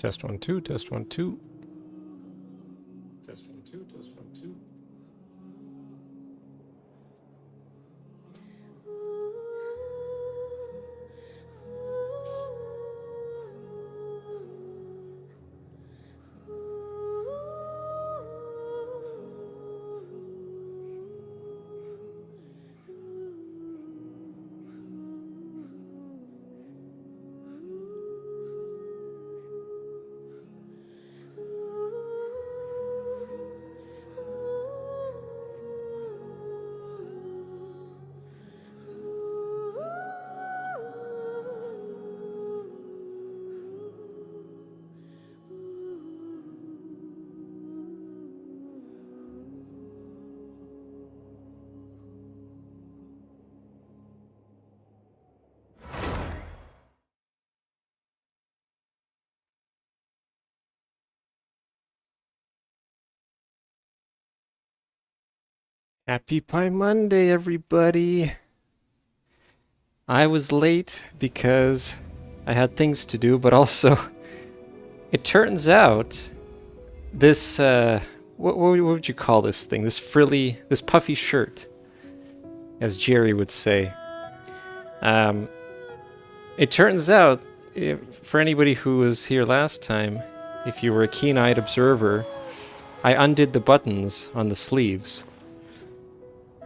Test 1 2, test 1 2. Test 1 2, test 1 2. Happy Paimonday, everybody! I was late because I had things to do, but also it turns out this, what would you call this thing? This puffy shirt, as Jerry would say. It turns out, for anybody who was here last time, if you were a keen-eyed observer, I undid the buttons on the sleeves.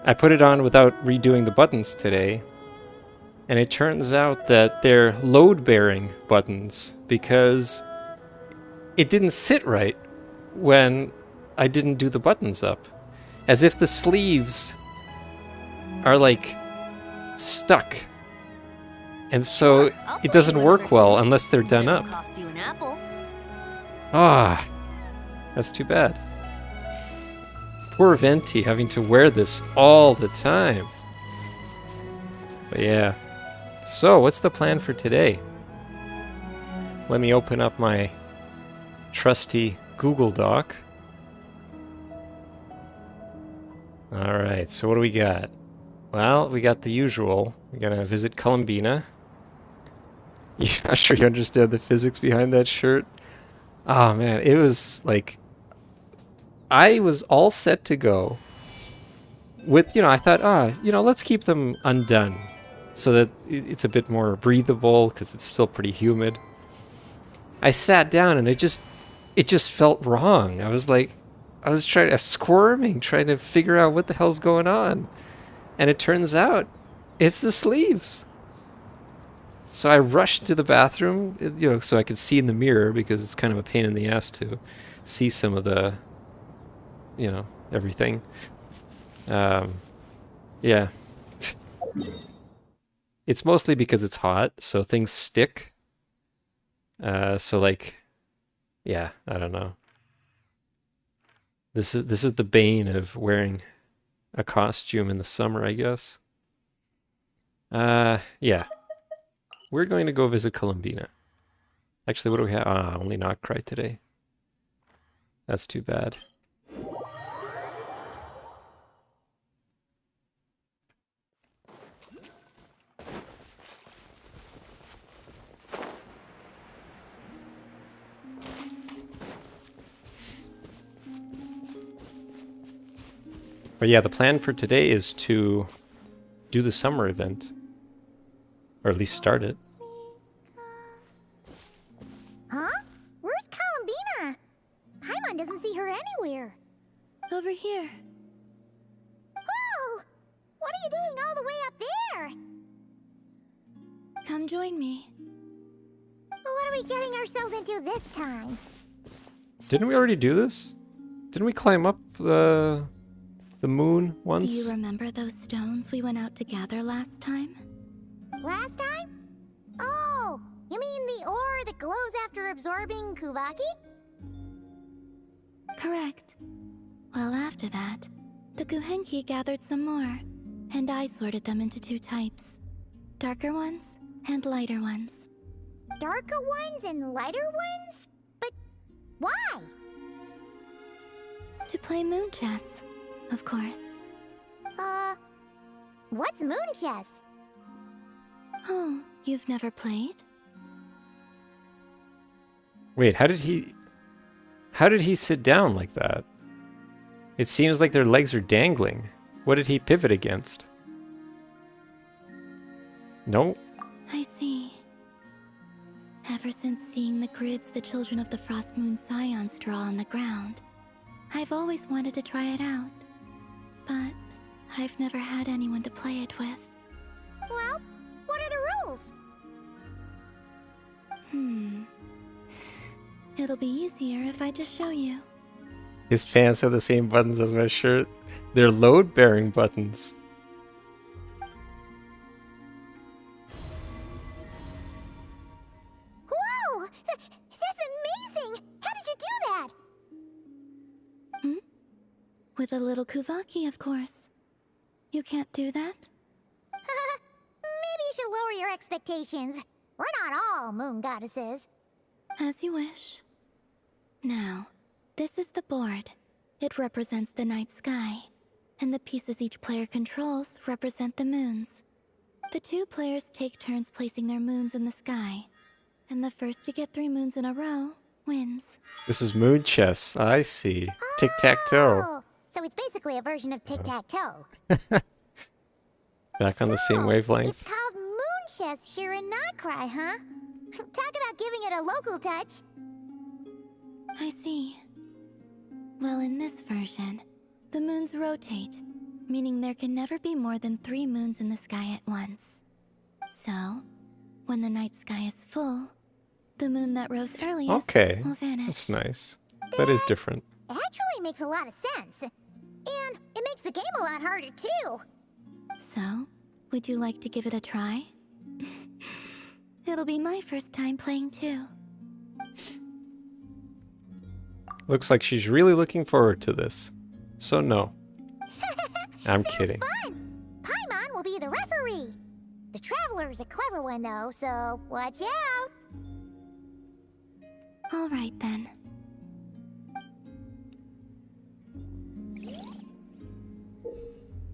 I put it on without redoing the buttons today, and it turns out that they're load-bearing buttons because it didn't sit right when I didn't do the buttons up. As if the sleeves are like stuck. And so it doesn't work well unless they're done up. Ah, that's too bad. Poor Venti having to wear this all the time. But yeah. So, what's the plan for today? Let me open up my trusty Google Doc. Alright, so what do we got? Well, we got the usual. We're gonna visit Columbina. You're not sure you understand the physics behind that shirt? Oh man, it was like... I was all set to go with, I thought, let's keep them undone so that it's a bit more breathable because it's still pretty humid. I sat down and it just felt wrong. I was squirming, trying to figure out what the hell's going on. And it turns out it's the sleeves. So I rushed to the bathroom, so I could see in the mirror because it's kind of a pain in the ass to see some of the everything. Yeah. It's mostly because it's hot, so things stick. Yeah, I don't know. This is the bane of wearing a costume in the summer, I guess. Yeah. We're going to go visit Columbina. Actually, what do we have? Only Not Cry today. That's too bad. But yeah, the plan for today is to do the summer event. Or at least start it. Huh? Where's Columbina? Paimon doesn't see her anywhere. Over here. Oh! What are you doing all the way up there? Come join me. What are we getting ourselves into this time? Didn't we already do this? Didn't we climb up the moon once? Do you remember those stones we went out to gather last time? Last time? Oh, you mean the ore that glows after absorbing Kuvaki? Correct. Well, after that, the Guhenki gathered some more, and I sorted them into two types. Darker ones and lighter ones. Darker ones and lighter ones? But why? To play moon chess, of course. What's moon chess? Oh, you've never played? Wait, how did he sit down like that? It seems like their legs are dangling. What did he pivot against? No? I see. Ever since seeing the grids the children of the Frost Moon Scions draw on the ground, I've always wanted to try it out. But I've never had anyone to play it with. Well, what are the rules? It'll be easier if I just show you. His pants have the same buttons as my shirt. They're load-bearing buttons. Whoa! That's amazing! How did you do that? With a little Kuvaki, of course. You can't do that? Maybe you should lower your expectations. We're not all moon goddesses. As you wish. Now, this is the board. It represents the night sky, and the pieces each player controls represent the moons. The two players take turns placing their moons in the sky, and the first to get 3 moons in a row wins. This is moon chess. I see. Tic-tac-toe. Oh, so it's basically a version of tic-tac-toe. Back on the same So, wavelength. It's called moon chess here in Notcry, huh? Talk about giving it a local touch. I see. Well, in this version, the moons rotate, meaning there can never be more than 3 moons in the sky at once. So, when the night sky is full, the moon that rose earliest Okay, will vanish. that's nice. That is different. It actually makes a lot of sense. And it makes the game a lot harder, too. So, would you like to give it a try? It'll be my first time playing too. Looks like she's really looking forward to this. So no. I'm kidding. Fun! Paimon will be the referee. The Traveler's a clever one, though, so watch out. All right then.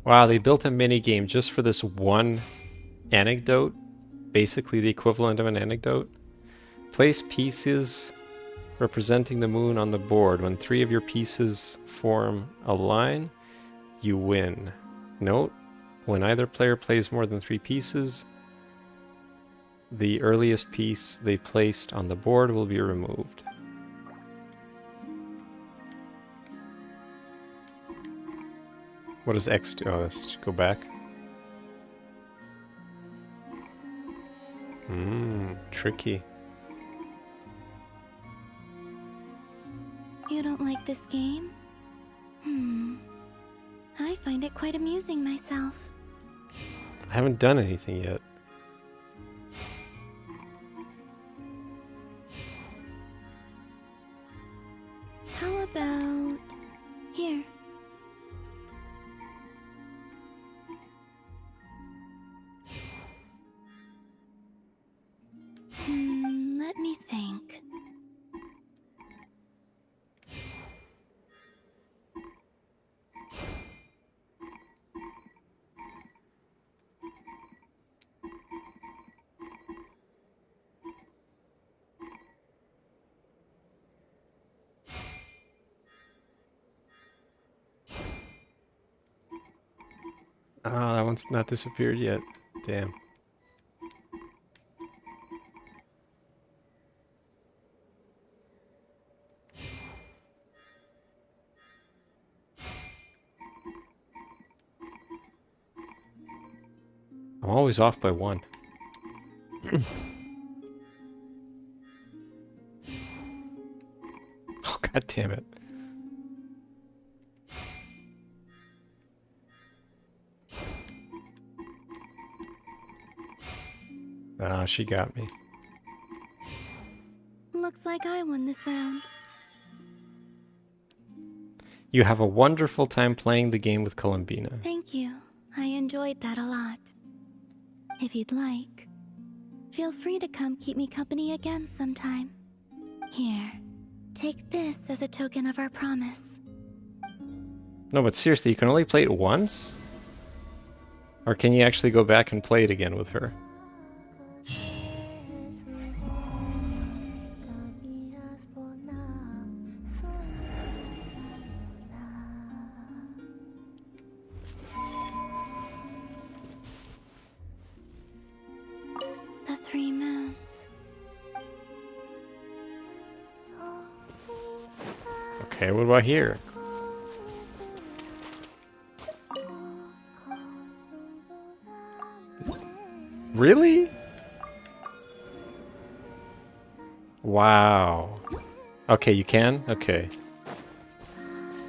Wow, they built a mini game just for this one anecdote. Basically the equivalent of an anecdote. Place pieces representing the moon on the board. When 3 of your pieces form a line, you win. Note, when either player plays more than 3 pieces, the earliest piece they placed on the board will be removed. What does X do? Oh, let's go back. Tricky. You don't like this game? I find it quite amusing myself. I haven't done anything yet. How about here? Let me think. Ah, that one's not disappeared yet. Damn. I'm always off by 1. Oh, god damn it. Ah, she got me. Looks like I won this round. You have a wonderful time playing the game with Columbina. Thank you. I enjoyed that a lot. If you'd like, feel free to come keep me company again sometime. Here, take this as a token of our promise. No, but seriously, you can only play it once? Or can you actually go back and play it again with her? Okay, what about here? Really? Wow. Okay, you can? Okay.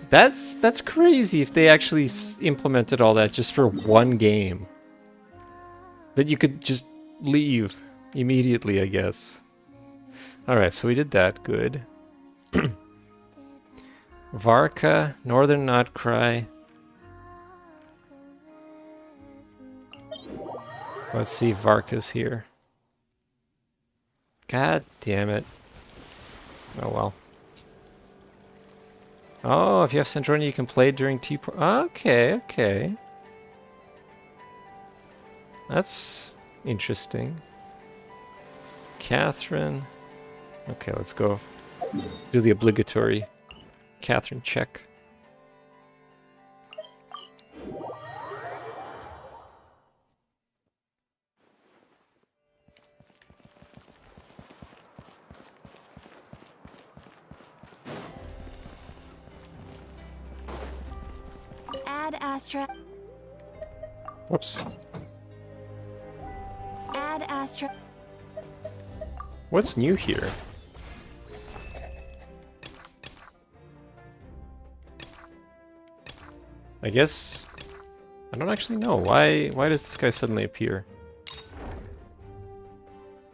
That's crazy if they actually implemented all that just for one game. That you could just leave immediately, I guess. Alright, so we did that. Good. Varka, Northern Notcry. Let's see if Varka's here. God damn it. Oh well. Oh, if you have Centronia, you can play during tea. Okay, okay. That's interesting. Catherine. Okay, let's go. Do the obligatory Catherine check. Add Astra. Whoops. Add Astra. What's new here? I guess I don't actually know. Why does this guy suddenly appear?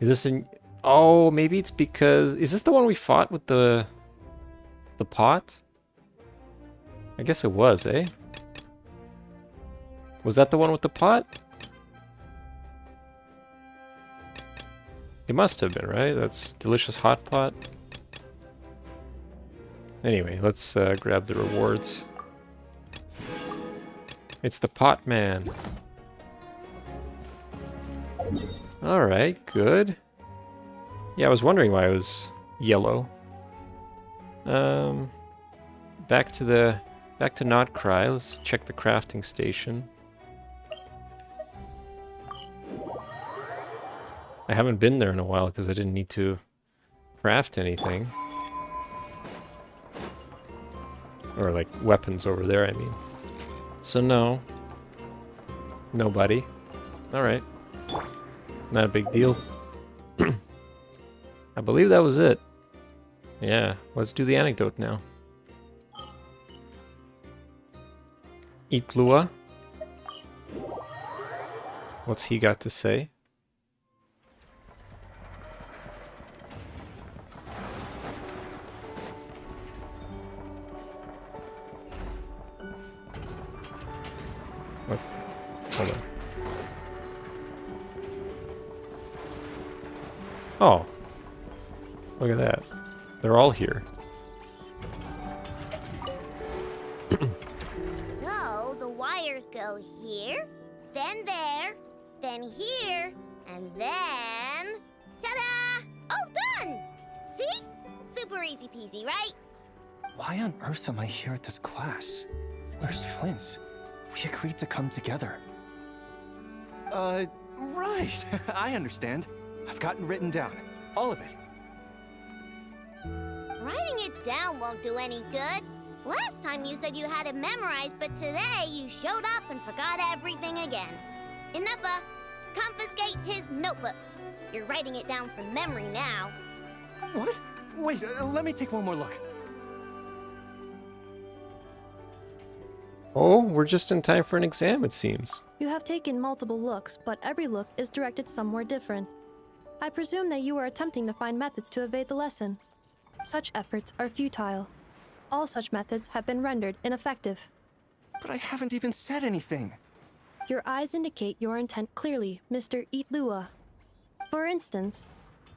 Is this an oh, maybe it's because is this the one we fought with the pot? I guess it was, eh? Was that the one with the pot? It must have been, right? That's delicious hot pot. Anyway, let's grab the rewards. It's the pot man. Alright, good. Yeah, I was wondering why it was yellow. Back to Notcry. Let's check the crafting station. I haven't been there in a while because I didn't need to craft anything. Or like weapons over there, I mean. So no. Nobody. Alright. Not a big deal. I believe that was it. Yeah, let's do the anecdote now. Itlua. What's he got to say? What? Hold on. Oh. Look at that. They're all here. So the wires go here, then there, then here, and then ta-da! All done! See? Super easy peasy, right? Why on earth am I here at this class? Where's Flint's? We agreed to come together. Right. I understand. I've gotten written down. All of it. Writing it down won't do any good. Last time you said you had it memorized, but today you showed up and forgot everything again. Enough. Confiscate his notebook. You're writing it down from memory now. What? Wait, let me take one more look. Oh, we're just in time for an exam, it seems. You have taken multiple looks, but every look is directed somewhere different. I presume that you are attempting to find methods to evade the lesson. Such efforts are futile. All such methods have been rendered ineffective. But I haven't even said anything. Your eyes indicate your intent clearly, Mr. Itlua. For instance,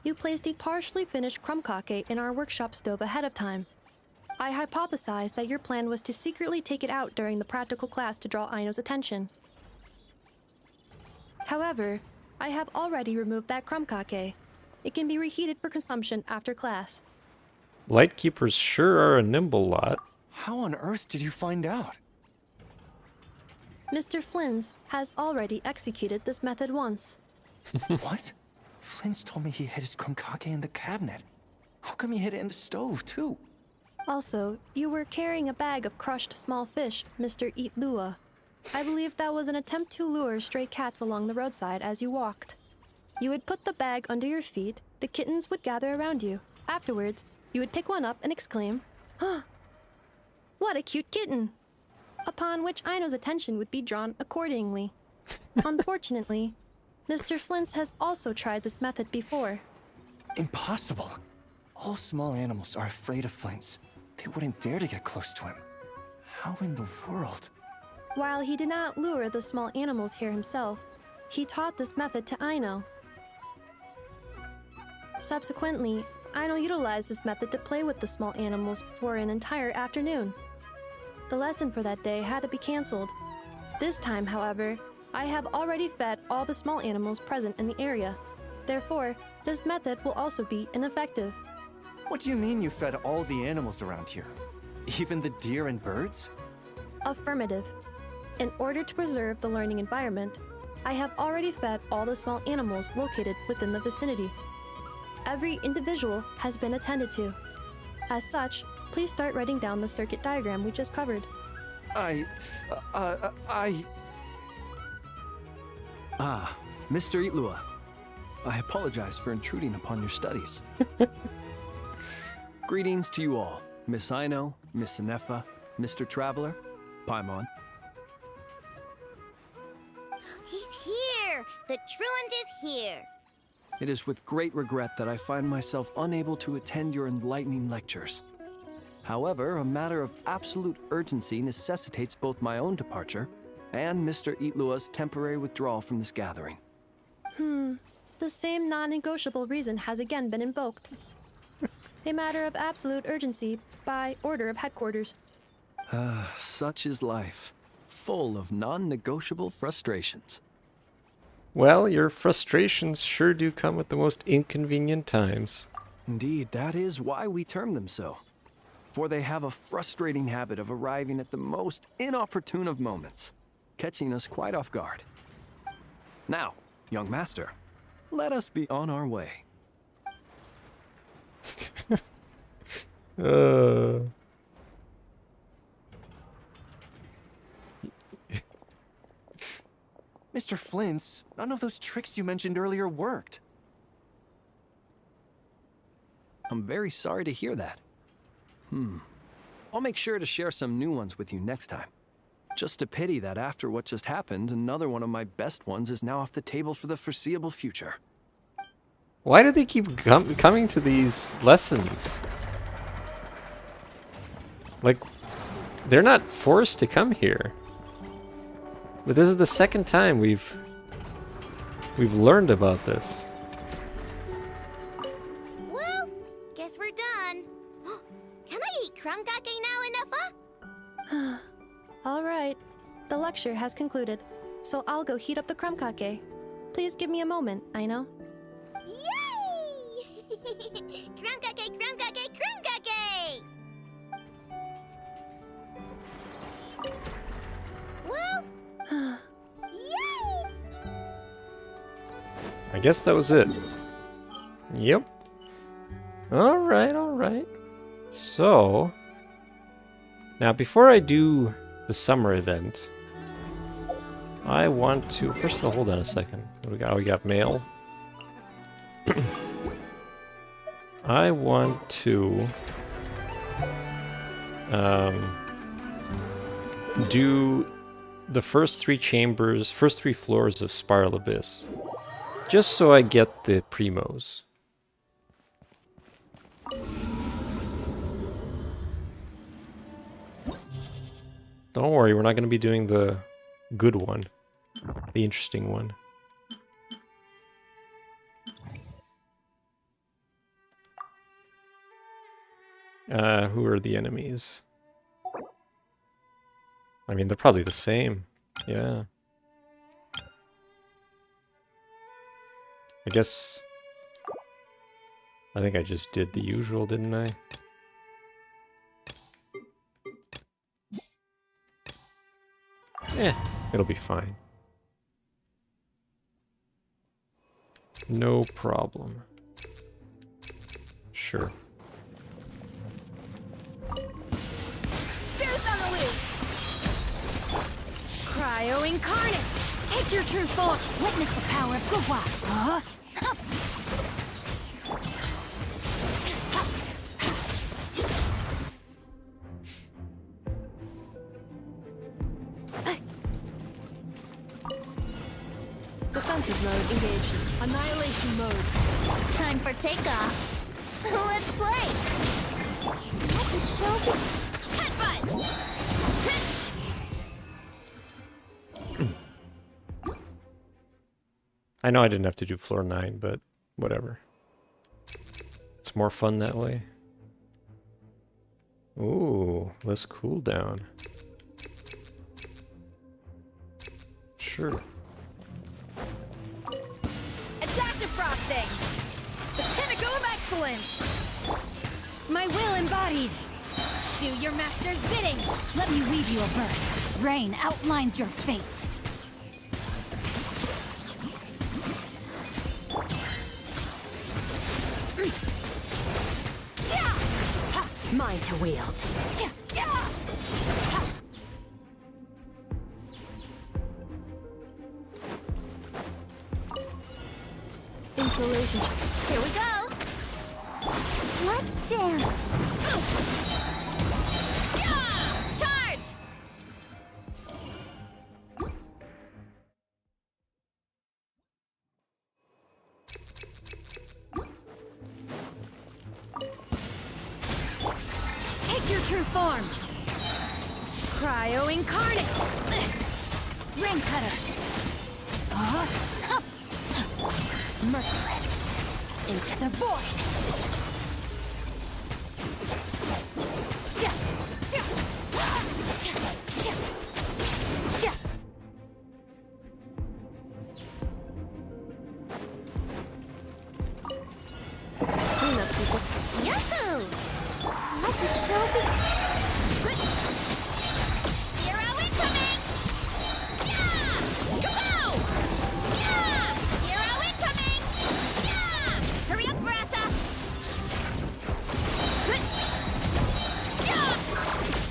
you placed a partially finished crumb-cake in our workshop stove ahead of time. I hypothesized that your plan was to secretly take it out during the practical class to draw Aino's attention. However, I have already removed that crumb-cake. It can be reheated for consumption after class. Lightkeepers sure are a nimble lot. How on earth did you find out? Mr. Flynn's has already executed this method once. What? Flint's told me he hid his crumb-cake in the cabinet. How come he hid it in the stove, too? Also, you were carrying a bag of crushed small fish, Mr. Eat Lua. I believe that was an attempt to lure stray cats along the roadside as you walked. You would put the bag under your feet, the kittens would gather around you. Afterwards, you would pick one up and exclaim, "Huh, what a cute kitten!" Upon which Aino's attention would be drawn accordingly. Unfortunately, Mr. Flint's has also tried this method before. Impossible. All small animals are afraid of Flint's. They wouldn't dare to get close to him. How in the world? While he did not lure the small animals here himself, he taught this method to Aino. Subsequently, Aino utilized this method to play with the small animals for an entire afternoon. The lesson for that day had to be cancelled. This time, however, I have already fed all the small animals present in the area. Therefore, this method will also be ineffective. What do you mean you fed all the animals around here? Even the deer and birds? Affirmative. In order to preserve the learning environment, I have already fed all the small animals located within the vicinity. Every individual has been attended to. As such, please start writing down the circuit diagram we just covered. Mr. Itlua. I apologize for intruding upon your studies. Greetings to you all, Miss Aino, Miss Anefa, Mr. Traveler, Paimon. He's here! The truant is here! It is with great regret that I find myself unable to attend your enlightening lectures. However, a matter of absolute urgency necessitates both my own departure and Mr. Itlua's temporary withdrawal from this gathering. The same non-negotiable reason has again been invoked. A matter of absolute urgency by order of headquarters. Such is life, full of non-negotiable frustrations. Well, your frustrations sure do come at the most inconvenient times. Indeed, that is why we term them so. For they have a frustrating habit of arriving at the most inopportune of moments, catching us quite off guard. Now, young master, let us be on our way. Mr. Flint's, none of those tricks you mentioned earlier worked. I'm very sorry to hear that. I'll make sure to share some new ones with you next time. Just a pity that after what just happened, another one of my best ones is now off the table for the foreseeable future. Why do they keep coming to these lessons? Like, they're not forced to come here. But this is the second time we've learned about this. Well, guess we're done. Can I eat crumb cake now, Enough? All right, the lecture has concluded, so I'll go heat up the crumb cake. Please give me a moment, Aino. Yay! Crumb cake, crumb cake, crumb cake! Well, yay! I guess that was it. Yep. Alright, alright. So, now before I do the summer event, I want to... First of all, hold on a second. What do we got? Oh, we got mail. I want to... do the first three floors of Spiral Abyss. Just so I get the primos. Don't worry, we're not going to be doing the good one. The interesting one. Who are the enemies? I mean, they're probably the same. Yeah. I guess... I think I just did the usual, didn't I? It'll be fine. No problem. Sure. Cryo incarnate! Take your true form! Witness the power of Gugwa! Defensive mode engaged. Annihilation mode. Time for takeoff. Let's play. Let the show begin. Headbutt. I know I didn't have to do floor 9, but whatever. It's more fun that way. Ooh, less cooldown. Sure. Adaptive frosting! The pinnacle of excellence! My will embodied! Do your master's bidding! Let me weave you a verse. Rain outlines your fate. Mine to wield. Installation. Here we go. Let's dance. Charge! Take your true form! Cryo incarnate! Ring cutter! Merciless! Into the void! Cleanup sequence. Yahoo! Let the show begin. Hero incoming! Yeah! Kapow! Yeah! Hero incoming! Yeah! Hurry up, Brassa! Yeah!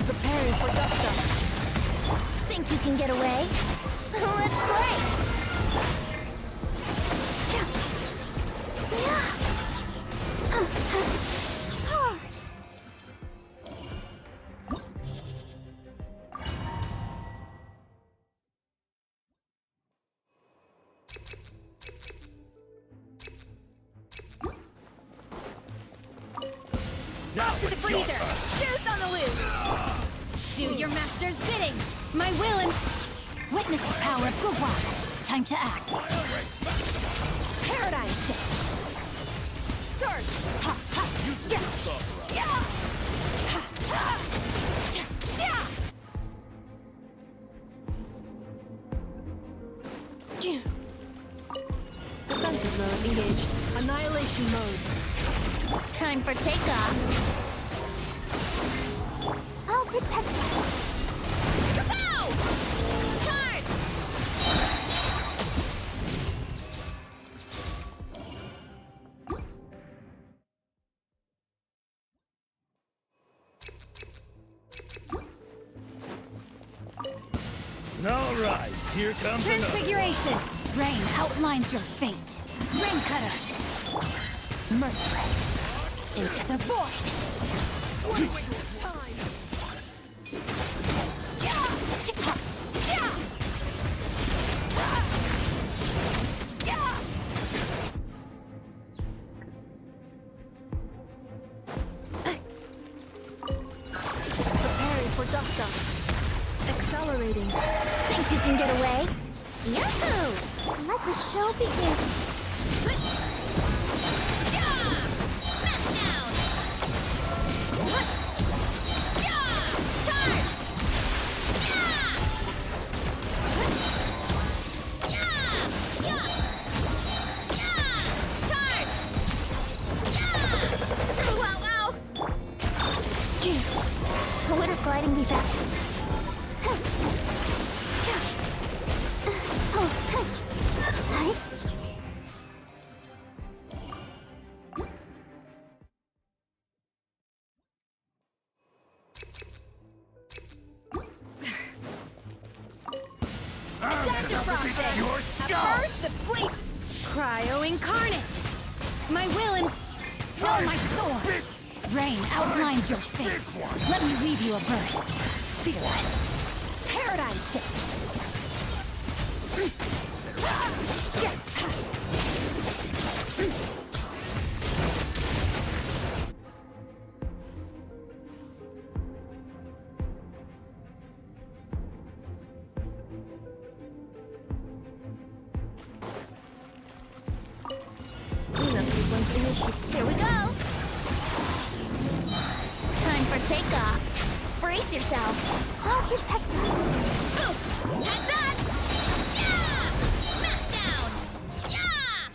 Preparing for dust up. Think you can get away? Let's play! Up to the freezer! Juice on the loose! Do your master's bidding! My will and... Witness the power of Gugwa! Time to act! Paradigm shift! Surge! Ha, ha, yeah, yeah, ha, ha, cha, yeah. Defensive mode engaged. Annihilation mode. Time for takeoff. I'll protect you. Kapow! Charge! All right, here comes another. Transfiguration! Rain outlines your fate. Rain cutter! Merciless! Into the void! Yeah! Yeah! Yeah! Preparing for dust up. Accelerating. Think you can get away? Yahoo! Let the show begin. Yeah! Smash down! Yeah! Charge! Yeah! Yeah! Yeah! Yeah! Charge! Yeah! Wow, wow! Jeez. Would a gliding be fast? Adaptive frosting! A burst of sleep! Cryo incarnate! My will and... No, my sword! Rain outlines your fate. Let me weave you a verse. Fearless. Paradigm shift. Cleanup sequence initiated. Here we go. Time for takeoff. Brace yourself. I'll protect us. Oof! Heads up! Yeah! Smash down! Yeah!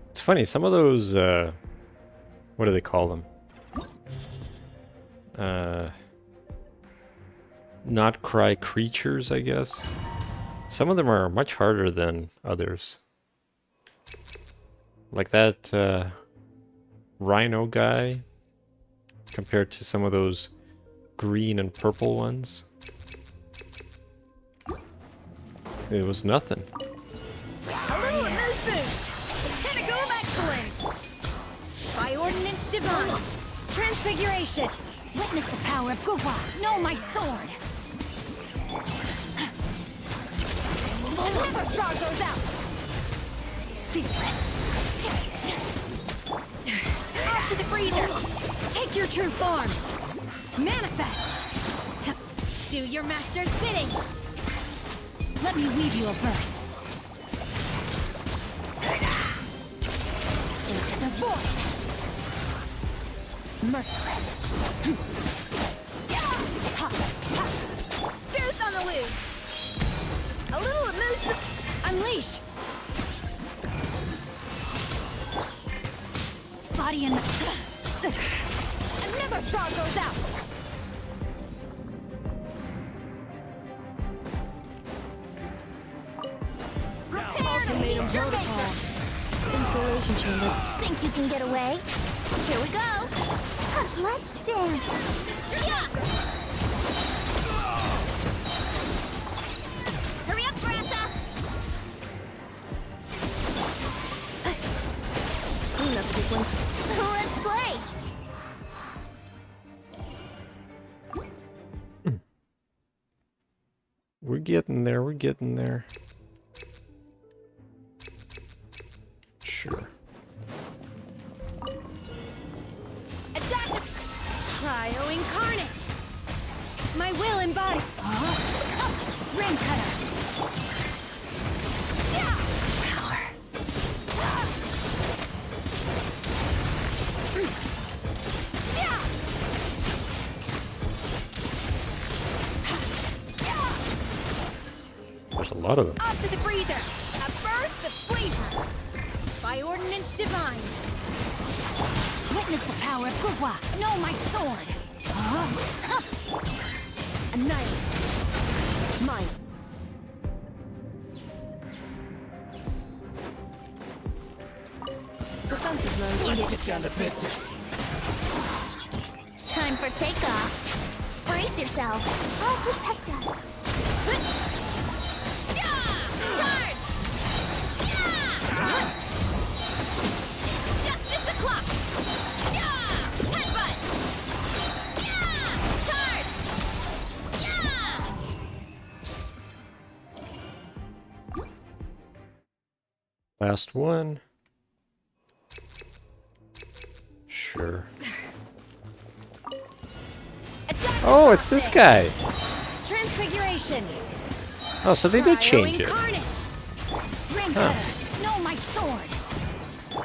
It's funny, some of those, what do they call them? Not cry creatures, I guess. Some of them are much harder than others. Like that, rhino guy, compared to some of those green and purple ones. It was nothing. A little amuse-bouche! The pinnacle of excellence! By ordinance divine! Transfiguration! Witness the power of Guwa! Know my sword! Never start those out! Fearless! Off to the freezer! Take your true form! Manifest! Do your master's bidding! Let me weave you a verse. Into the void! Merciless! Goose on the loose! A little amuse... Unleash! Body and... Never start those out! Prepare to meet your maker! Installation chamber. Think you can get away? Here we go. Let's dance. Yeah! Hurry up, Brassa! Cleanup sequence. Let's play. We're getting there, we're getting there. Sure. Adaptive... Cryo incarnate! My will embodied... Ring cutter! Yeah! Power! Yeah! There's a lot of them. Up to the freezer! A burst of flavor! By ordinance divine! Witness the power of Guwa! Know my sword! Annihilate! Mine! Defensive mode. Let's get down to business. Time for takeoff. Brace yourself. I'll protect us. Yeah! Charge! Yeah! It's justice o'clock! Yeah! Headbutt! Yeah! Charge! Yeah! Last one. Sure. Oh, it's this guy. Transfiguration! Oh, so they did change it. Incarnate! Ring Huh. cutter! Know my sword!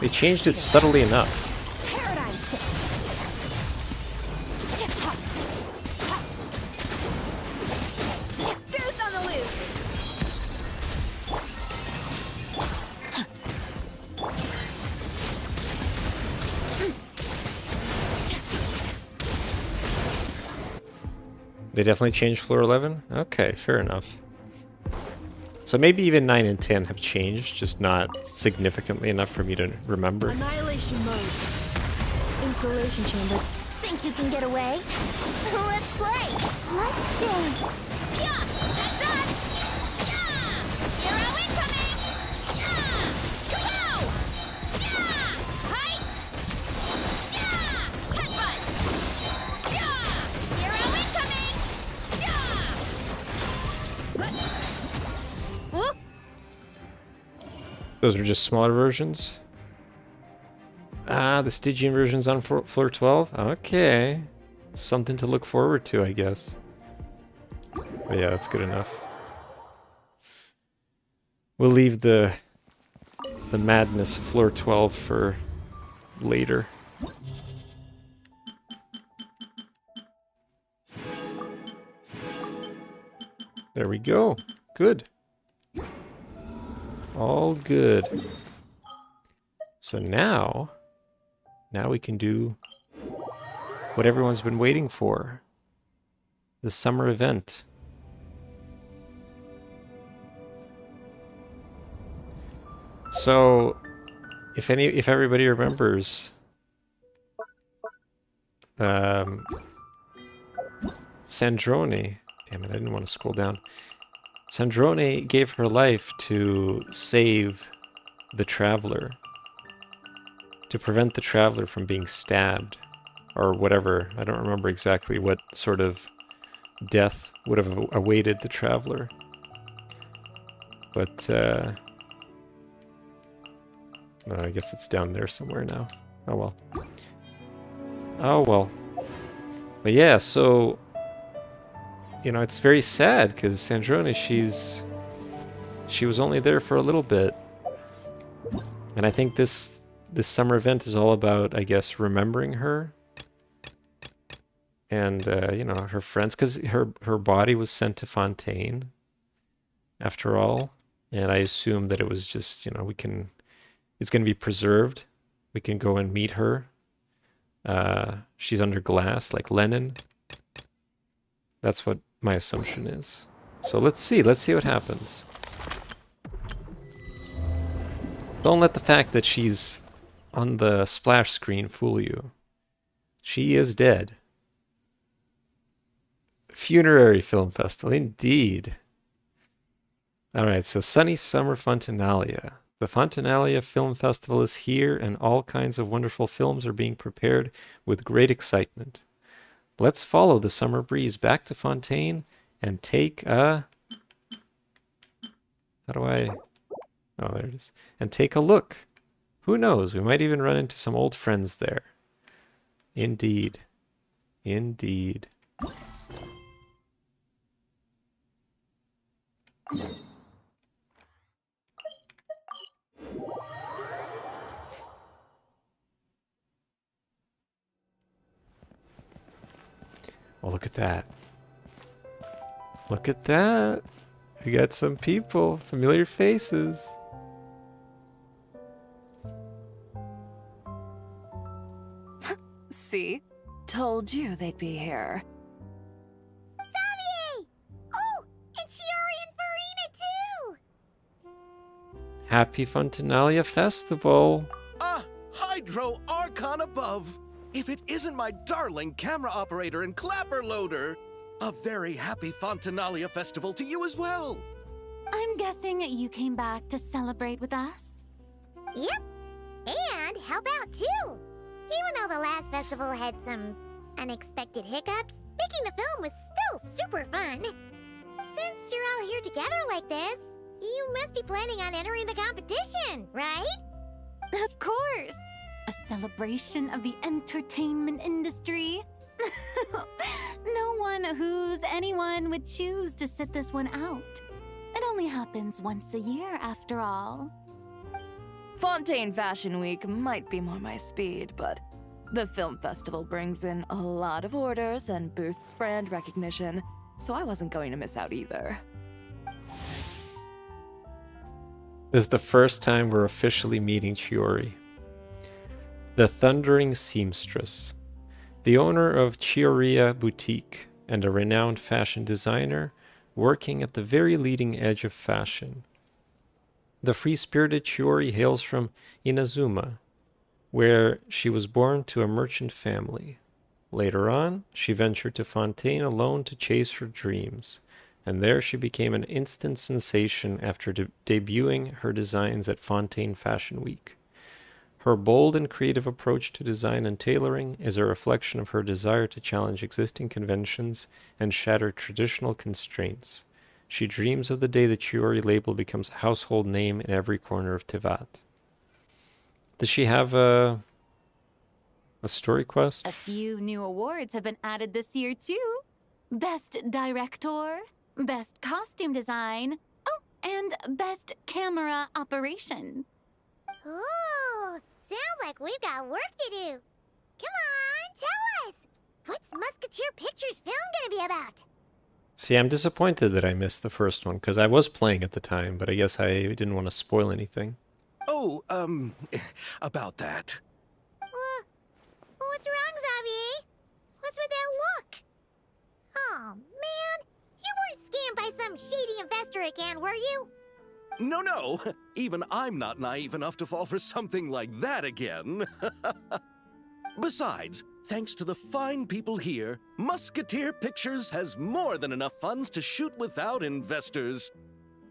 They changed it subtly enough. Paradigm shift! Goose on the loose! They definitely changed floor 11? Okay, fair enough. So maybe even 9 and 10 have changed, just not significantly enough for me to remember. Annihilation mode. Installation chamber. Think you can get away? Let's play. Let's dance. Yeah! That's on! Yeah! Hero incoming! Yeah! Kapow! Yeah! Hi! Yeah! Headbutt! Yeah! Hero incoming! Yeah! What? Whoop! Those are just smaller versions. Ah, the Stygian version's on floor 12? Okay. Something to look forward to, I guess. But yeah, that's good enough. We'll leave the madness of floor 12 for later. There we go. Good. All good. So now we can do what everyone's been waiting for. The summer event. So if everybody remembers, Sandrone, damn it, I didn't want to scroll down. Sandrone gave her life to save the Traveler, to prevent the Traveler from being stabbed, or whatever. I don't remember exactly what sort of death would have awaited the Traveler. But, no, I guess it's down there somewhere now. Oh well. Oh well. But yeah, so, you know, it's very sad because Sandrone, she was only there for a little bit. And I think this summer event is all about, I guess, remembering her. And, you know, her friends, because her body was sent to Fontaine, after all. And I assume that it was just, you know, it's going to be preserved. We can go and meet her. She's under glass, like Lennon. That's what my assumption is. So let's see what happens. Don't let the fact that she's on the splash screen fool you. She is dead. Funerary Film Festival, indeed. Alright, so Sunny Summer Fontanalia. The Fontanalia Film Festival is here, and all kinds of wonderful films are being prepared with great excitement. Let's follow the summer breeze back to Fontaine and take a... How do I... Oh, there it is. And take a look. Who knows? We might even run into some old friends there. Indeed. Indeed. Oh, look at that. Look at that. We got some people, familiar faces. See? Told you they'd be here. Xavier! Oh, and Shiori and Farina too! Happy Fontanalia Festival. Ah, Hydro Archon above. If it isn't my darling camera operator and clapper loader. A very happy Fontanalia Festival to you as well. I'm guessing you came back to celebrate with us? Yep, and help out too. Even though the last festival had some unexpected hiccups, making the film was still super fun. Since you're all here together like this, you must be planning on entering the competition, right? Of course! A celebration of the entertainment industry. No one who's anyone would choose to sit this one out. It only happens once a year, after all. Fontaine Fashion Week might be more my speed, but the film festival brings in a lot of orders and boosts brand recognition, so I wasn't going to miss out either. This is the first time we're officially meeting Chiori. The Thundering Seamstress. The owner of Chioria Boutique and a renowned fashion designer working at the very leading edge of fashion. The free-spirited Chiori hails from Inazuma, where she was born to a merchant family. Later on, she ventured to Fontaine alone to chase her dreams, and there she became an instant sensation after debuting her designs at Fontaine Fashion Week. Her bold and creative approach to design and tailoring is a reflection of her desire to challenge existing conventions and shatter traditional constraints. She dreams of the day the Chiori label becomes a household name in every corner of Tivat. Does she have a story quest? A few new awards have been added this year, too. Best Director, Best Costume Design, oh, and Best Camera Operation. Ooh, sounds like we've got work to do. Come on, tell us. What's Musketeer Pictures film gonna be about? See, I'm disappointed that I missed the first one, because I was playing at the time, but I guess I didn't want to spoil anything. Oh, about that. What's wrong, Xavier? What's with that look? Oh, man. You weren't scammed by some shady investor again, were you? No. Even I'm not naive enough to fall for something like that again. Besides, thanks to the fine people here, Musketeer Pictures has more than enough funds to shoot without investors.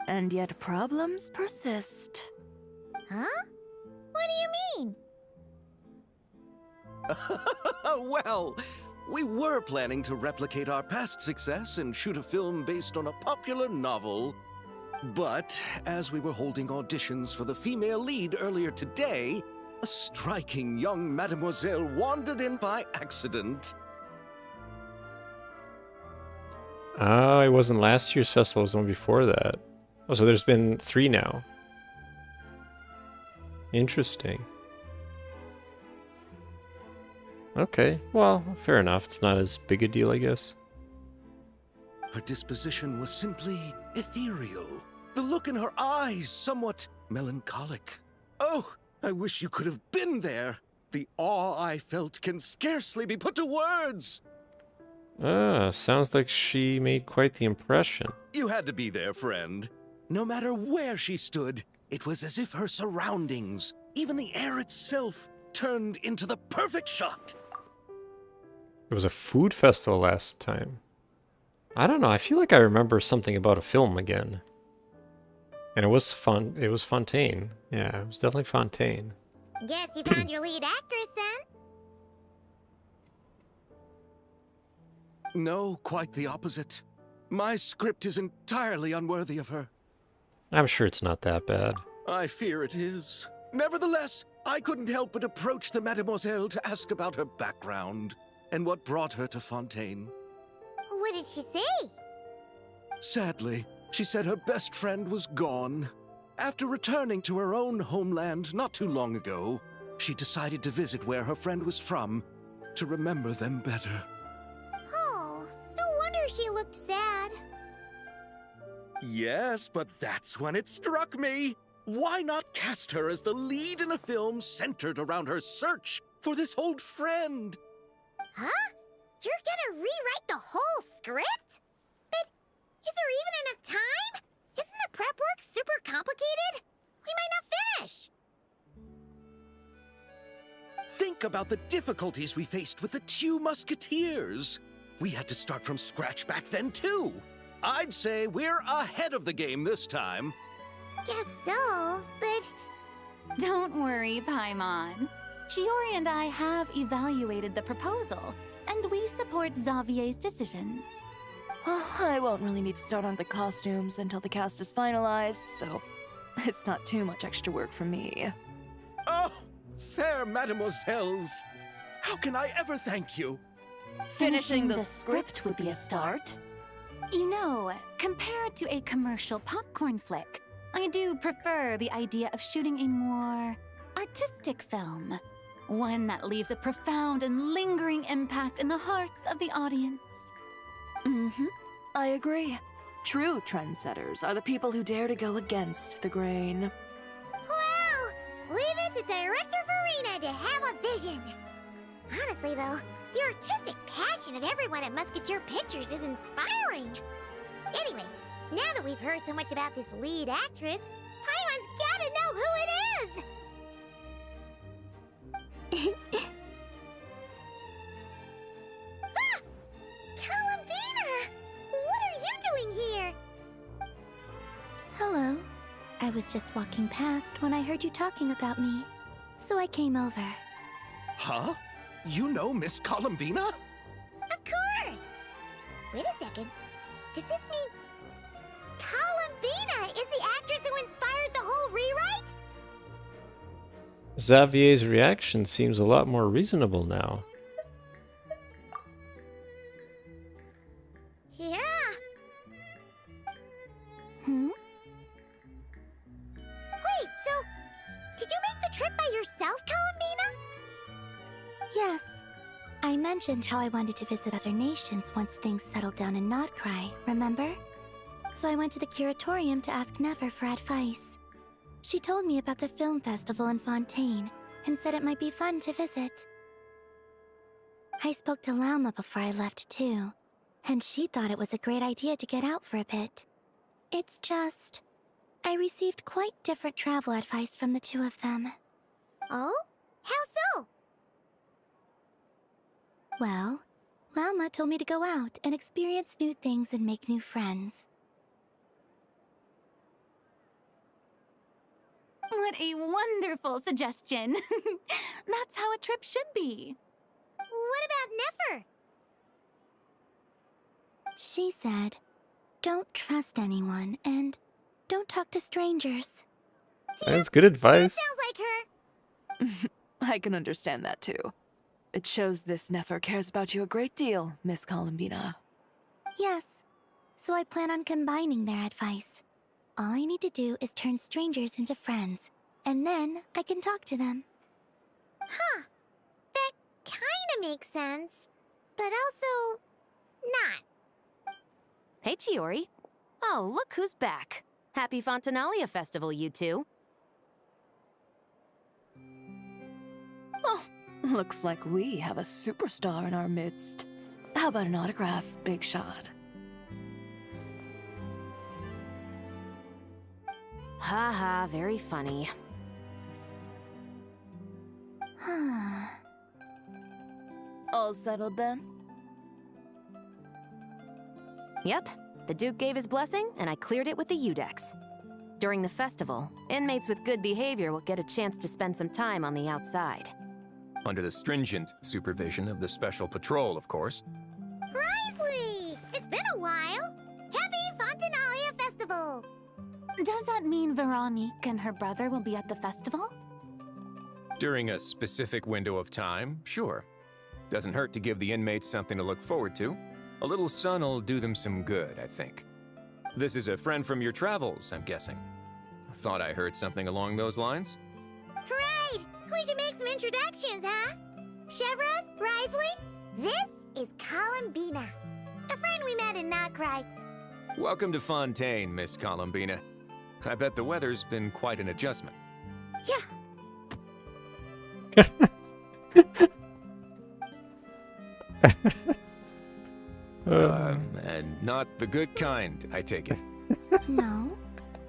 And yet problems persist. Huh? What do you mean? Well, we were planning to replicate our past success and shoot a film based on a popular novel. But as we were holding auditions for the female lead earlier today, a striking young mademoiselle wandered in by accident. Oh, it wasn't last year's festival, it was the one before that. Oh, so there's been 3 now. Interesting. Okay, well, fair enough. It's not as big a deal, I guess. Her disposition was simply ethereal. The look in her eyes somewhat melancholic. Oh, I wish you could have been there. The awe I felt can scarcely be put to words. Ah, sounds like she made quite the impression. You had to be there, friend. No matter where she stood, it was as if her surroundings, even the air itself, turned into the perfect shot. It was a food festival last time. I don't know, I feel like I remember something about a film again. And it was fun. It was Fontaine. Yeah, it was definitely Fontaine. Guess you found your lead actress then? No, quite the opposite. My script is entirely unworthy of her. I'm sure it's not that bad. I fear it is. Nevertheless, I couldn't help but approach the mademoiselle to ask about her background and what brought her to Fontaine. What did she say? Sadly, she said her best friend was gone. After returning to her own homeland not too long ago, she decided to visit where her friend was from to remember them better. Oh, no wonder she looked sad. Yes, but that's when it struck me. Why not cast her as the lead in a film centered around her search for this old friend? Huh? You're gonna rewrite the whole script? But is there even enough time? Isn't the prep work super complicated? We might not finish. Think about the difficulties we faced with the 2 Musketeers. We had to start from scratch back then, too. I'd say we're ahead of the game this time. Guess so, but... Don't worry, Paimon. Chiori and I have evaluated the proposal, and we support Xavier's decision. I won't really need to start on the costumes until the cast is finalized, so it's not too much extra work for me. Oh, fair mademoiselles. How can I ever thank you? Finishing the script would be a start. You know, compared to a commercial popcorn flick, I do prefer the idea of shooting a more artistic film. One that leaves a profound and lingering impact in the hearts of the audience. I agree. True trendsetters are the people who dare to go against the grain. Well, leave it to Director Farina to have a vision. Honestly, though, the artistic passion of everyone at Musketeer Pictures is inspiring. Anyway, now that we've heard so much about this lead actress, Paimon's gotta know who it is! Ah! Columbina! What are you doing here? I was just walking past when I heard you talking about me, so I came over. Huh? You know Miss Columbina? Of course! Wait a second. Does this mean Columbina is the actress who inspired the whole rewrite? Xavier's reaction seems a lot more reasonable now. Yeah. Hmm? Wait, so did you make the trip by yourself, Columbina? Yes. I mentioned how I wanted to visit other nations once things settled down in Notcry, remember? So I went to the curatorium to ask Never for advice. She told me about the film festival in Fontaine and said it might be fun to visit. I spoke to Lauma before I left too, and she thought it was a great idea to get out for a bit. It's just, I received quite different travel advice from the two of them. Oh? How so? Well, Lauma told me to go out and experience new things and make new friends. What a wonderful suggestion. That's how a trip should be. What about Nefer? She said, don't trust anyone and don't talk to strangers. That's good advice. Sounds like her. I can understand that too. It shows this Nefer cares about you a great deal, Miss Columbina. Yes, so I plan on combining their advice. All I need to do is turn strangers into friends, and then I can talk to them. Huh. That kinda makes sense. But also, not. Hey, Chiori. Oh, look who's back. Happy Fontanalia Festival, you two. Oh, looks like we have a superstar in our midst. How about an autograph, Big Shot? Haha, very funny. All settled then? Yep, the Duke gave his blessing, and I cleared it with the Udex. During the festival, inmates with good behavior will get a chance to spend some time on the outside. Under the stringent supervision of the Special Patrol, of course. Risley! It's been a while. Happy Fontanalia Festival! Does that mean Veronique and her brother will be at the festival? During a specific window of time, sure. Doesn't hurt to give the inmates something to look forward to. A little sun'll do them some good, I think. This is a friend from your travels, I'm guessing. Thought I heard something along those lines. Great! We should make some introductions, huh? Chevros, Risley, this is Columbina, a friend we met in Notcry. Welcome to Fontaine, Miss Columbina. I bet the weather's been quite an adjustment. Yeah. And not the good kind, I take it. No,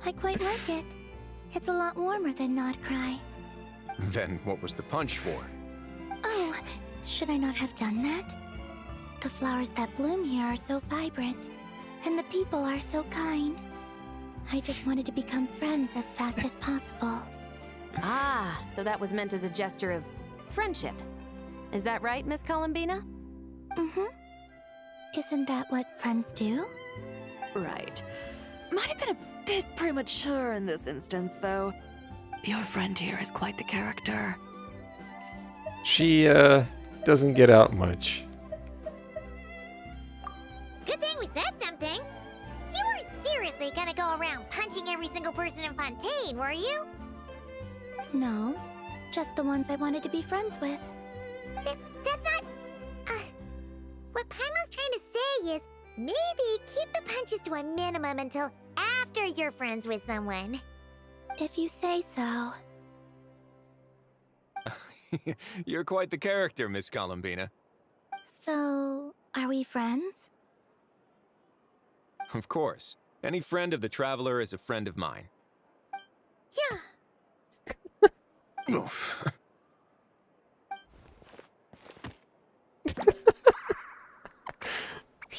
I quite like it. It's a lot warmer than Notcry. Then what was the punch for? Oh, should I not have done that? The flowers that bloom here are so vibrant, and the people are so kind. I just wanted to become friends as fast as possible. Ah, so that was meant as a gesture of friendship. Is that right, Miss Columbina? Mm-hmm. Isn't that what friends do? Right. Might have been a bit premature in this instance, though. Your friend here is quite the character. She, doesn't get out much. Good thing we said something. You weren't seriously gonna go around punching every single person in Fontaine, were you? No, just the ones I wanted to be friends with. That's not... what Paimon's trying to say is, maybe keep the punches to a minimum until after you're friends with someone. If you say so. You're quite the character, Miss Columbina. So, are we friends? Of course. Any friend of the Traveler is a friend of mine. Yeah. Oof.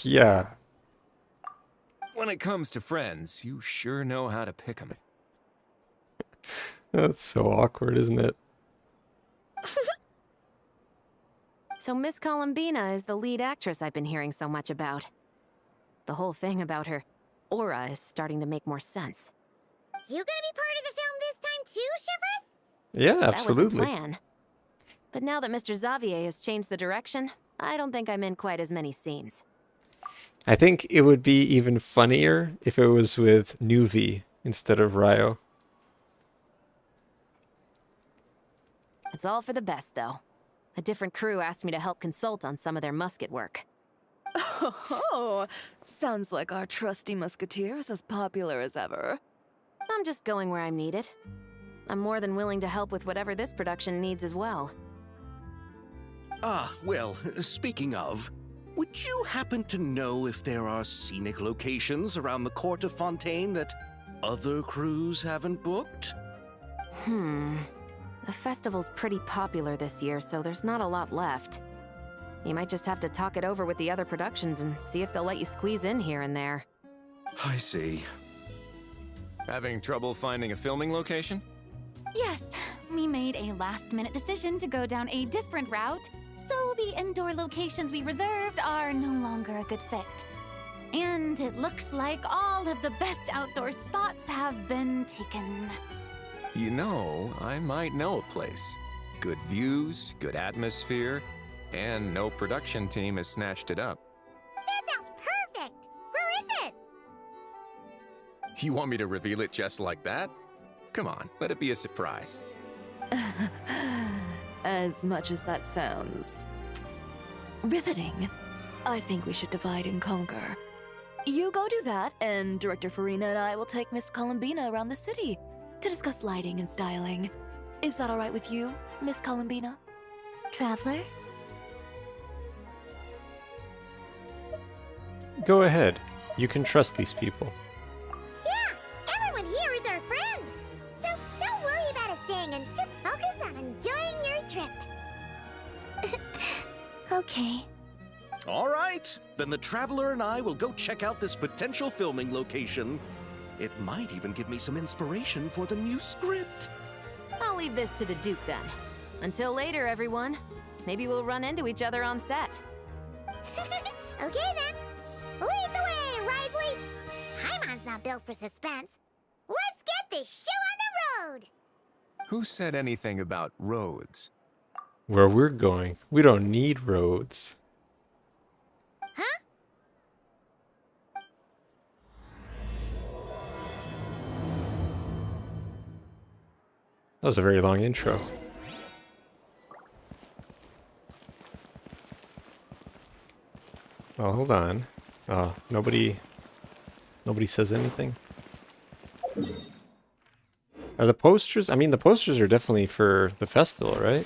Yeah. When it comes to friends, you sure know how to pick 'em. That's so awkward, isn't it? So Miss Columbina is the lead actress I've been hearing so much about. The whole thing about her aura is starting to make more sense. You gonna be part of the film this time too, Shivers? Yeah, That was the absolutely. plan. But now that Mr. Xavier has changed the direction, I don't think I'm in quite as many scenes. I think it would be even funnier if it was with Nuvi instead of Ryo. It's all for the best, though. A different crew asked me to help consult on some of their musket work. Oh, sounds like our trusty musketeer is as popular as ever. I'm just going where I'm needed. I'm more than willing to help with whatever this production needs as well. Ah, well, speaking of, would you happen to know if there are scenic locations around the court of Fontaine that other crews haven't booked? The festival's pretty popular this year, so there's not a lot left. You might just have to talk it over with the other productions and see if they'll let you squeeze in here and there. I see. Having trouble finding a filming location? Yes, we made a last-minute decision to go down a different route, so the indoor locations we reserved are no longer a good fit. And it looks like all of the best outdoor spots have been taken. You know, I might know a place. Good views, good atmosphere, and no production team has snatched it up. That sounds perfect! Where is it? You want me to reveal it just like that? Come on, let it be a surprise. As much as that sounds riveting, I think we should divide and conquer. You go do that, and Director Farina and I will take Miss Columbina around the city to discuss lighting and styling. Is that all right with you, Miss Columbina? Traveler? Go ahead. You can trust these people. Yeah, everyone here is our friend. So don't worry about a thing and just focus on enjoying your trip. Okay. All right, then the Traveler and I will go check out this potential filming location. It might even give me some inspiration for the new script. I'll leave this to the Duke then. Until later, everyone. Maybe we'll run into each other on set. Okay then. Lead the way, Risley. Paimon's not built for suspense. Let's get this show on the road. Who said anything about roads? Where we're going, we don't need roads. Huh? That was a very long intro. Well, hold on. Nobody says anything. Are the posters? I mean, the posters are definitely for the festival, right?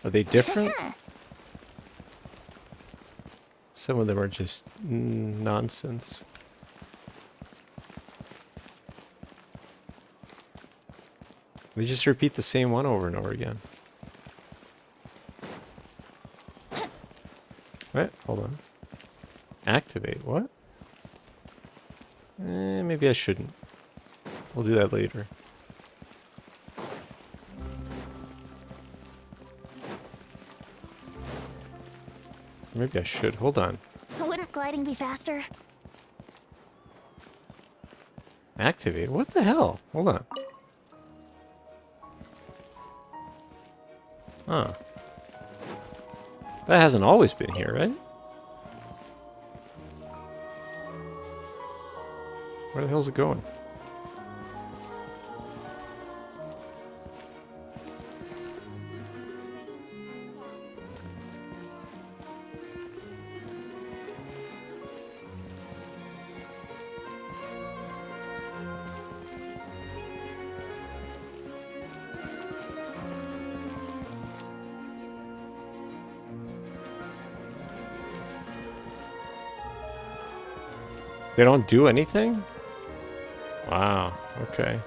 Are they different? Some of them are just nonsense. They just repeat the same one over and over again. What? Hold on. Activate, what? Maybe I shouldn't. We'll do that later. Maybe I should. Hold on. Wouldn't gliding be faster? Activate? What the hell? Hold on. Huh. That hasn't always been here, right? Where the hell's it going? They don't do anything? Wow, okay.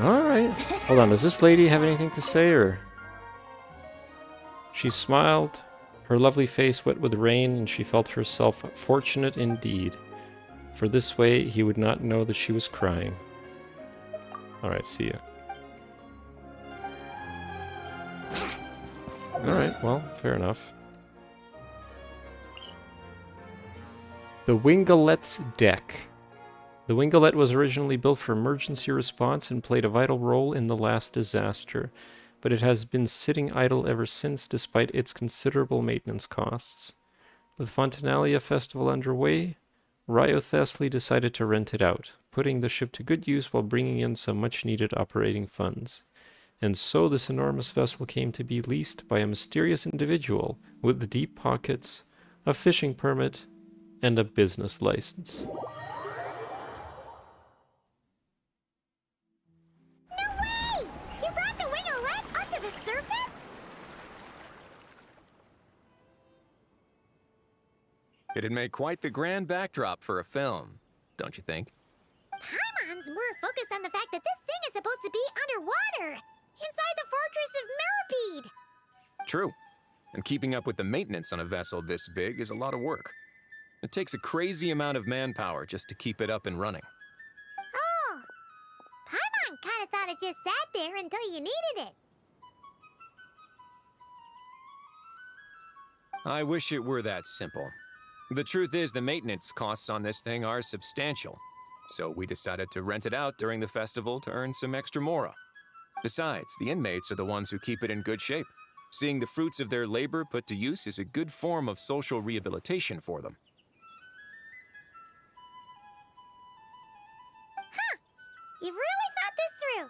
Alright. Hold on, does this lady have anything to say, or... She smiled, her lovely face wet with rain, and she felt herself fortunate indeed, for this way he would not know that she was crying. Alright, see ya. Alright, well, fair enough. The Wingalet's Deck. The Wingalet was originally built for emergency response and played a vital role in the last disaster, but it has been sitting idle ever since despite its considerable maintenance costs. With Fontanalia Festival underway, Ryothesli decided to rent it out, putting the ship to good use while bringing in some much-needed operating funds. And so this enormous vessel came to be leased by a mysterious individual with deep pockets, a fishing permit, and a business license. No way! You brought the Wingalet up to the surface? It'd make quite the grand backdrop for a film, don't you think? Paimon's more focused on the fact that this thing is supposed to be underwater, inside the fortress of Mirapede. True. And keeping up with the maintenance on a vessel this big is a lot of work. It takes a crazy amount of manpower just to keep it up and running. Oh, Paimon kind of thought it just sat there until you needed it. I wish it were that simple. The truth is the maintenance costs on this thing are substantial, so we decided to rent it out during the festival to earn some extra mora. Besides, the inmates are the ones who keep it in good shape. Seeing the fruits of their labor put to use is a good form of social rehabilitation for them. Huh, you've really thought this through.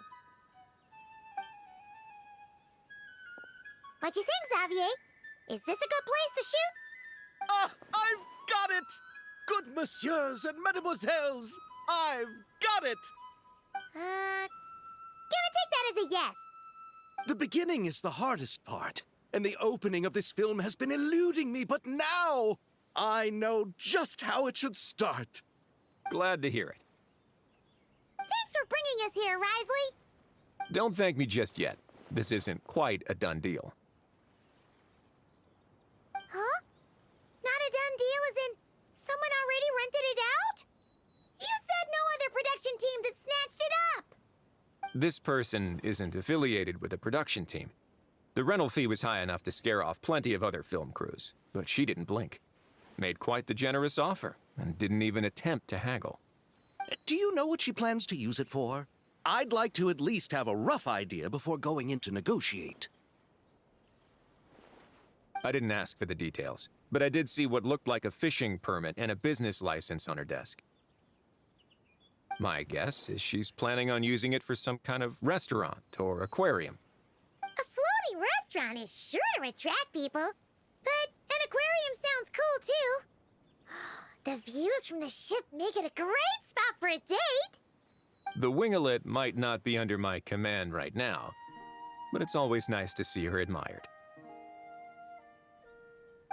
What you think, Xavier? Is this a good place to shoot? Ah, I've got it! Good messieurs and mesdemoiselles, I've got it! Gonna take that as a yes. The beginning is the hardest part, and the opening of this film has been eluding me, but now I know just how it should start. Glad to hear it. Thanks for bringing us here, Risley. Don't thank me just yet. This isn't quite a done deal. Huh? Not a done deal as in someone already rented it out? You said no other production teams had snatched it up. This person isn't affiliated with a production team. The rental fee was high enough to scare off plenty of other film crews, but she didn't blink. Made quite the generous offer, and didn't even attempt to haggle. Do you know what she plans to use it for? I'd like to at least have a rough idea before going in to negotiate. I didn't ask for the details, but I did see what looked like a fishing permit and a business license on her desk. My guess is she's planning on using it for some kind of restaurant or aquarium. A floating restaurant is sure to attract people, but an aquarium sounds cool too. The views from the ship make it a great spot for a date. The Wingalet might not be under my command right now, but it's always nice to see her admired.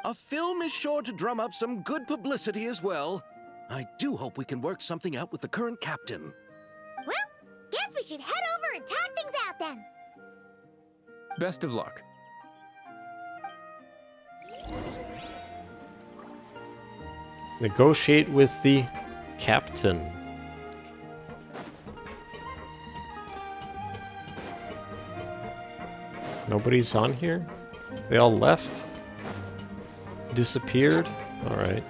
A film is sure to drum up some good publicity as well. I do hope we can work something out with the current captain. Well, guess we should head over and talk things out then. Best of luck. Negotiate with the captain. Nobody's on here? They all left? Disappeared? Alright.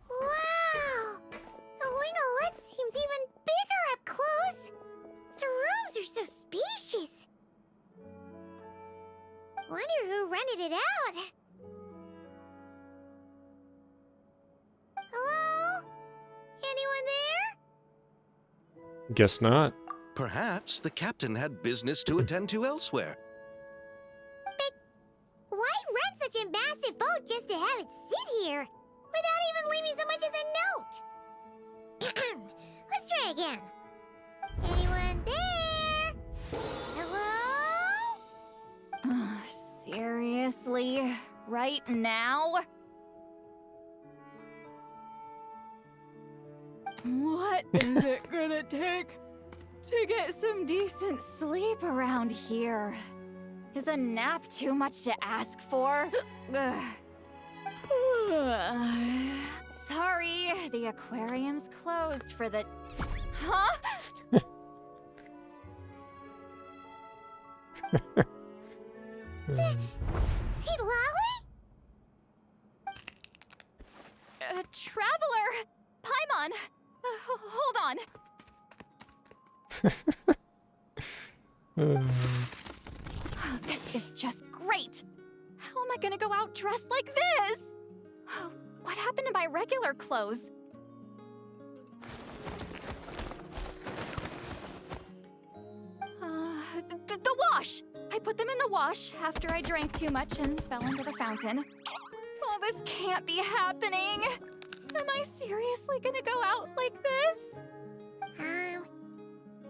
Wow! The Wingalet seems even bigger up close. The rooms are so spacious. Wonder who rented it out. Hello? Anyone there? Guess not. Perhaps the captain had business to attend to elsewhere. But why rent such a massive boat just to have it sit here, without even leaving so much as a note? Let's try again. Anyone there? Hello? Seriously? Right now? What is it gonna take to get some decent sleep around here? Is a nap too much to ask for? Sorry, the aquarium's closed for the... Huh? See Lolly? Traveler! Paimon! Hold on. Oh, this is just great! How am I gonna go out dressed like this? Oh, what happened to my regular clothes? The wash! I put them in the wash after I drank too much and fell into the fountain. Oh, this can't be happening! Am I seriously gonna go out like this?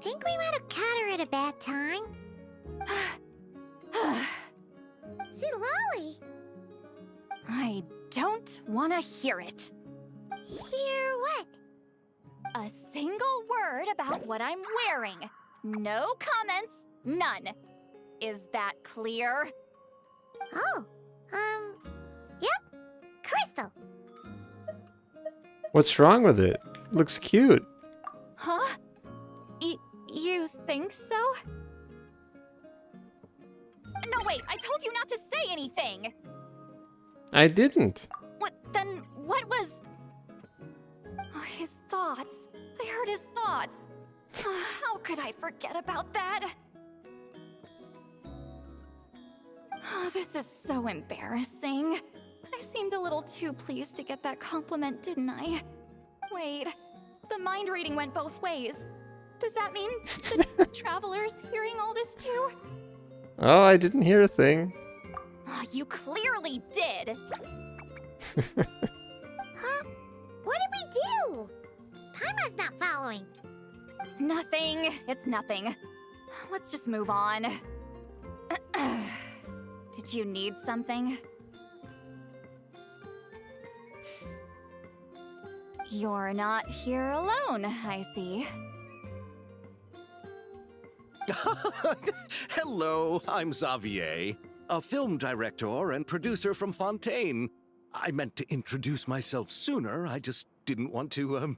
Think we might have caught her at a bad time. See Lolly? I don't want to hear it. Hear what? A single word about what I'm wearing. No comments, none. Is that clear? Oh, yep. Crystal. What's wrong with it? Looks cute. Huh? You think so? No, wait, I told you not to say anything! I didn't. Then what was... Oh, his thoughts. I heard his thoughts. How could I forget about that? Oh, this is so embarrassing. I seemed a little too pleased to get that compliment, didn't I? Wait, the mind reading went both ways. Does that mean the traveler's hearing all this too? Oh, I didn't hear a thing. Oh, you clearly did! Huh? What did we do? Paimon's not following. Nothing. It's nothing. Let's just move on. Did you need something? You're not here alone, I see. Hello, I'm Xavier, a film director and producer from Fontaine. I meant to introduce myself sooner, I just didn't want to,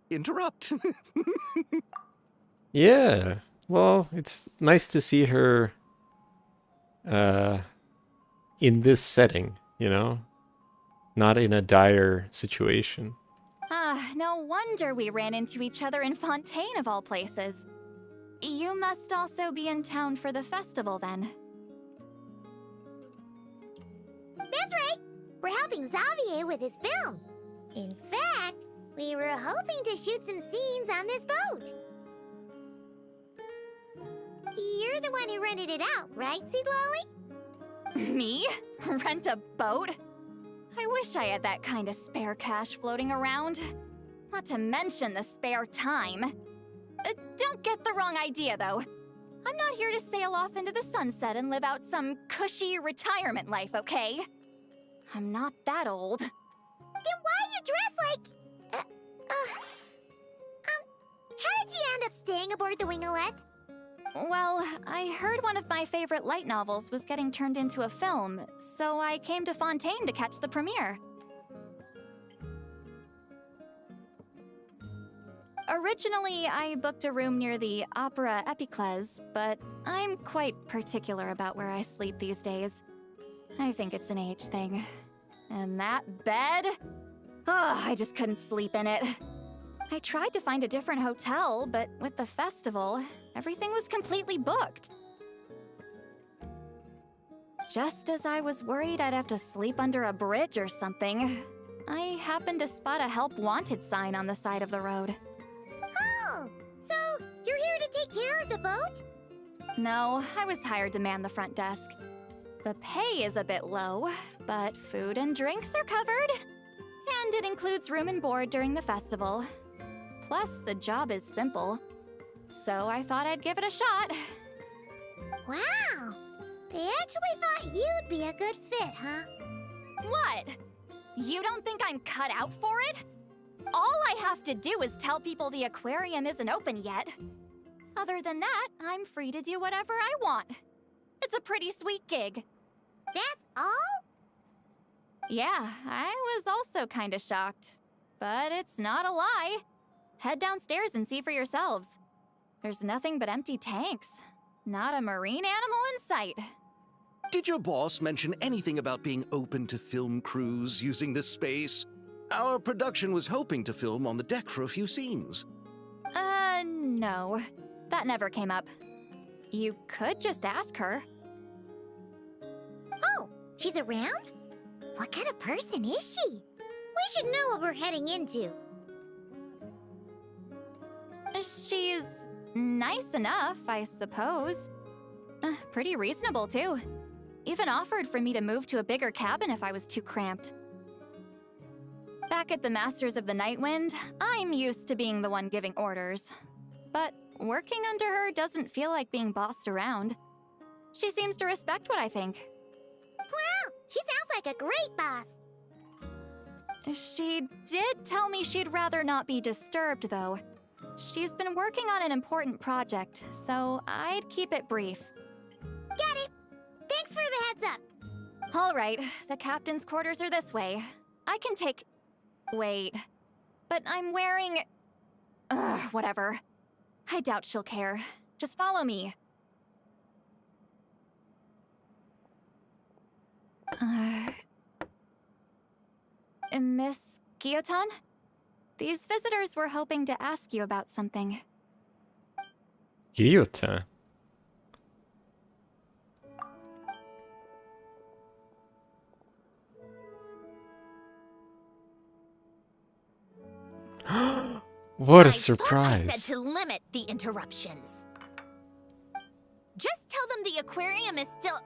interrupt. Yeah. Well, it's nice to see her in this setting, you know? Not in a dire situation. Ah, no wonder we ran into each other in Fontaine of all places. You must also be in town for the festival, then. That's right. We're helping Xavier with his film. In fact, we were hoping to shoot some scenes on this boat. You're the one who rented it out, right, Seed Lolly? Me? Rent a boat? I wish I had that kind of spare cash floating around. Not to mention the spare time. Don't get the wrong idea, though. I'm not here to sail off into the sunset and live out some cushy retirement life, okay? I'm not that old. Then why you dress like... how did you end up staying aboard the Winglet? Well, I heard one of my favorite light novels was getting turned into a film, so I came to Fontaine to catch the premiere. Originally, I booked a room near the Opera Epicles, but I'm quite particular about where I sleep these days. I think it's an age thing. And that bed? Oh, I just couldn't sleep in it. I tried to find a different hotel, but with the festival, everything was completely booked. Just as I was worried I'd have to sleep under a bridge or something, I happened to spot a help wanted sign on the side of the road. Oh, so you're here to take care of the boat? No, I was hired to man the front desk. The pay is a bit low, but food and drinks are covered. And it includes room and board during the festival. Plus, the job is simple. So I thought I'd give it a shot. Wow, they actually thought you'd be a good fit, huh? What? You don't think I'm cut out for it? All I have to do is tell people the aquarium isn't open yet. Other than that, I'm free to do whatever I want. It's a pretty sweet gig. That's all? Yeah, I was also kinda shocked. But it's not a lie. Head downstairs and see for yourselves. There's nothing but empty tanks. Not a marine animal in sight. Did your boss mention anything about being open to film crews using this space? Our production was hoping to film on the deck for a few scenes. No. That never came up. You could just ask her. Oh, she's around? What kind of person is she? We should know what we're heading into. She's nice enough, I suppose. Pretty reasonable, too. Even offered for me to move to a bigger cabin if I was too cramped. Back at the Masters of the Nightwind, I'm used to being the one giving orders. But working under her doesn't feel like being bossed around. She seems to respect what I think. Wow, she sounds like a great boss. She did tell me she'd rather not be disturbed, though. She's been working on an important project, so I'd keep it brief. Got it. Thanks for the heads up. All right, the captain's quarters are this way. I can take... Wait. But I'm wearing... whatever. I doubt she'll care. Just follow me. Miss Guillotin? These visitors were hoping to ask you about something. Guillotin? What a surprise. I said to limit the interruptions. Just tell them the aquarium is still...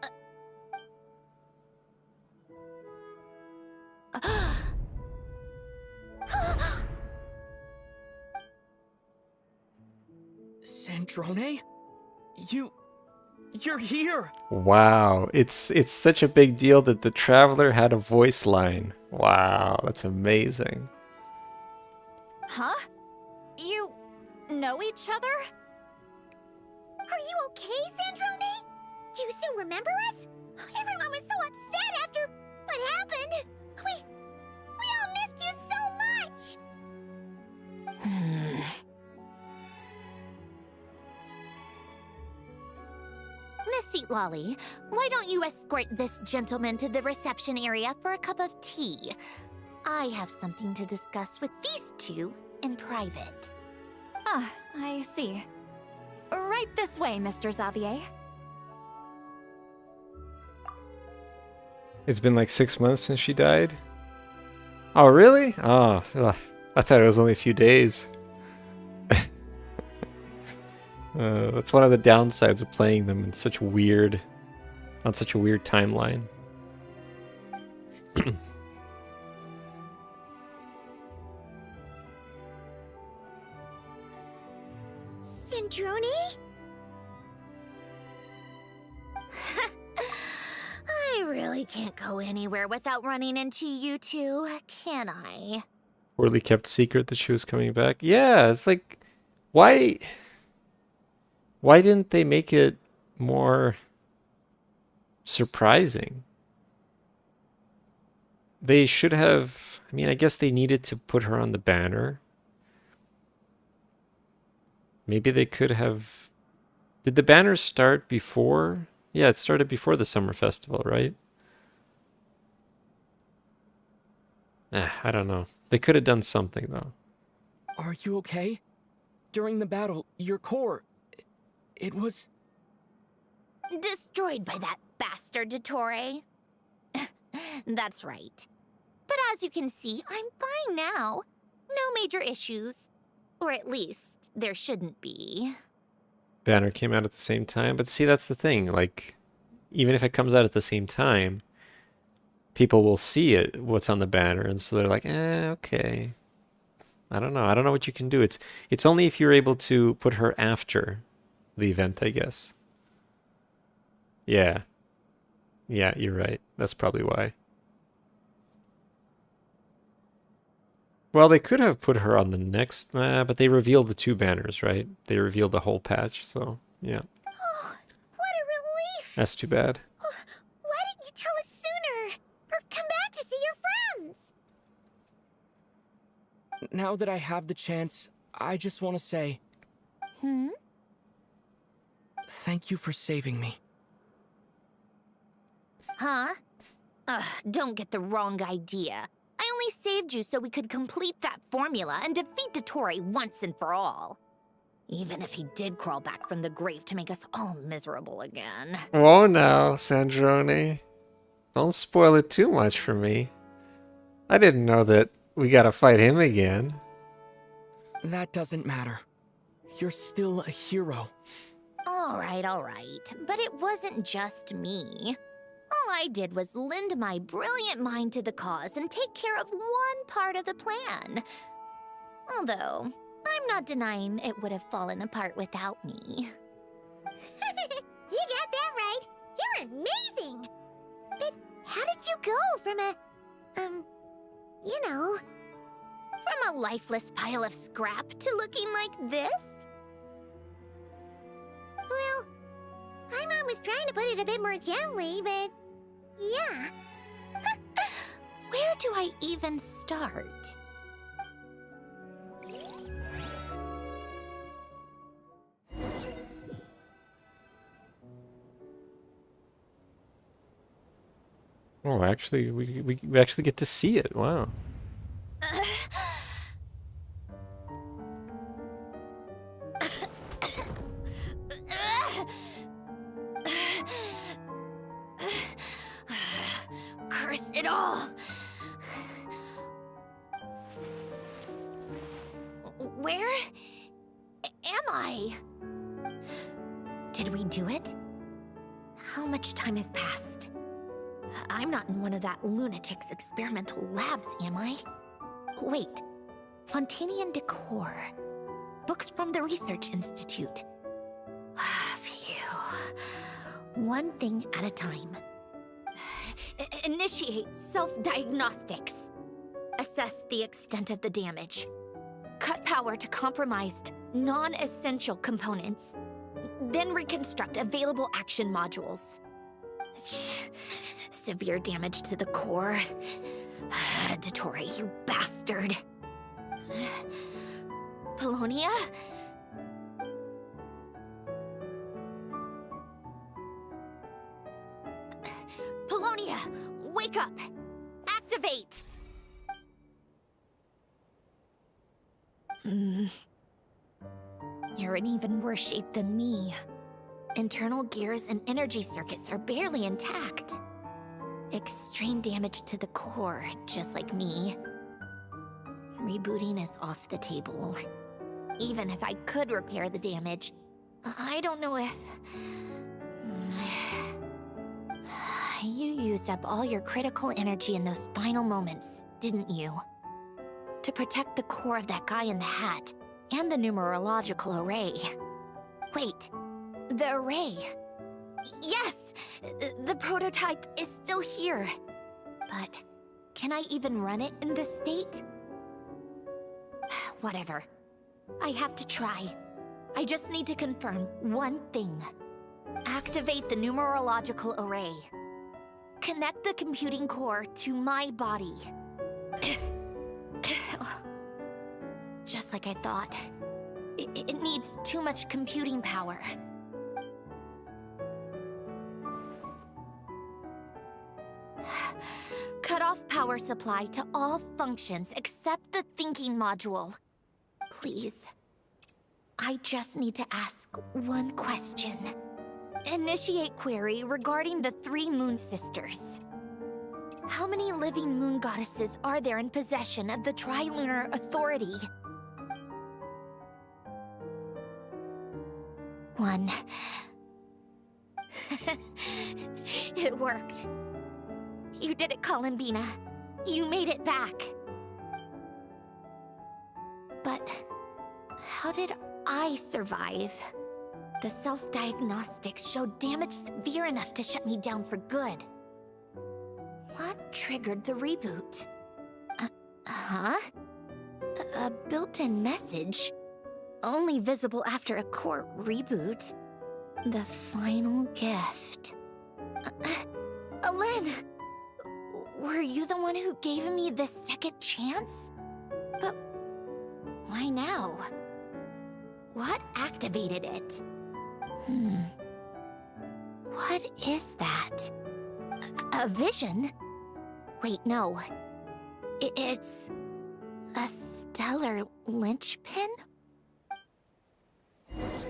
Sandrone? You're here! Wow, it's such a big deal that the Traveler had a voice line. Wow, that's amazing. Huh? You know each other? Are you okay, Sandrone? Do you still remember us? Everyone was so upset after what happened. We all missed you so much. Miss Seat Lolly, why don't you escort this gentleman to the reception area for a cup of tea? I have something to discuss with these two in private. Ah, I see. Right this way, Mr. Xavier. It's been like 6 months since she died? Oh, really? Oh, ugh. I thought it was only a few days. That's one of the downsides of playing them in such weird, on such a weird timeline. Sandrone? I really can't go anywhere without running into you two, can I? Poorly kept secret that she was coming back. Yeah, it's like, why didn't they make it more surprising? They should have, I mean, I guess they needed to put her on the banner. Maybe they could have... Did the banner start before? Yeah, it started before the summer festival, right? I don't know. They could have done something, though. Are you okay? During the battle, your core... It was... Destroyed by that bastard, Dottore. That's right. But as you can see, I'm fine now. No major issues. Or at least, there shouldn't be. Banner came out at the same time. But see, that's the thing. Like, even if it comes out at the same time, people will see it, what's on the banner. And so they're like, okay. I don't know. I don't know what you can do. It's only if you're able to put her after the event, I guess. Yeah. Yeah, you're right. That's probably why. Well, they could have put her on the next, but they revealed the 2 banners, right? They revealed the whole patch, so yeah. Oh, what a relief! That's too bad. Oh, why didn't you tell us sooner? Or come back to see your friends? Now that I have the chance, I just want to say thank you for saving me. Huh? Don't get the wrong idea. I only saved you so we could complete that formula and defeat Dottore once and for all. Even if he did crawl back from the grave to make us all miserable again. Oh no, Sandrone. Don't spoil it too much for me. I didn't know that we gotta fight him again. That doesn't matter. You're still a hero. All right. But it wasn't just me. All I did was lend my brilliant mind to the cause and take care of one part of the plan. Although, I'm not denying it would have fallen apart without me. You got that right. You're amazing. But how did you go from from a lifeless pile of scrap to looking like this? Well, my mom was trying to put it a bit more gently, but yeah. Where do I even start? Oh, actually, we actually get to see it. Wow. Curse it all! Where am I? Did we do it? How much time has passed? I'm not in one of that lunatic's experimental labs, am I? Wait, Fontanian decor. Books from the Research Institute. Phew. One thing at a time. Initiate self-diagnostics. Assess the extent of the damage. Cut power to compromised, non-essential components. Then reconstruct available action modules. Severe damage to the core. Dottore, you bastard. Polonia? Polonia, wake up! Activate! You're in even worse shape than me. Internal gears and energy circuits are barely intact. Extreme damage to the core, just like me. Rebooting is off the table. Even if I could repair the damage, I don't know if... You used up all your critical energy in those final moments, didn't you? To protect the core of that guy in the hat, and the numerological array. Wait, the array. Yes! The prototype is still here. But can I even run it in this state? Whatever. I have to try. I just need to confirm one thing. Activate the numerological array. Connect the computing core to my body. Just like I thought. It needs too much computing power. Cut off power supply to all functions except the thinking module. Please. I just need to ask one question. Initiate query regarding the 3 Moon Sisters. How many living moon goddesses are there in possession of the Trilunar Authority? 1. It worked. You did it, Columbina. You made it back. But how did I survive? The self-diagnostics showed damage severe enough to shut me down for good. What triggered the reboot? Huh? built-in message, only visible after a core reboot. The final gift. Alen, were you the one who gave me the second chance? But why now? What activated it? What is that? A vision? Wait, no. It's a stellar linchpin?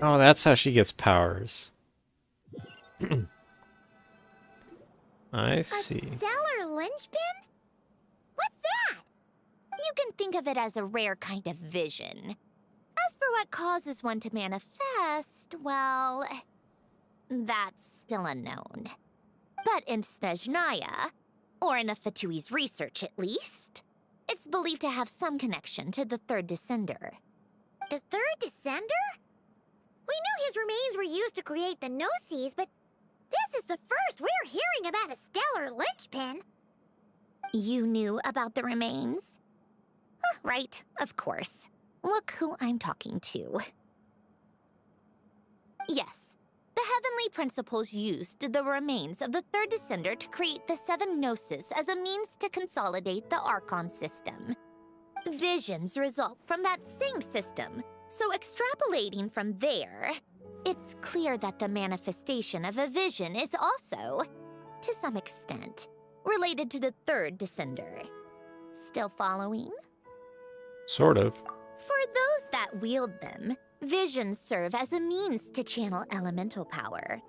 Oh, that's how she gets powers. I see. A stellar linchpin? What's that? You can think of it as a rare kind of vision. As for what causes one to manifest, well, that's still unknown. But in Snezhnaya, or in Afatui's research at least, it's believed to have some connection to the third descender. The third descender? We knew his remains were used to create the Gnosis, but this is the first we're hearing about a stellar linchpin. You knew about the remains? Right, of course. Look who I'm talking to. Yes, the Heavenly Principles used the remains of the third descender to create the seven Gnosis as a means to consolidate the Archon system. Visions result from that same system, so extrapolating from there, it's clear that the manifestation of a vision is also, to some extent, related to the third descender. Still following? Sort of. For those that wield them, visions serve as a means to channel elemental power.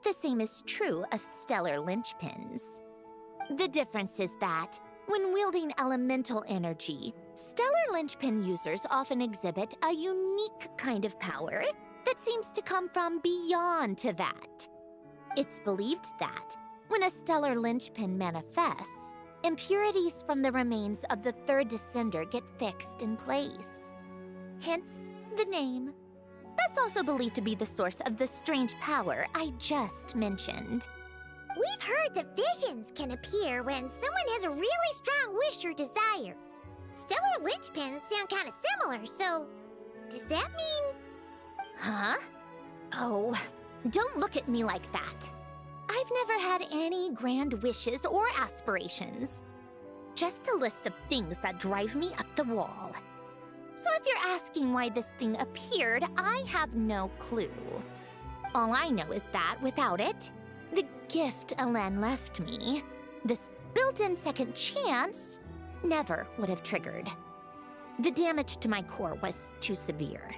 The same is true of stellar linchpins. The difference is that, when wielding elemental energy, stellar linchpin users often exhibit a unique kind of power that seems to come from beyond to that. It's believed that, when a stellar linchpin manifests, impurities from the remains of the third descender get fixed in place. Hence, the name. That's also believed to be the source of the strange power I just mentioned. We've heard that visions can appear when someone has a really strong wish or desire. Stellar linchpins sound kind of similar, so does that mean... Huh? Oh, don't look at me like that. I've never had any grand wishes or aspirations. Just a list of things that drive me up the wall. So if you're asking why this thing appeared, I have no clue. All I know is that without it, the gift Alen left me, this built-in second chance, never would have triggered. The damage to my core was too severe.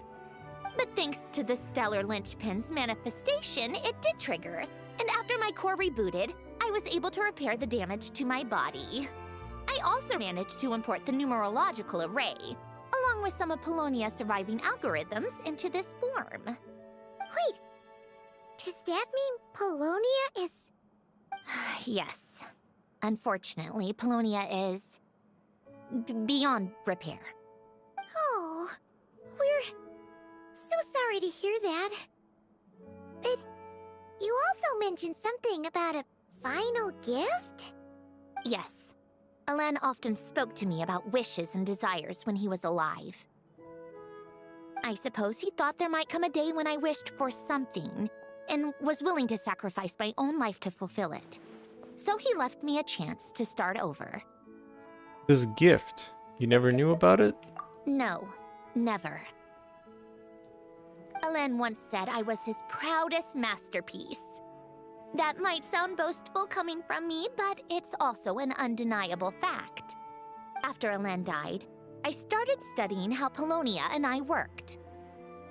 But thanks to the stellar linchpin's manifestation, it did trigger. And after my core rebooted, I was able to repair the damage to my body. I also managed to import the numerological array, along with some of Polonia's surviving algorithms, into this form. Wait, does that mean Polonia is... Yes. Unfortunately, Polonia is... beyond repair. Oh, we're so sorry to hear that. But you also mentioned something about a final gift? Yes. Alen often spoke to me about wishes and desires when he was alive. I suppose he thought there might come a day when I wished for something, and was willing to sacrifice my own life to fulfill it. So he left me a chance to start over. This gift, you never knew about it? No, never. Alen once said I was his proudest masterpiece. That might sound boastful coming from me, but it's also an undeniable fact. After Alen died, I started studying how Polonia and I worked.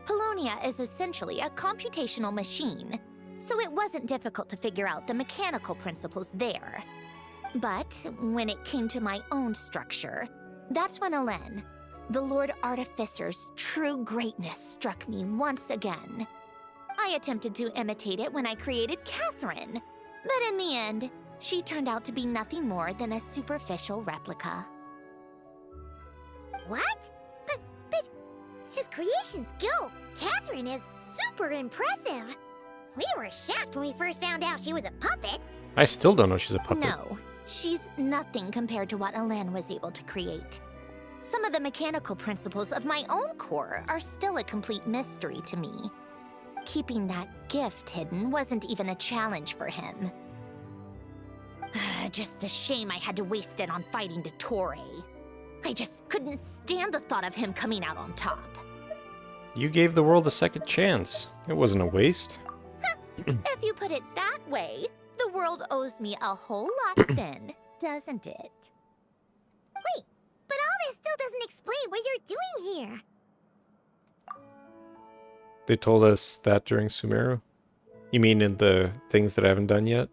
Polonia is essentially a computational machine, so it wasn't difficult to figure out the mechanical principles there. But when it came to my own structure, that's when Alen, the Lord Artificer's true greatness, struck me once again. I attempted to imitate it when I created Catherine, but in the end, she turned out to be nothing more than a superficial replica. What? But his creations go. Catherine is super impressive. We were shocked when we first found out she was a puppet. I still don't know she's a puppet. No, she's nothing compared to what Alen was able to create. Some of the mechanical principles of my own core are still a complete mystery to me. Keeping that gift hidden wasn't even a challenge for him. Just a shame I had to waste it on fighting Dottore. I just couldn't stand the thought of him coming out on top. You gave the world a second chance. It wasn't a waste. If you put it that way, the world owes me a whole lot then, doesn't it? Wait, but all this still doesn't explain what you're doing here. They told us that during Sumeru? You mean in the things that I haven't done yet?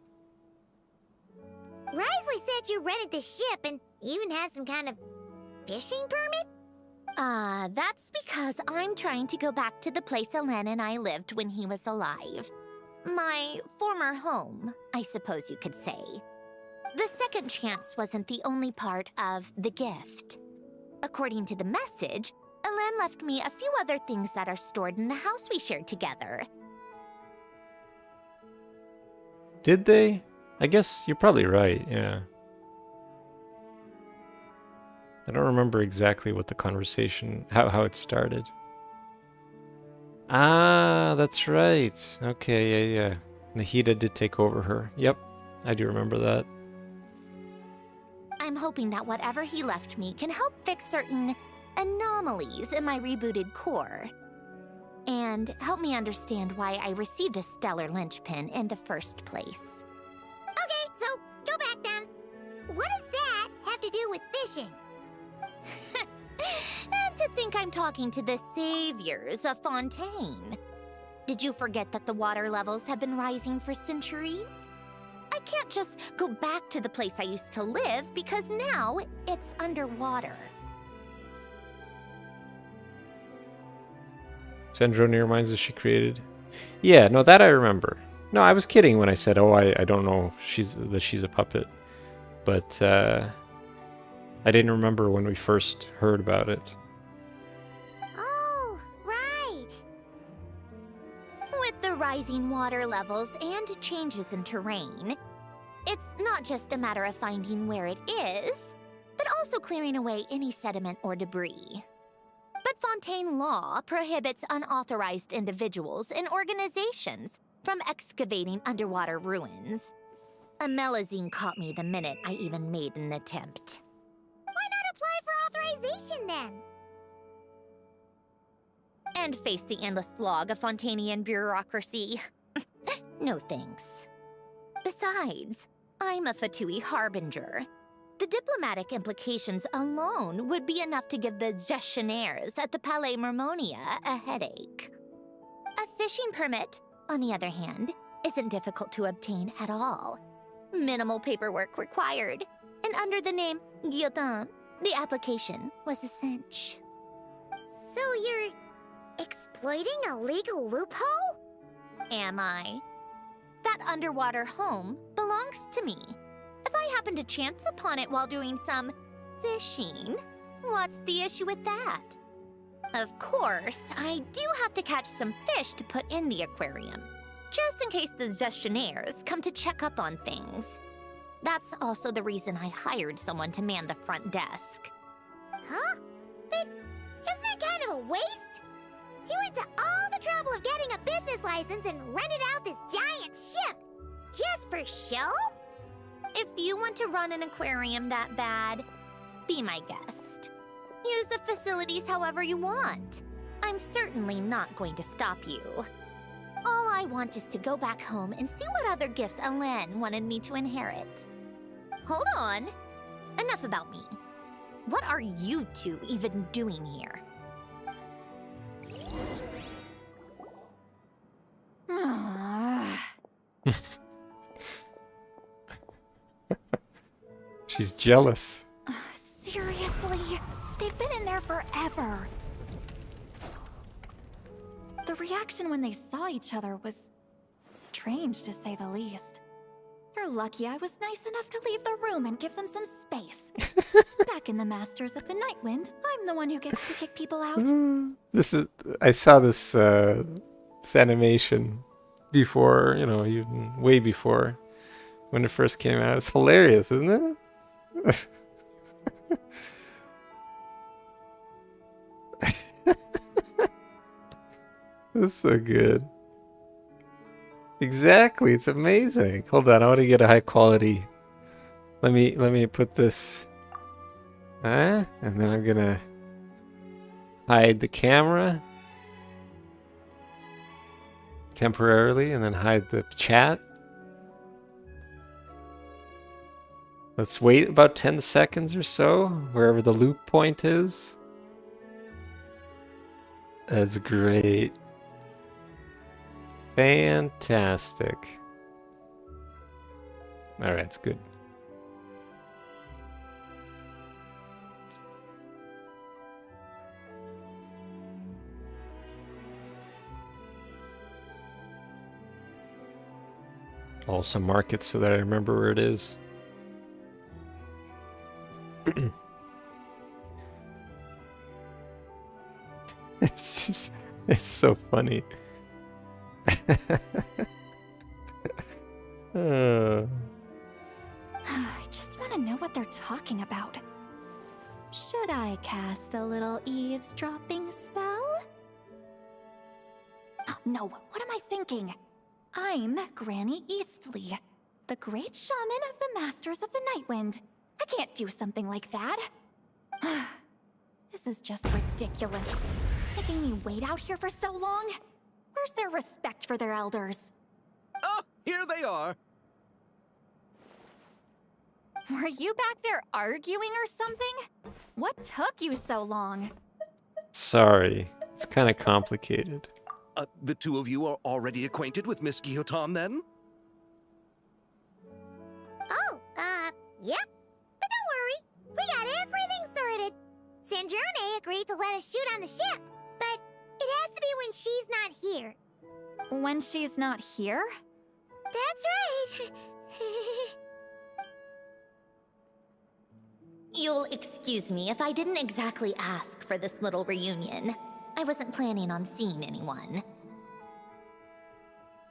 Risley said you rented the ship and even had some kind of fishing permit? That's because I'm trying to go back to the place Alen and I lived when he was alive. My former home, I suppose you could say. The second chance wasn't the only part of the gift. According to the message, Alen left me a few other things that are stored in the house we shared together. Did they? I guess you're probably right, yeah. I don't remember exactly what the conversation, how it started. Ah, that's right. Okay, yeah. Nahida did take over her. Yep, I do remember that. I'm hoping that whatever he left me can help fix certain anomalies in my rebooted core. And help me understand why I received a stellar linchpin in the first place. Okay, so go back then. What does that have to do with fishing? And to think I'm talking to the saviors of Fontaine. Did you forget that the water levels have been rising for centuries? I can't just go back to the place I used to live because now it's underwater. Sandrone reminds us she created. Yeah, no, that I remember. No, I was kidding when I said, oh, I don't know that she's a puppet. But I didn't remember when we first heard about it. Oh, right. With the rising water levels and changes in terrain, it's not just a matter of finding where it is, but also clearing away any sediment or debris. But Fontaine law prohibits unauthorized individuals and organizations from excavating underwater ruins. A Melazine caught me the minute I even made an attempt. Why not apply for authorization then? And face the endless slog of Fontainian bureaucracy. No thanks. Besides, I'm a Fatui harbinger. The diplomatic implications alone would be enough to give the gestionnaires at the Palais Mermonia a headache. A fishing permit, on the other hand, isn't difficult to obtain at all. Minimal paperwork required, and under the name Guillotin, the application was a cinch. So you're exploiting a legal loophole? Am I? That underwater home belongs to me. If I happen to chance upon it while doing some fishing, what's the issue with that? Of course, I do have to catch some fish to put in the aquarium, just in case the gestionnaires come to check up on things. That's also the reason I hired someone to man the front desk. Huh? But isn't that kind of a waste? You went to all the trouble of getting a business license and rented out this giant ship, just for show? If you want to run an aquarium that bad, be my guest. Use the facilities however you want. I'm certainly not going to stop you. All I want is to go back home and see what other gifts Alen wanted me to inherit. Hold on. Enough about me. What are you two even doing here? She's jealous. Seriously? They've been in there forever. The reaction when they saw each other was strange, to say the least. They're lucky I was nice enough to leave the room and give them some space. Back in the Masters of the Night Wind, I'm the one who gets to kick people out. I saw this animation before, even way before when it first came out. It's hilarious, isn't it? That's so good. Exactly, it's amazing. Hold on, I want to get a high quality. Let me put this. And then I'm gonna hide the camera temporarily, and then hide the chat. Let's wait about 10 seconds or so, wherever the loop point is. That's great. Fantastic. Alright, it's good. Also mark it so that I remember where it is. It's just, it's so funny. I just want to know what they're talking about. Should I cast a little eavesdropping spell? No, what am I thinking? I'm Granny Eastley, the great shaman of the Masters of the Nightwind. I can't do something like that. This is just ridiculous. Making me wait out here for so long? Where's their respect for their elders? Oh, here they are. Were you back there arguing or something? What took you so long? Sorry, it's kind of complicated. The two of you are already acquainted with Miss Guillotin, then? Oh, yep. But don't worry, we got everything sorted. Sandrone agreed to let us shoot on the ship, but it has to be when she's not here. When she's not here? That's right. You'll excuse me if I didn't exactly ask for this little reunion. I wasn't planning on seeing anyone.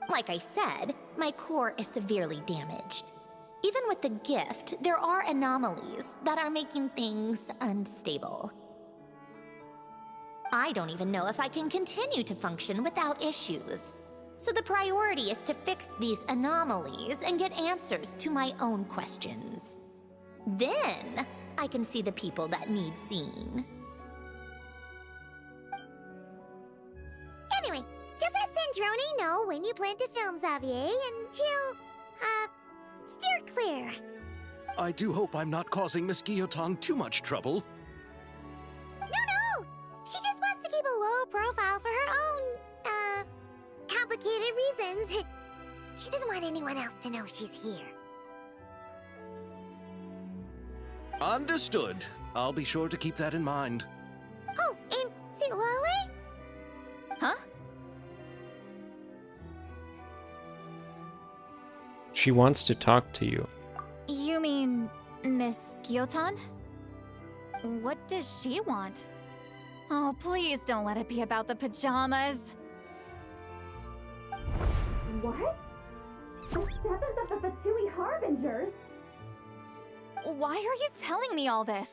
Like I said, my core is severely damaged. Even with the gift, there are anomalies that are making things unstable. I don't even know if I can continue to function without issues. So the priority is to fix these anomalies and get answers to my own questions. Then, I can see the people that need seeing. Anyway, just let Sandrone know when you plan to film Xavier, and she'll, steer clear. I do hope I'm not causing Miss Guillotin too much trouble. No! She just wants to keep a low profile for her own, complicated reasons. She doesn't want anyone else to know she's here. Understood. I'll be sure to keep that in mind. Oh, and St. Lolly? Huh? She wants to talk to you. You mean Miss Guillotin? What does she want? Oh, please don't let it be about the pajamas. What? The seventh of the Fatui Harbingers? Why are you telling me all this?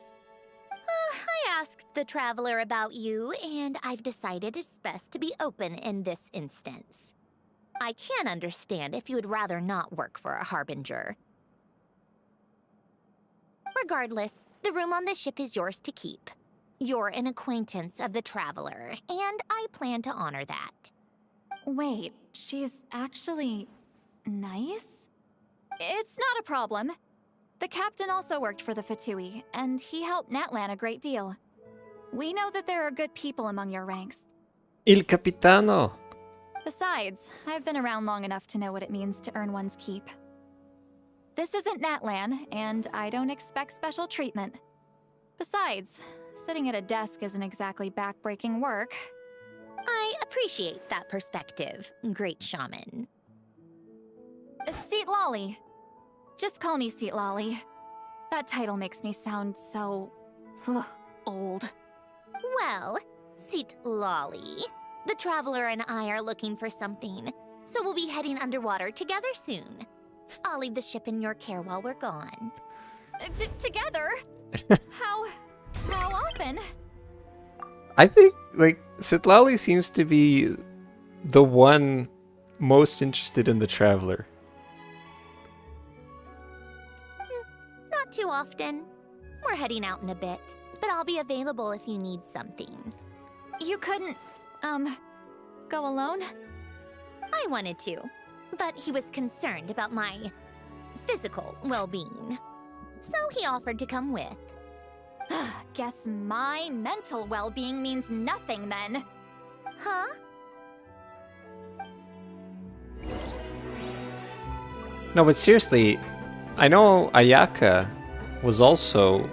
I asked the Traveler about you, and I've decided it's best to be open in this instance. I can understand if you would rather not work for a Harbinger. Regardless, the room on the ship is yours to keep. You're an acquaintance of the Traveler, and I plan to honor that. Wait, she's actually nice? It's not a problem. The captain also worked for the Fatui, and he helped Natlan a great deal. We know that there are good people among your ranks. Il Capitano! Besides, I've been around long enough to know what it means to earn one's keep. This isn't Natlan, and I don't expect special treatment. Besides, sitting at a desk isn't exactly back-breaking work. I appreciate that perspective, great shaman. Seat Lolly. Just call me Seat Lolly. That title makes me sound so... old. Well, Seat Lolly, the Traveler and I are looking for something, so we'll be heading underwater together soon. I'll leave the ship in your care while we're gone. Together? How often? I think, like, Sitlali seems to be the one most interested in the Traveler. Not too often. We're heading out in a bit, but I'll be available if you need something. You couldn't, go alone? I wanted to, but he was concerned about my physical well-being. So he offered to come with. Guess my mental well-being means nothing then. Huh? No, but seriously, I know Ayaka was also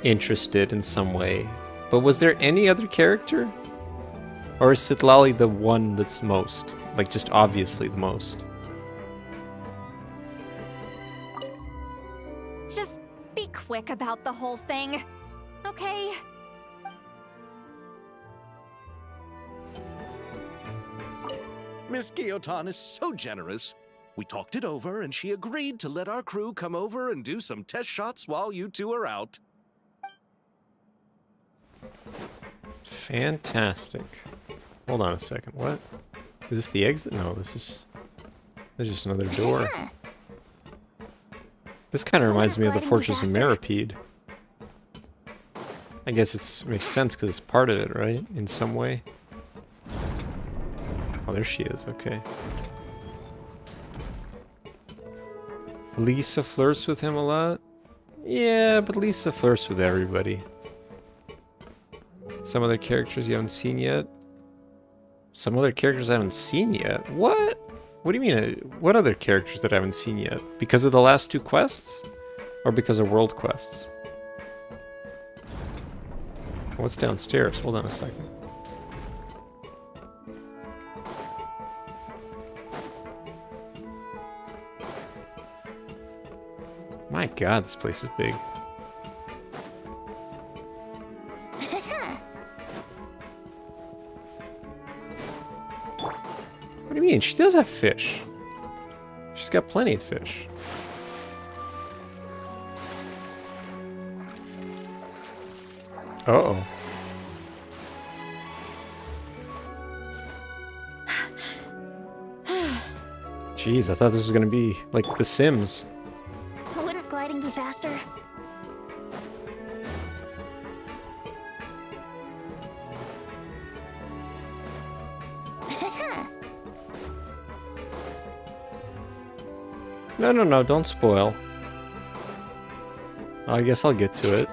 interested in some way, but was there any other character? Or is Sitlali the one that's most? Like, just obviously the most? Just be quick about the whole thing, okay? Miss Guillotin is so generous. We talked it over, and she agreed to let our crew come over and do some test shots while you two are out. Fantastic. Hold on a second. What? Is this the exit? No, there's just another door. This kind of reminds me of the Fortress of Meripede. I guess it makes sense because it's part of it, right? In some way. Oh, there she is. Okay. Lisa flirts with him a lot? Yeah, but Lisa flirts with everybody. Some other characters you haven't seen yet? Some other characters I haven't seen yet? What? What do you mean? What other characters that I haven't seen yet? Because of the last 2 quests? Or because of world quests? What's downstairs? Hold on a second. My god, this place is big. What do you mean? She does have fish. She's got plenty of fish. Uh-oh. Jeez, I thought this was gonna be like The Sims. Wouldn't gliding be faster? No, don't spoil. I guess I'll get to it.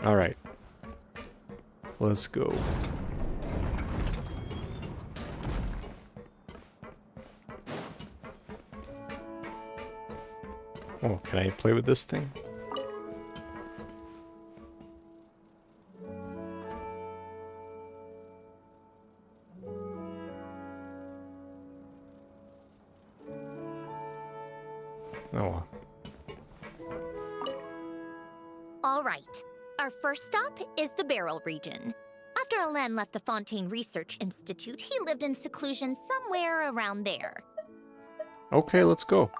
Alright. Let's go. Oh, can I play with this thing? Oh well. All right. Our first stop is the Barrel region. After Alain left the Fontaine Research Institute, he lived in seclusion somewhere around there. Okay, let's go.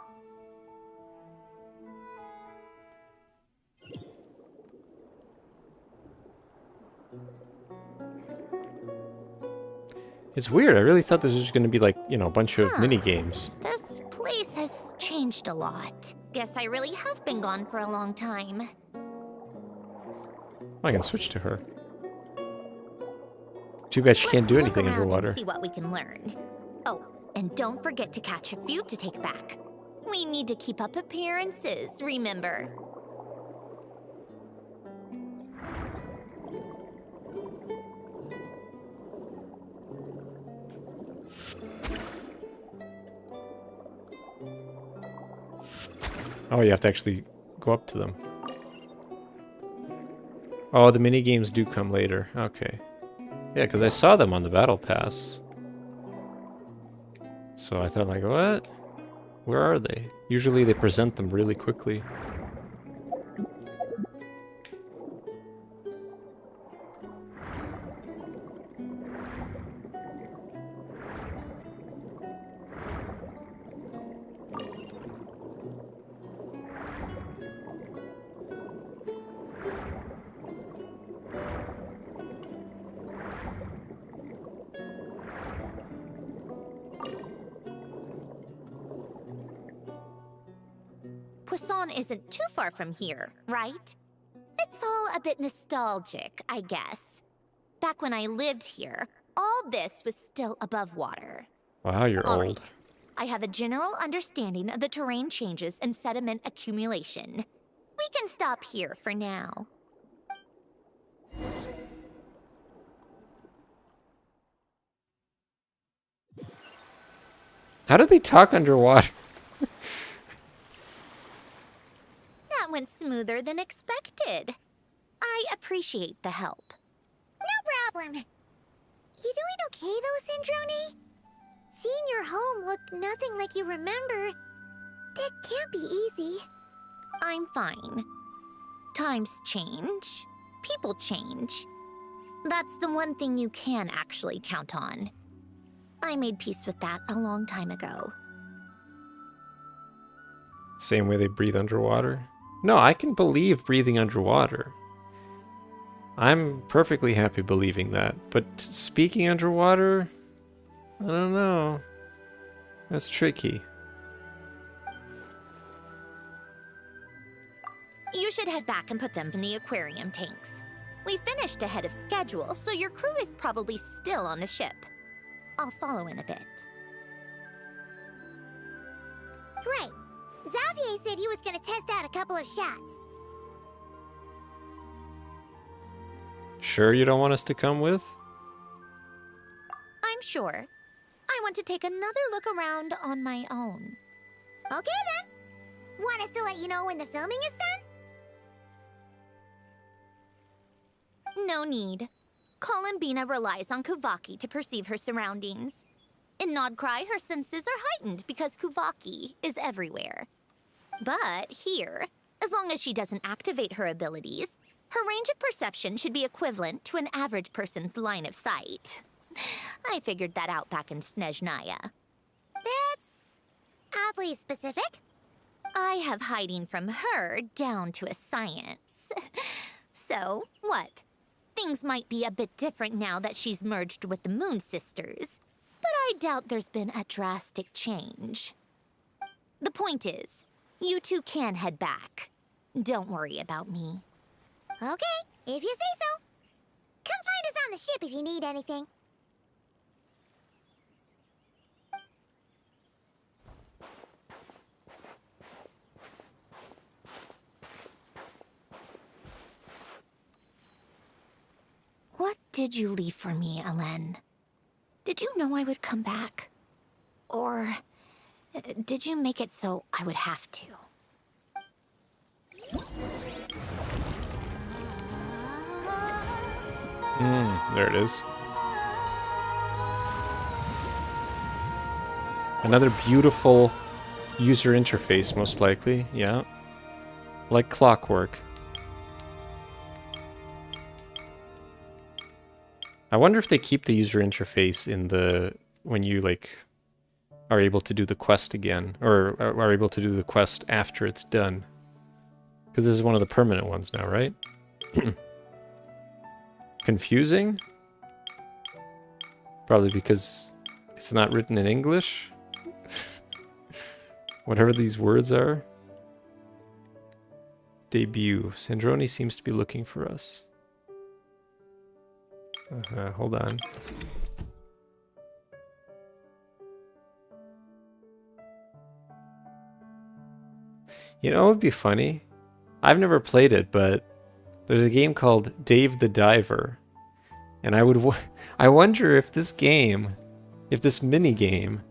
It's weird. I really thought this was going to be like, you know, a bunch of mini games. This place has changed a lot. Guess I really have been gone for a long time. I can switch to her. Too bad she can't do anything Look around underwater. and see what we can learn. Oh, and don't forget to catch a few to take back. We need to keep up appearances, remember? Oh, you have to actually go up to them. Oh, the mini games do come later. Okay. Yeah, because I saw them on the battle pass. So I thought, like, what? Where are they? Usually they present them really quickly. Poisson isn't too far from here, right? It's all a bit nostalgic, I guess. Back when I lived here, all this was still above water. Wow, you're All old. right. I have a general understanding of the terrain changes and sediment accumulation. We can stop here for now. How do they talk underwater? That went smoother than expected. I appreciate the help. No problem. You doing okay though, Syndrome? Seeing your home look nothing like you remember, that can't be easy. I'm fine. Times change. People change. That's the one thing you can actually count on. I made peace with that a long time ago. Same way they breathe underwater? No, I can believe breathing underwater. I'm perfectly happy believing that. But speaking underwater? I don't know. That's tricky. You should head back and put them in the aquarium tanks. We finished ahead of schedule, so your crew is probably still on the ship. I'll follow in a bit. Right. Xavier said he was gonna test out a couple of shots. Sure you don't want us to come with? I'm sure. I want to take another look around on my own. Okay then. Want us to let you know when the filming is done? No need. Columbina relies on Kuvaki to perceive her surroundings. In Nodcry, her senses are heightened because Kuvaki is everywhere. But here, as long as she doesn't activate her abilities, her range of perception should be equivalent to an average person's line of sight. I figured that out back in Snezhnaya. That's oddly specific. I have hiding from her down to a science. So, what? Things might be a bit different now that she's merged with the Moon Sisters, but I doubt there's been a drastic change. The point is, you two can head back. Don't worry about me. Okay, if you say so. Come find us on the ship if you need anything. What did you leave for me, Alen? Did you know I would come back? Or did you make it so I would have to? There it is. Another beautiful user interface, most likely. Yeah. Like clockwork. I wonder if they keep the user interface in the... when you, like, are able to do the quest again. Or are able to do the quest after it's done. Because this is one of the permanent ones now, right? Confusing? Probably because it's not written in English. Whatever these words are. Debut. Sandrone seems to be looking for us. Hold on. You know, it would be funny. I've never played it, but there's a game called Dave the Diver, and I wonder if this game, if this mini game,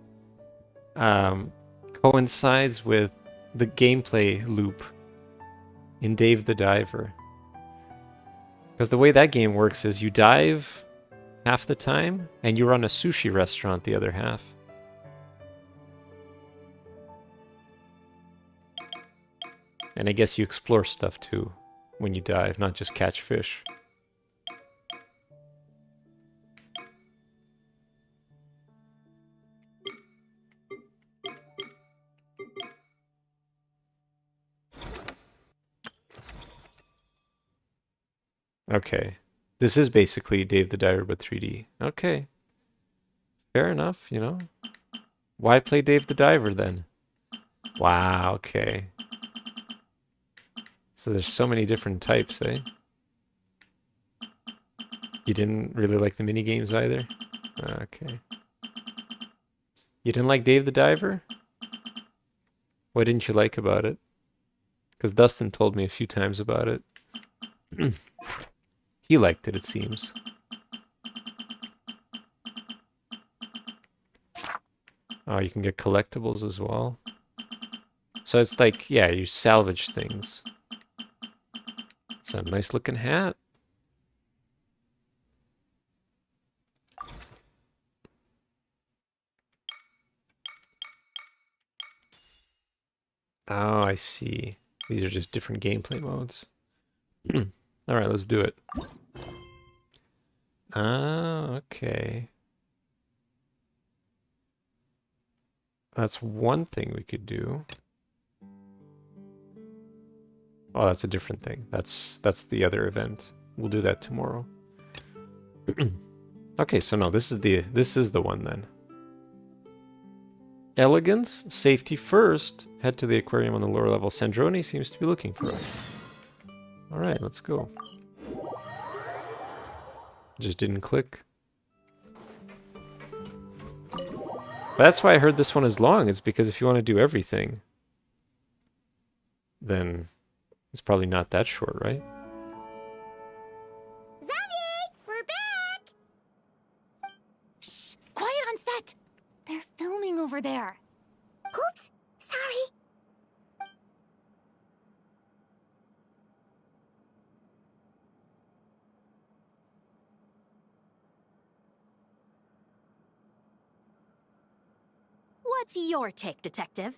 coincides with the gameplay loop in Dave the Diver. Because the way that game works is you dive half the time, and you run a sushi restaurant the other half. And I guess you explore stuff too when you dive, not just catch fish. Okay. This is basically Dave the Diver but 3D. Okay. Fair enough, you know. Why play Dave the Diver then? Wow, okay. So there's so many different types, eh? You didn't really like the mini games either? Okay. You didn't like Dave the Diver? What didn't you like about it? Because Dustin told me a few times about it. He liked it, it seems. Oh, you can get collectibles as well. So it's like, yeah, you salvage things. It's a nice looking hat. Oh, I see. These are just different gameplay modes. Alright, let's do it. Ah, okay. That's one thing we could do. Oh, that's a different thing. That's the other event. We'll do that tomorrow. Okay, so no, this is the one then. Elegance, safety first. Head to the aquarium on the lower level. Sandrone seems to be looking for us. Alright, let's go. Just didn't click. That's why I heard this one is long. It's because if you want to do everything, then it's probably not that short, right? Xavier, we're back! Shh! Quiet on set! They're filming over there. Oops, sorry. What's your take, Detective?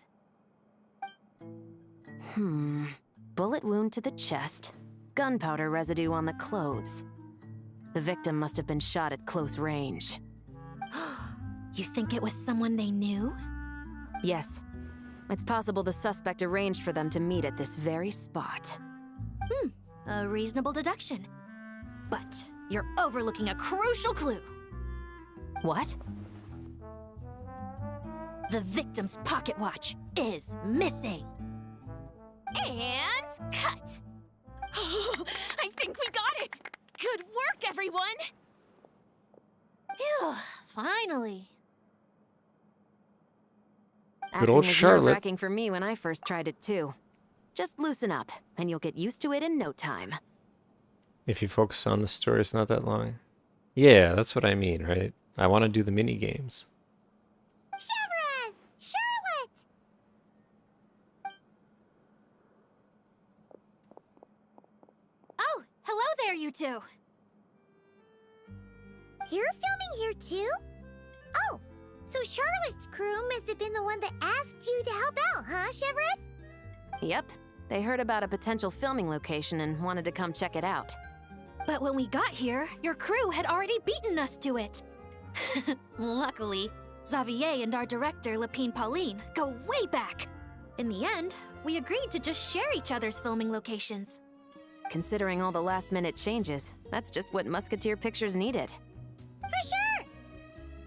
Bullet wound to the chest. Gunpowder residue on the clothes. The victim must have been shot at close range. You think it was someone they knew? Yes. It's possible the suspect arranged for them to meet at this very spot. A reasonable deduction. But you're overlooking a crucial clue. What? The victim's pocket watch is missing. And cut! I think we got it! Good work, everyone! Phew, finally. Good old Charlotte. Nerve-wracking for me when I first tried it too. Just loosen up, and you'll get used to it in no time. If you focus on the story, it's not that long. Yeah, that's what I mean, right? I want to do the mini games. Chevres! Charlotte! Oh, hello there, you two. You're filming here too? Oh, so Charlotte's crew must have been the one that asked you to help out, huh, Chevres? Yep. They heard about a potential filming location and wanted to come check it out. But when we got here, your crew had already beaten us to it. Luckily, Xavier and our director, Lapine Pauline, go way back. In the end, we agreed to just share each other's filming locations. Considering all the last-minute changes, that's just what Musketeer Pictures needed. For sure!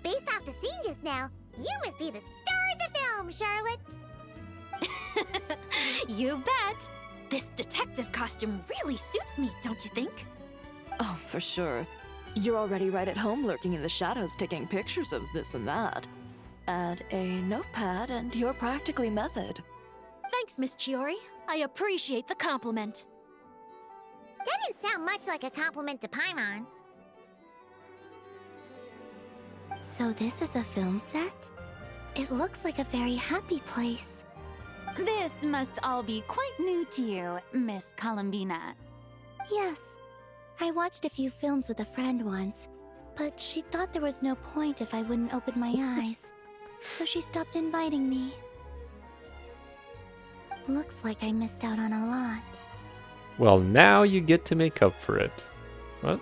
Based off the scene just now, you must be the star of the film, Charlotte! You bet! This detective costume really suits me, don't you think? Oh, for sure. You're already right at home lurking in the shadows taking pictures of this and that. Add a notepad and you're practically method. Thanks, Miss Chiori. I appreciate the compliment. That didn't sound much like a compliment to Paimon. So this is a film set? It looks like a very happy place. This must all be quite new to you, Miss Columbina. Yes. I watched a few films with a friend once, but she thought there was no point if I wouldn't open my eyes. So she stopped inviting me. Looks like I missed out on a lot. Well, now you get to make up for it. What?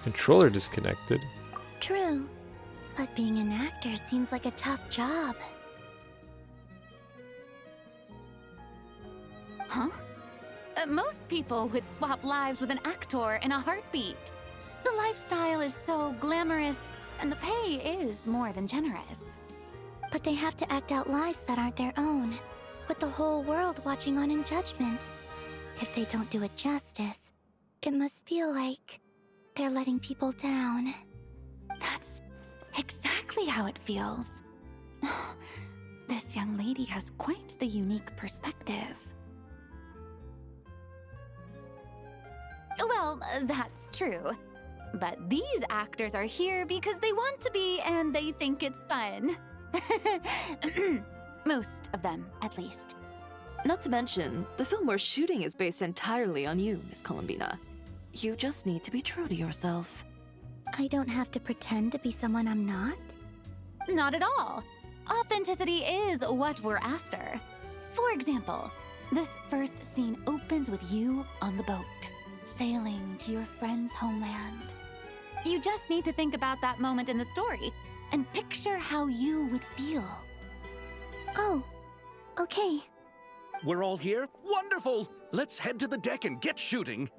Controller disconnected. True. But being an actor seems like a tough job. Huh? Most people would swap lives with an actor in a heartbeat. The lifestyle is so glamorous, and the pay is more than generous. But they have to act out lives that aren't their own, with the whole world watching on in judgment. If they don't do it justice, it must feel like they're letting people down. That's exactly how it feels. This young lady has quite the unique perspective. Well, that's true. But these actors are here because they want to be and they think it's fun. Most of them, at least. Not to mention, the film we're shooting is based entirely on you, Miss Columbina. You just need to be true to yourself. I don't have to pretend to be someone I'm not? Not at all. Authenticity is what we're after. For example, this first scene opens with you on the boat, sailing to your friend's homeland. You just need to think about that moment in the story and picture how you would feel. Oh, okay. We're all here? Wonderful! Let's head to the deck and get shooting.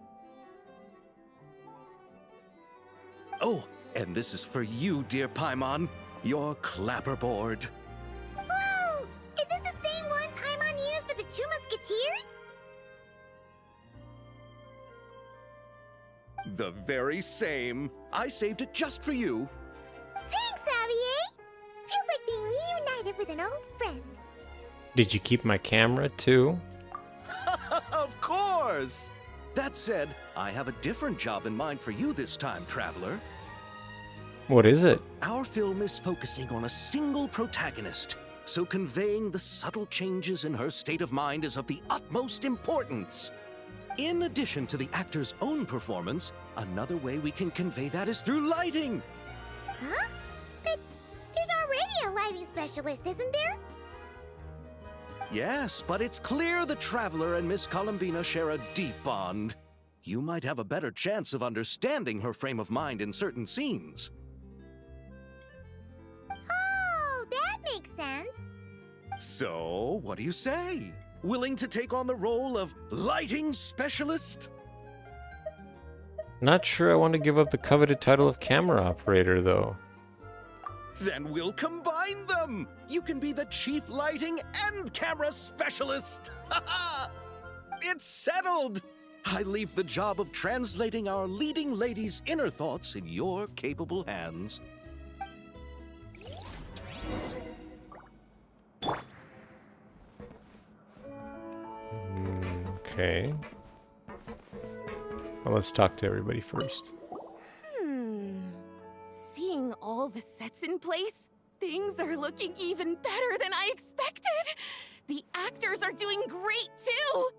Oh, and this is for you, dear Paimon, your clapperboard. Whoa! Is this the same one Paimon used for the Two Musketeers? The very same. I saved it just for you. Thanks, Xavier! Feels like being reunited with an old friend. Did you keep my camera too? Of course! That said, I have a different job in mind for you this time, traveler. What is it? Our film is focusing on a single protagonist, so conveying the subtle changes in her state of mind is of the utmost importance. In addition to the actor's own performance, another way we can convey that is through lighting. Huh? But there's already a lighting specialist, isn't there? Yes, but it's clear the Traveler and Miss Columbina share a deep bond. You might have a better chance of understanding her frame of mind in certain scenes. Oh, that makes sense. So, what do you say? Willing to take on the role of lighting specialist? Not sure I want to give up the coveted title of camera operator, though. Then we'll combine them! You can be the chief lighting and camera specialist! It's settled! I leave the job of translating our leading lady's inner thoughts in your capable hands. Okay. Well, let's talk to everybody first. Seeing all the sets in place, things are looking even better than I expected. The actors are doing great too.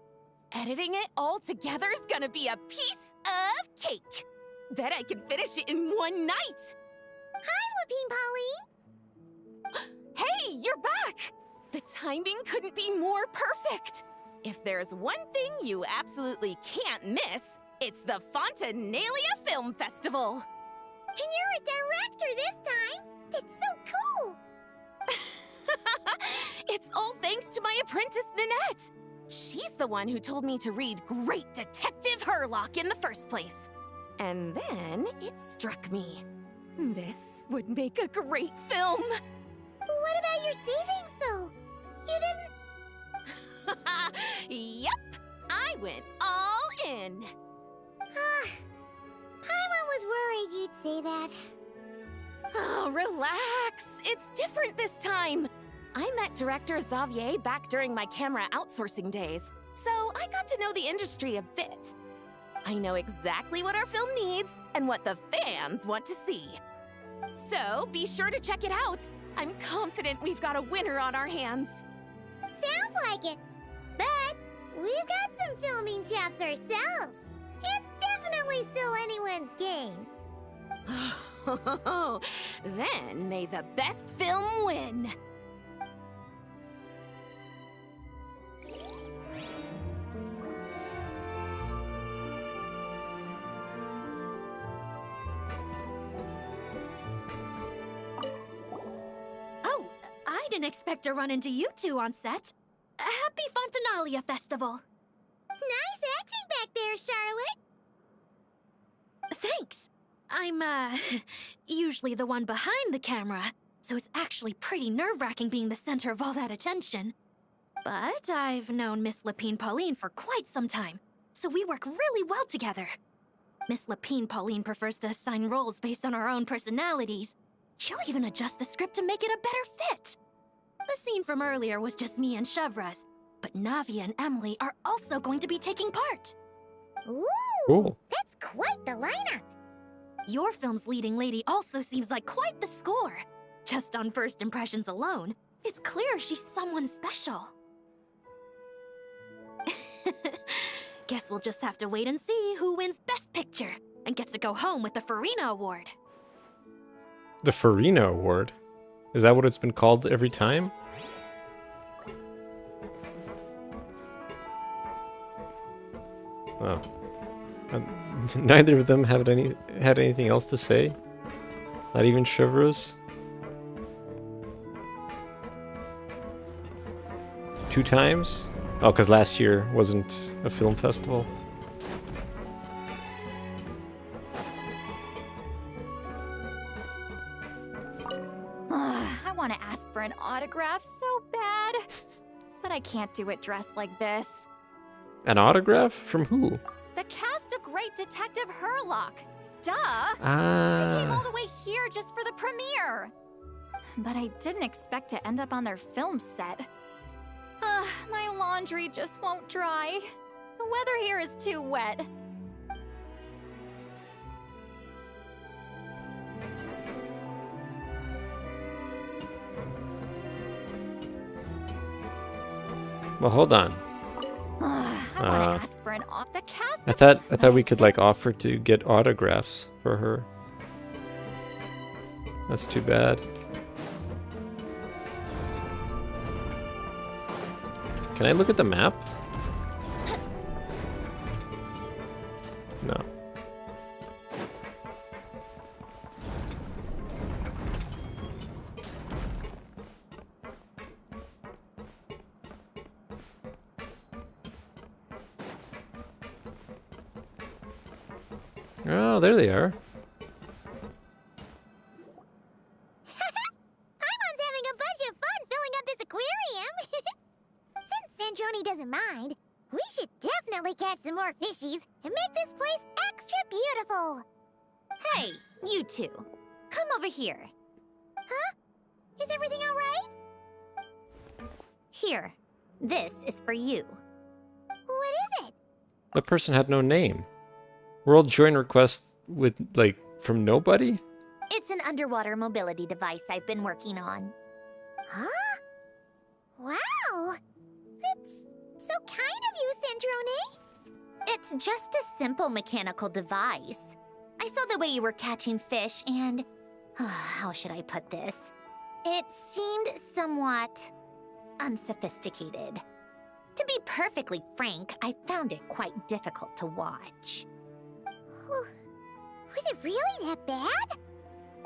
Editing it all together is gonna be a piece of cake. Bet I can finish it in one night. Hi, Lapine Pauline. Hey, you're back! The timing couldn't be more perfect. If there's one thing you absolutely can't miss, it's the Fontanalia Film Festival. And you're a director this time. That's so cool. It's all thanks to my apprentice, Nanette. She's the one who told me to read Great Detective Herlock in the first place. And then it struck me. This would make a great film. What about your savings, though? You didn't... Yep, I went all in. Paimon was worried you'd say that. Oh, relax. It's different this time. I met director Xavier back during my camera outsourcing days, so I got to know the industry a bit. I know exactly what our film needs and what the fans want to see. So be sure to check it out. I'm confident we've got a winner on our hands. Sounds like it. But we've got some filming chops ourselves. It's definitely still anyone's game. Then may the best film win. Oh, I didn't expect to run into you two on set. Happy Fontanalia Festival. Nice acting back there, Charlotte. Thanks. I'm, usually the one behind the camera, so it's actually pretty nerve-wracking being the center of all that attention. But I've known Miss Lapine Pauline for quite some time, so we work really well together. Miss Lapine Pauline prefers to assign roles based on our own personalities. She'll even adjust the script to make it a better fit. The scene from earlier was just me and Chevraz, but Navi and Emily are also going to be taking part. Ooh, Cool. that's quite the lineup. Your film's leading lady also seems like quite the score. Just on first impressions alone, it's clear she's someone special. Guess we'll just have to wait and see who wins Best Picture and gets to go home with the Farina Award. The Farina Award? Is that what it's been called every time? Oh. Neither of them had anything else to say? Not even Chevreuse? 2 times? Oh, because last year wasn't a film festival. I want to ask for an autograph so bad. But I can't do it dressed like this. An autograph? From who? The cast of Great Detective Herlock. Duh! I came Ah. all the way here just for the premiere. But I didn't expect to end up on their film set. My laundry just won't dry. The weather here is too wet. Well, hold on. I want to ask for an the cast. I thought we could like offer to get autographs for her. That's too bad. Can I look at the map? No. Oh, there they are. Paimon's having a bunch of fun filling up this aquarium. Since Sandroni doesn't mind, we should definitely catch some more fishies and make this place extra beautiful. Hey, you two. Come over here. Huh? Is everything all right? Here. This is for you. What is it? The person had no name. World join request with, like, from nobody? It's an underwater mobility device I've been working on. Huh? Wow. That's so kind of you, Sandrone. It's just a simple mechanical device. I saw the way you were catching fish and... how should I put this? It seemed somewhat... unsophisticated. To be perfectly frank, I found it quite difficult to watch. Was it really that bad?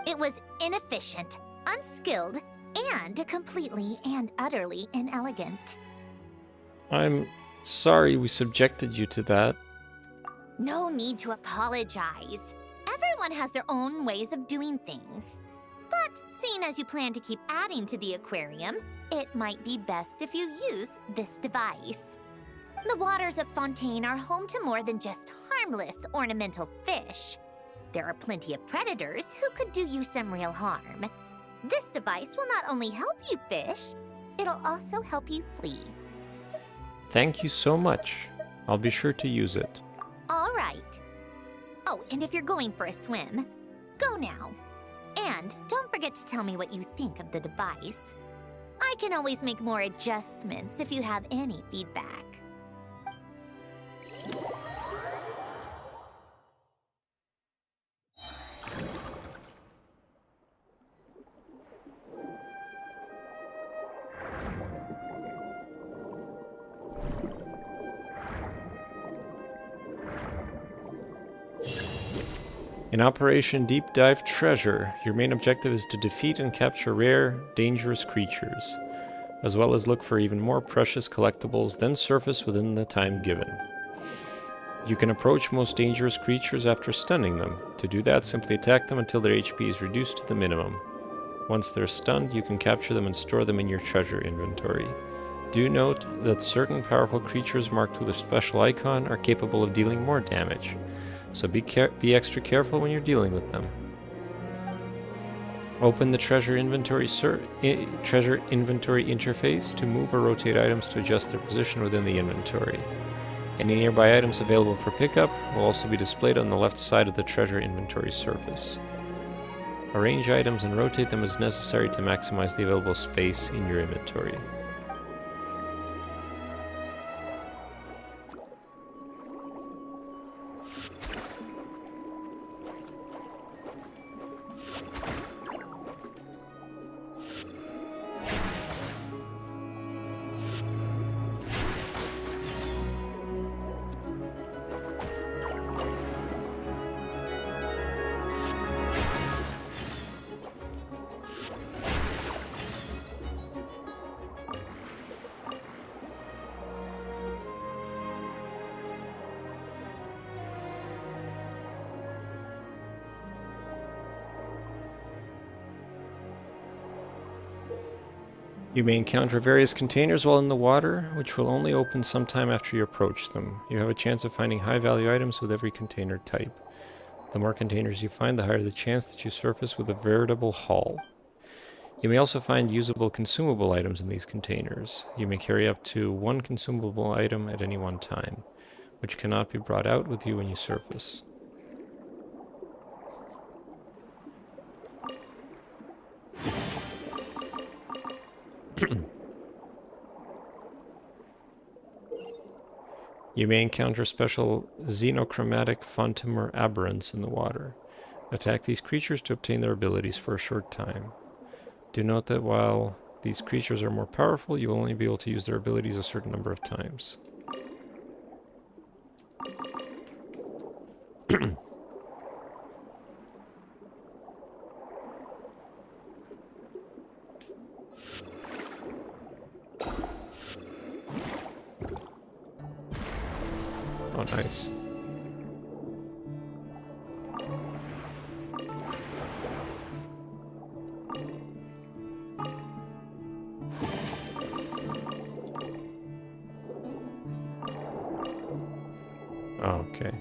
It was inefficient, unskilled, and completely and utterly inelegant. I'm sorry we subjected you to that. No need to apologize. Everyone has their own ways of doing things. But seeing as you plan to keep adding to the aquarium, it might be best if you use this device. The waters of Fontaine are home to more than just harmless ornamental fish. There are plenty of predators who could do you some real harm. This device will not only help you fish, It'll also help you flee. Thank you so much. I'll be sure to use it. All right. Oh, and if you're going for a swim, go now. And don't forget to tell me what you think of the device. I can always make more adjustments if you have any feedback. In Operation Deep Dive Treasure, your main objective is to defeat and capture rare, dangerous creatures, as well as look for even more precious collectibles, then surface within the time given. You can approach most dangerous creatures after stunning them. To do that, simply attack them until their HP is reduced to the minimum. Once they're stunned, you can capture them and store them in your treasure inventory. Do note that certain powerful creatures marked with a special icon are capable of dealing more damage, so be extra careful when you're dealing with them. Open the treasure inventory interface to move or rotate items to adjust their position within the inventory. Any nearby items available for pickup will also be displayed on the left side of the treasure inventory surface. Arrange items and rotate them as necessary to maximize the available space in your inventory. You may encounter various containers while in the water, which will only open sometime after you approach them. You have a chance of finding high-value items with every container type. The more containers you find, the higher the chance that you surface with a veritable haul. You may also find usable consumable items in these containers. You may carry up to one consumable item at any one time, which cannot be brought out with you when you surface. You may encounter special xenochromatic phantom aberrants in the water. Attack these creatures to obtain their abilities for a short time. Do note that while these creatures are more powerful, you will only be able to use their abilities a certain number of times. Oh, nice. Oh, okay.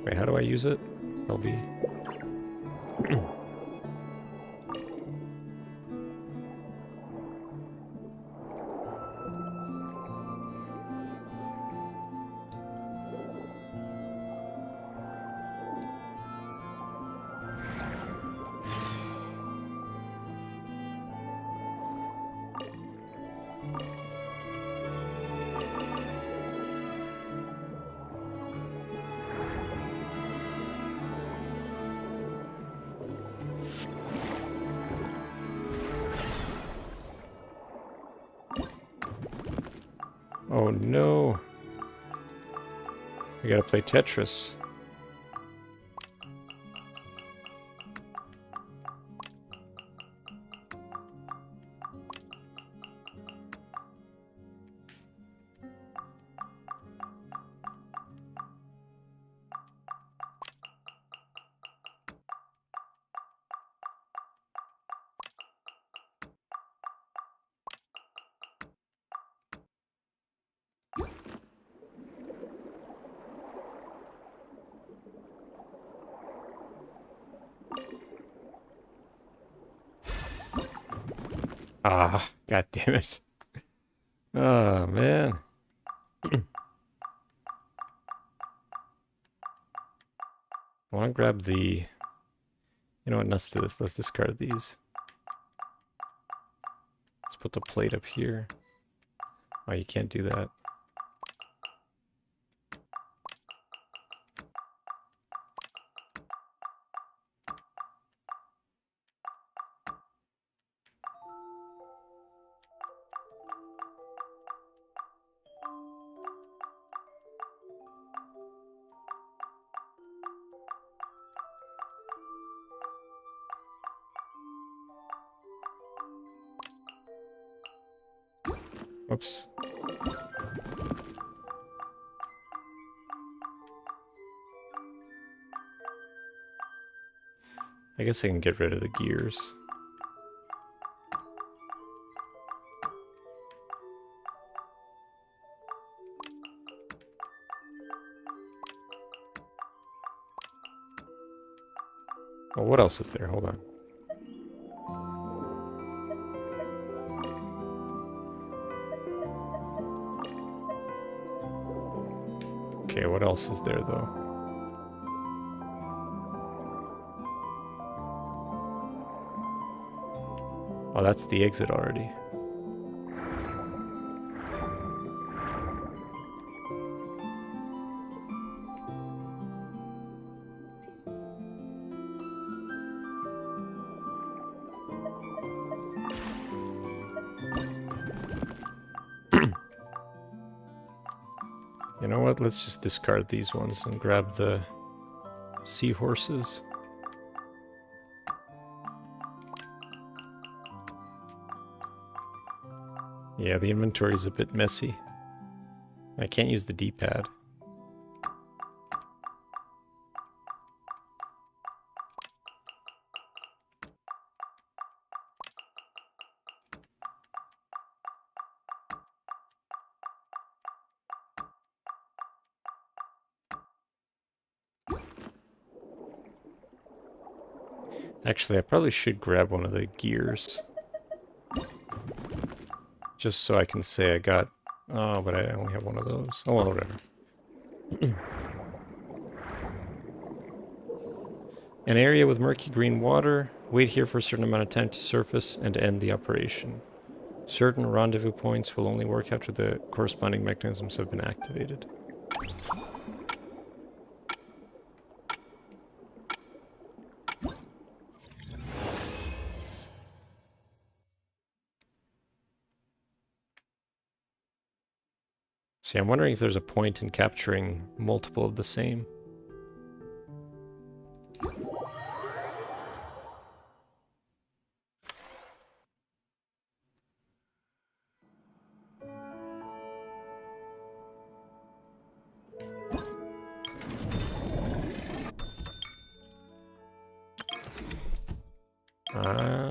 Wait, how do I use it? LB. Oh no. We gotta play Tetris. Ah, god damn it. Oh, man. I want to grab the... You know what, let's do this. Let's discard these. Let's put the plate up here. Oh, you can't do that. Whoops. I guess I can get rid of the gears. Well, what else is there? Hold on. Okay, what else is there, though? Oh, that's the exit already. You know what? Let's just discard these ones and grab the seahorses. Yeah, the inventory is a bit messy. I can't use the D-pad. Actually, I probably should grab one of the gears. Just so I can say I got... Oh, but I only have one of those. Oh, well, whatever. An area with murky green water. Wait here for a certain amount of time to surface and end the operation. Certain rendezvous points will only work after the corresponding mechanisms have been activated. See, I'm wondering if there's a point in capturing multiple of the same.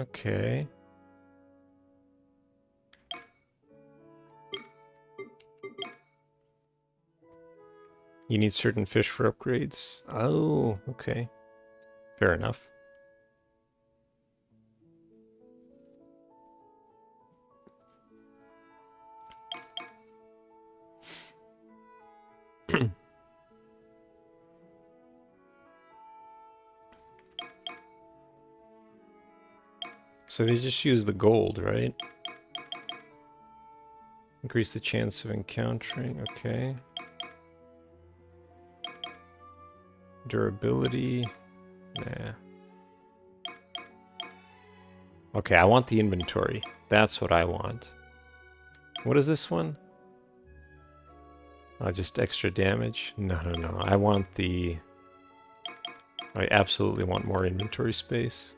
Okay. You need certain fish for upgrades. Oh, okay. Fair enough. So they just use the gold, right? Increase the chance of encountering, okay. Durability, nah. Okay, I want the inventory. That's what I want. What is this one? Just extra damage? No, no, no. I want the... I absolutely want more inventory space.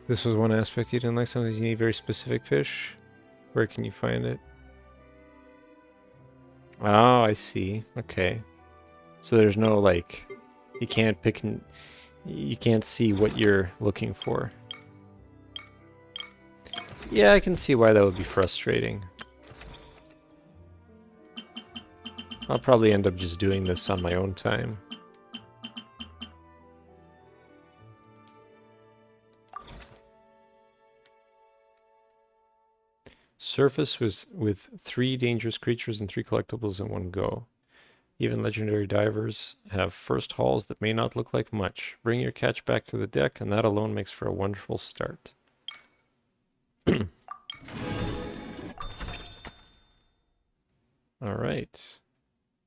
This was one aspect you didn't like. Sometimes you need very specific fish. Where can you find it? Oh, I see. Okay. So there's no, like, you can't pick and you can't see what you're looking for. Yeah, I can see why that would be frustrating. I'll probably end up just doing this on my own time. Surface with 3 dangerous creatures and 3 collectibles in one go. Even legendary divers have first hauls that may not look like much. Bring your catch back to the deck, and that alone makes for a wonderful start. Alright.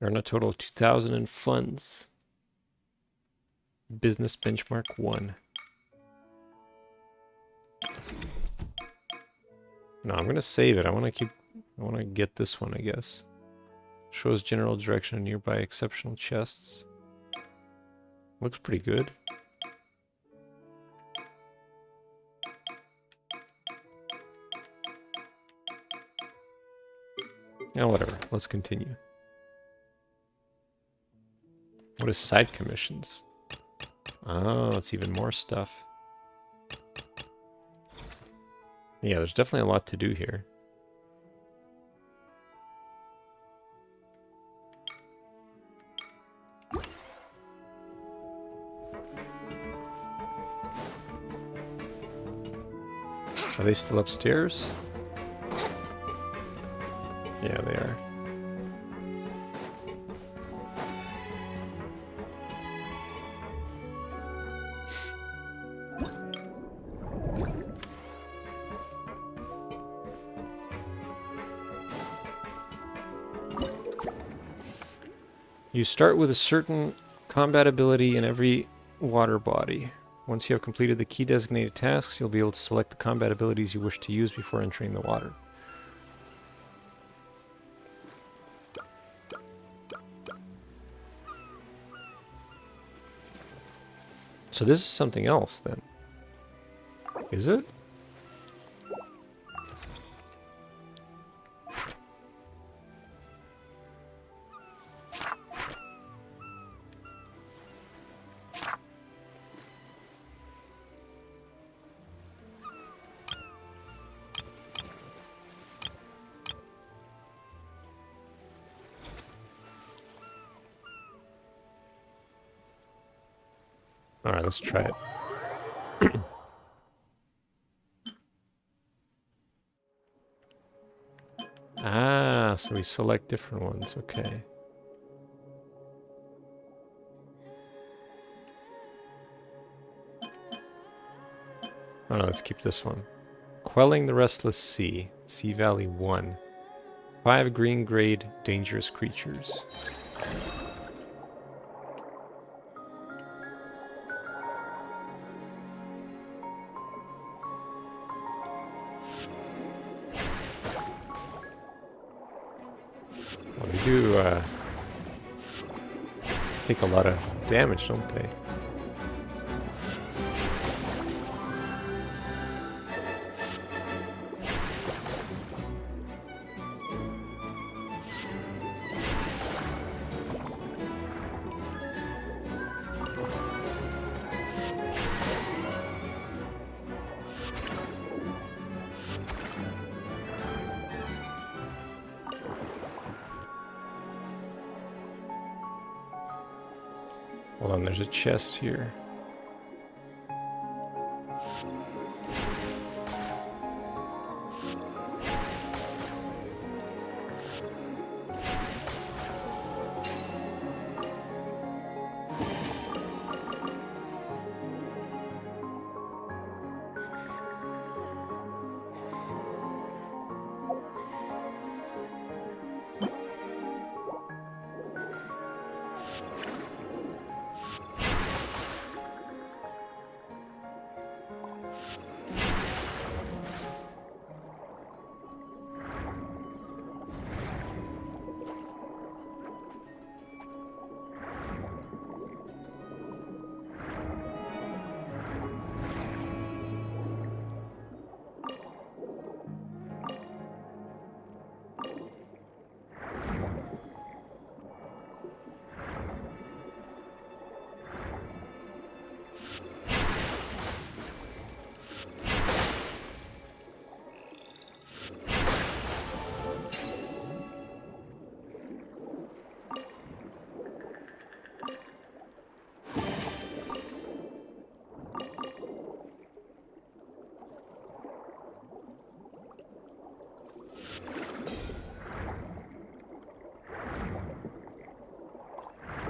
Earn a total of 2,000 in funds. Business benchmark 1. No, I'm gonna save it. I wanna get this one, I guess. Shows general direction of nearby exceptional chests. Looks pretty good. Yeah, whatever. Let's continue. What is side commissions? Oh, it's even more stuff. Yeah, there's definitely a lot to do here. Are they still upstairs? Yeah, they are. You start with a certain combat ability in every water body. Once you have completed the key designated tasks, you'll be able to select the combat abilities you wish to use before entering the water. So this is something else then. Is it? Alright, let's try it. Ah, so we select different ones, okay. Oh no, let's keep this one. Quelling the Restless Sea, Sea Valley 1. 5 green grade dangerous creatures. Well, they do take a lot of damage, don't they? Hold on, there's a chest here.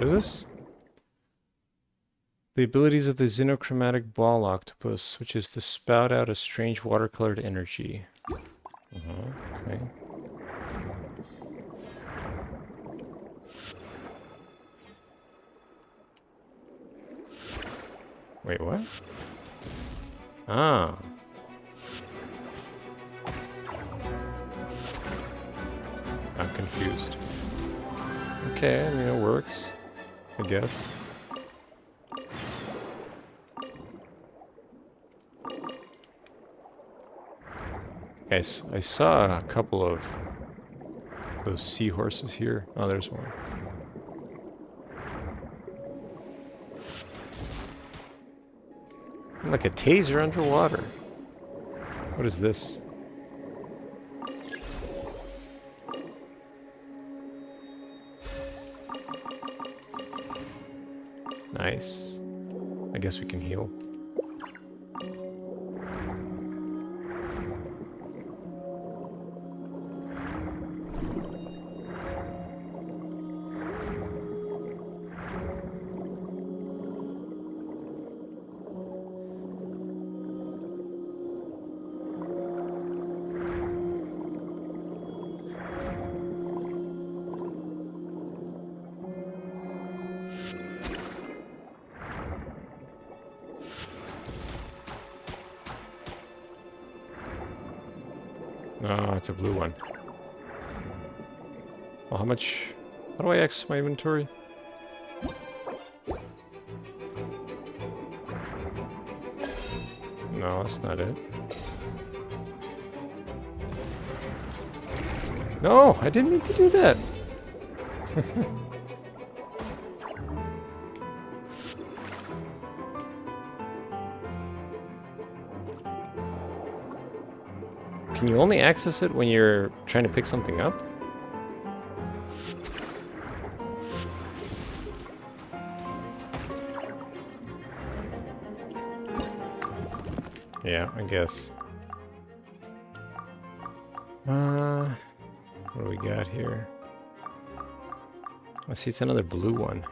What is this? The abilities of the xenochromatic ball octopus, which is to spout out a strange watercolored energy. Okay. Wait, what? Ah. I'm confused. Okay, I mean, it works, I guess. Guys, I saw a couple of those seahorses here. Oh, there's one. Like a taser underwater. What is this? Nice. I guess we can heal. Oh, it's a blue one. Well, how much... How do I access my inventory? No, that's not it. No, I didn't mean to do that. Can you only access it when you're trying to pick something up? Yeah, I guess. What do we got here? I see it's another blue one.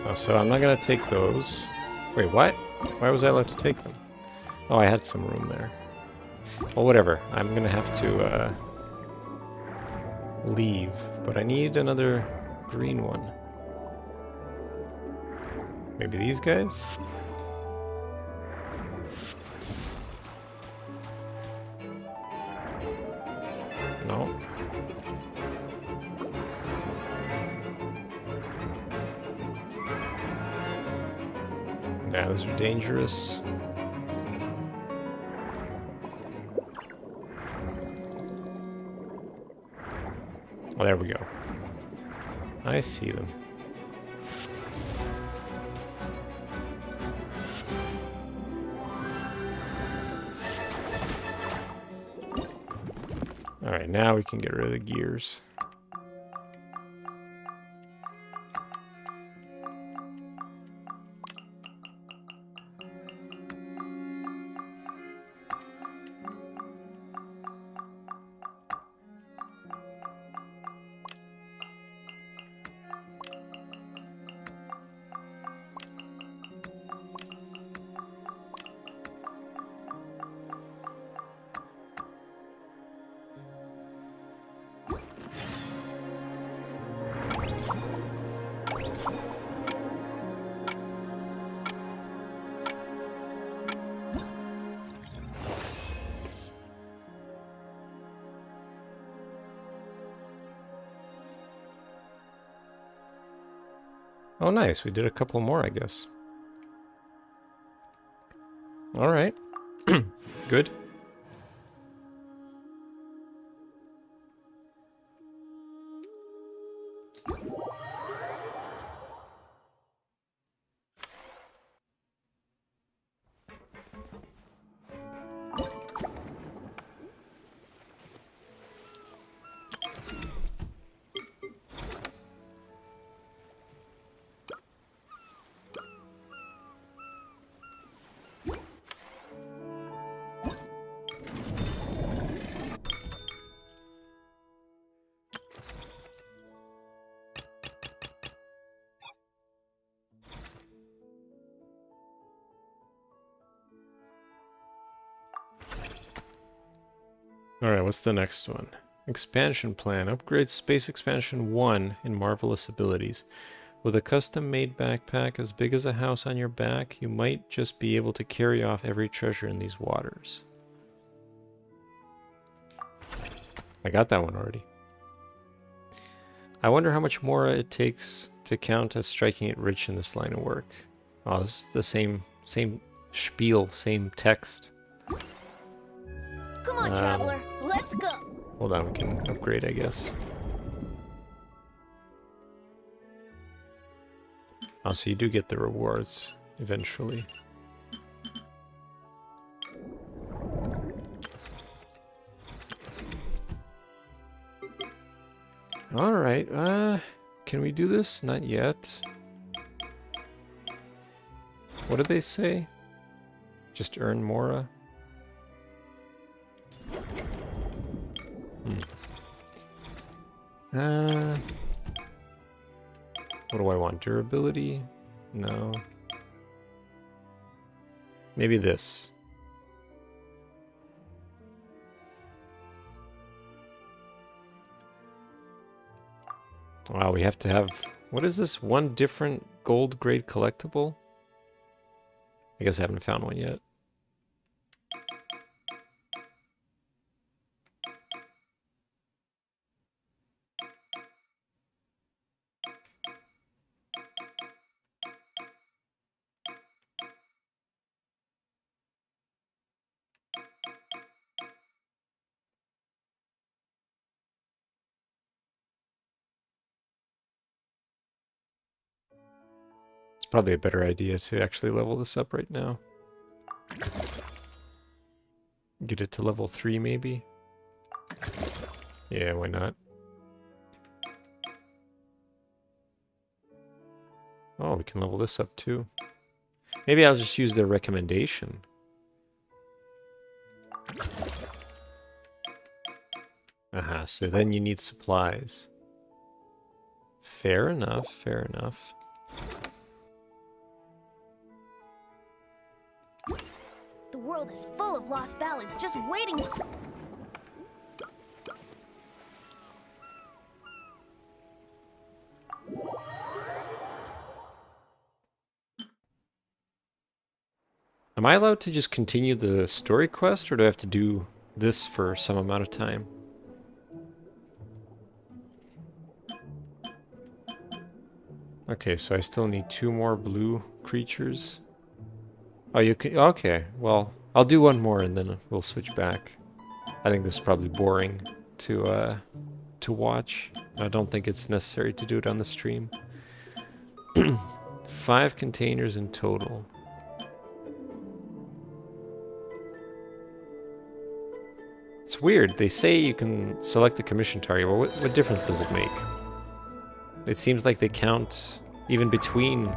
Oh, so I'm not gonna take those. Wait, what? Why was I allowed to take them? Oh, I had some room there. Well, whatever. I'm gonna have to leave, but I need another green one. Maybe these guys? No. Yeah, those are dangerous. Oh, there we go. I see them. Alright, now we can get rid of the gears. Oh, nice. We did a couple more, I guess. All right. Good. Alright, what's the next one? Expansion plan. Upgrade Space Expansion 1 in Marvelous Abilities. With a custom-made backpack as big as a house on your back, you might just be able to carry off every treasure in these waters. I got that one already. I wonder how much more it takes to count as striking it rich in this line of work. Oh, this is the same spiel, same text. Come on, traveler, let's go. Hold on, we can upgrade, I guess. Oh, so you do get the rewards eventually. Alright, can we do this? Not yet. What did they say? Just earn Mora? What do I want? Durability? No. Maybe this. Wow, we have to have... What is this? One different gold grade collectible? I guess I haven't found one yet. It's probably a better idea to actually level this up right now. Get it to level 3 maybe? Yeah, why not? Oh, we can level this up too. Maybe I'll just use their recommendation. Aha, so then you need supplies. Fair enough, fair enough. The world is full of lost ballads just waiting. Am I allowed to just continue the story quest, or do I have to do this for some amount of time? Okay, so I still need 2 more blue creatures. Oh, you can... Okay, well, I'll do one more and then we'll switch back. I think this is probably boring to watch. I don't think it's necessary to do it on the stream. 5 containers in total. It's weird. They say you can select a commission target, but what difference does it make? It seems like they count even between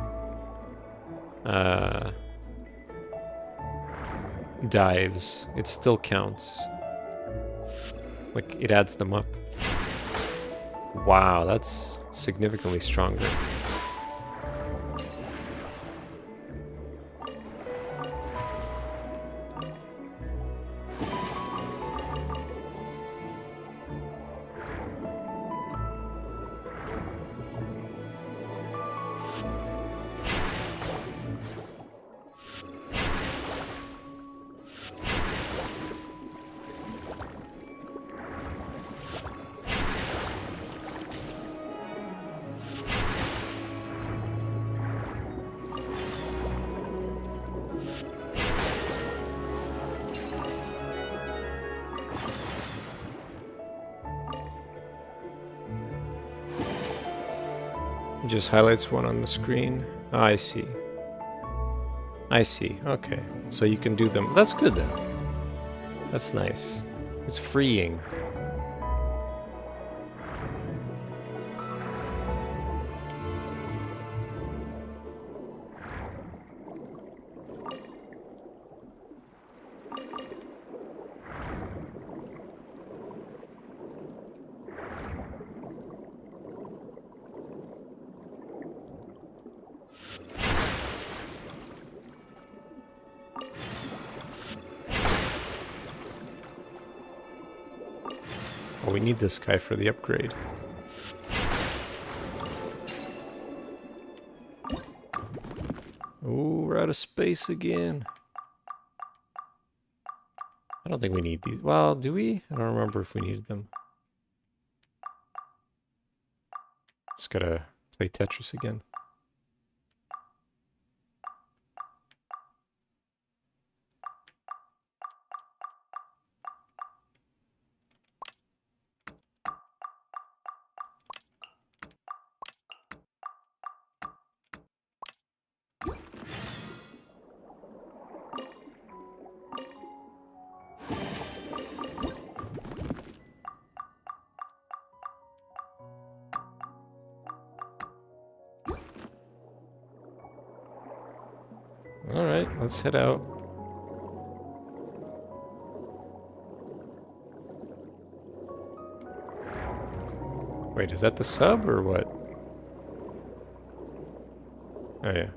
dives. It still counts. Like, it adds them up. Wow, that's significantly stronger. It just highlights one on the screen. Oh, I see. I see. Okay. So you can do them. That's good then. That's nice. It's freeing. Oh, we need this guy for the upgrade. Ooh, we're out of space again. I don't think we need these. Well, do we? I don't remember if we needed them. Just gotta play Tetris again. Alright, let's head out. Wait, is that the sub or what? Oh yeah.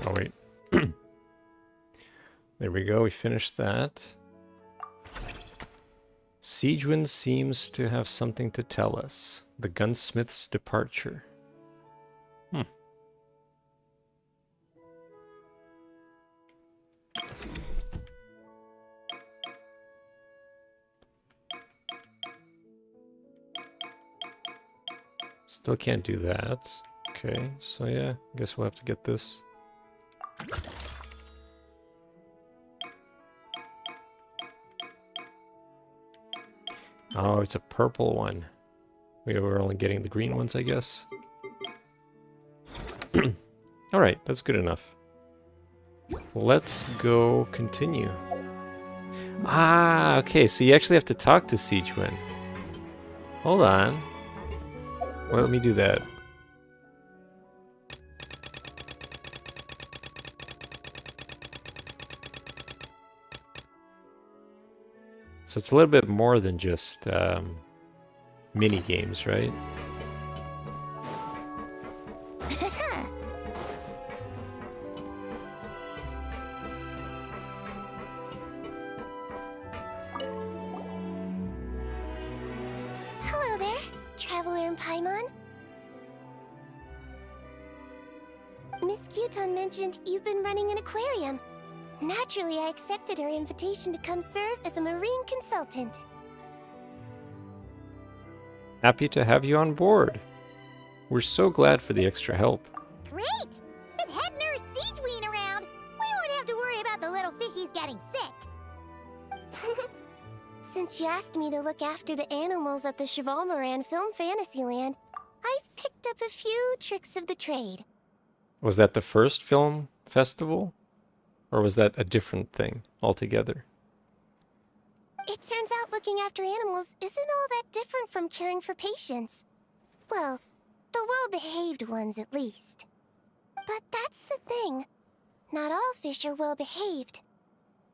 Oh wait. There we go, we finished that. Siegewind seems to have something to tell us. The gunsmith's departure. Still can't do that. Okay, so yeah, I guess we'll have to get this. Oh, it's a purple one. We were only getting the green ones, I guess. Alright, that's good enough. Let's go continue. Ah, okay, so you actually have to talk to Siegewind. Hold on. Well, let me do that. So it's a little bit more than just mini games, right? Hello there, traveler in Paimon. Miss Kyuton mentioned you've been running an aquarium. Naturally, I accepted her invitation to come serve as a marine consultant. Happy to have you on board. We're so glad for the extra help. Great! With head nurse Siegeween around, we won't have to worry about the little fishies getting sick. Since you asked me to look after the animals at the Chevalmoran Film Fantasyland, I've picked up a few tricks of the trade. Was that the first film festival? Or was that a different thing altogether? It turns out looking after animals isn't all that different from caring for patients. Well, the well-behaved ones at least. But that's the thing. Not all fish are well-behaved.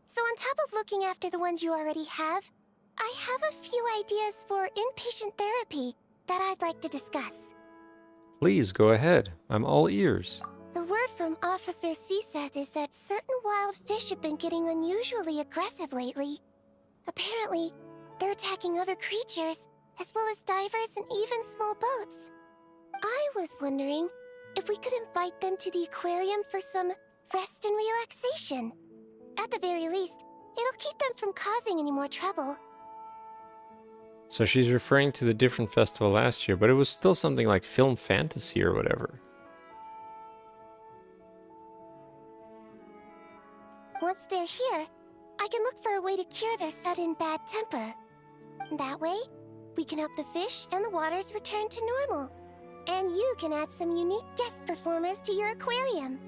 So on top of looking after the ones you already have, I have a few ideas for inpatient therapy that I'd like to discuss. Please go ahead. I'm all ears. The word from Officer Ceseth is that certain wild fish have been getting unusually aggressive lately. Apparently, they're attacking other creatures, as well as divers and even small boats. I was wondering if we could invite them to the aquarium for some rest and relaxation. At the very least, it'll keep them from causing any more trouble. So she's referring to the different festival last year, but it was still something like Film Fantasy or whatever. Once they're here, I can look for a way to cure their sudden bad temper. That way, we can help the fish and the waters return to normal. And you can add some unique guest performers to your aquarium.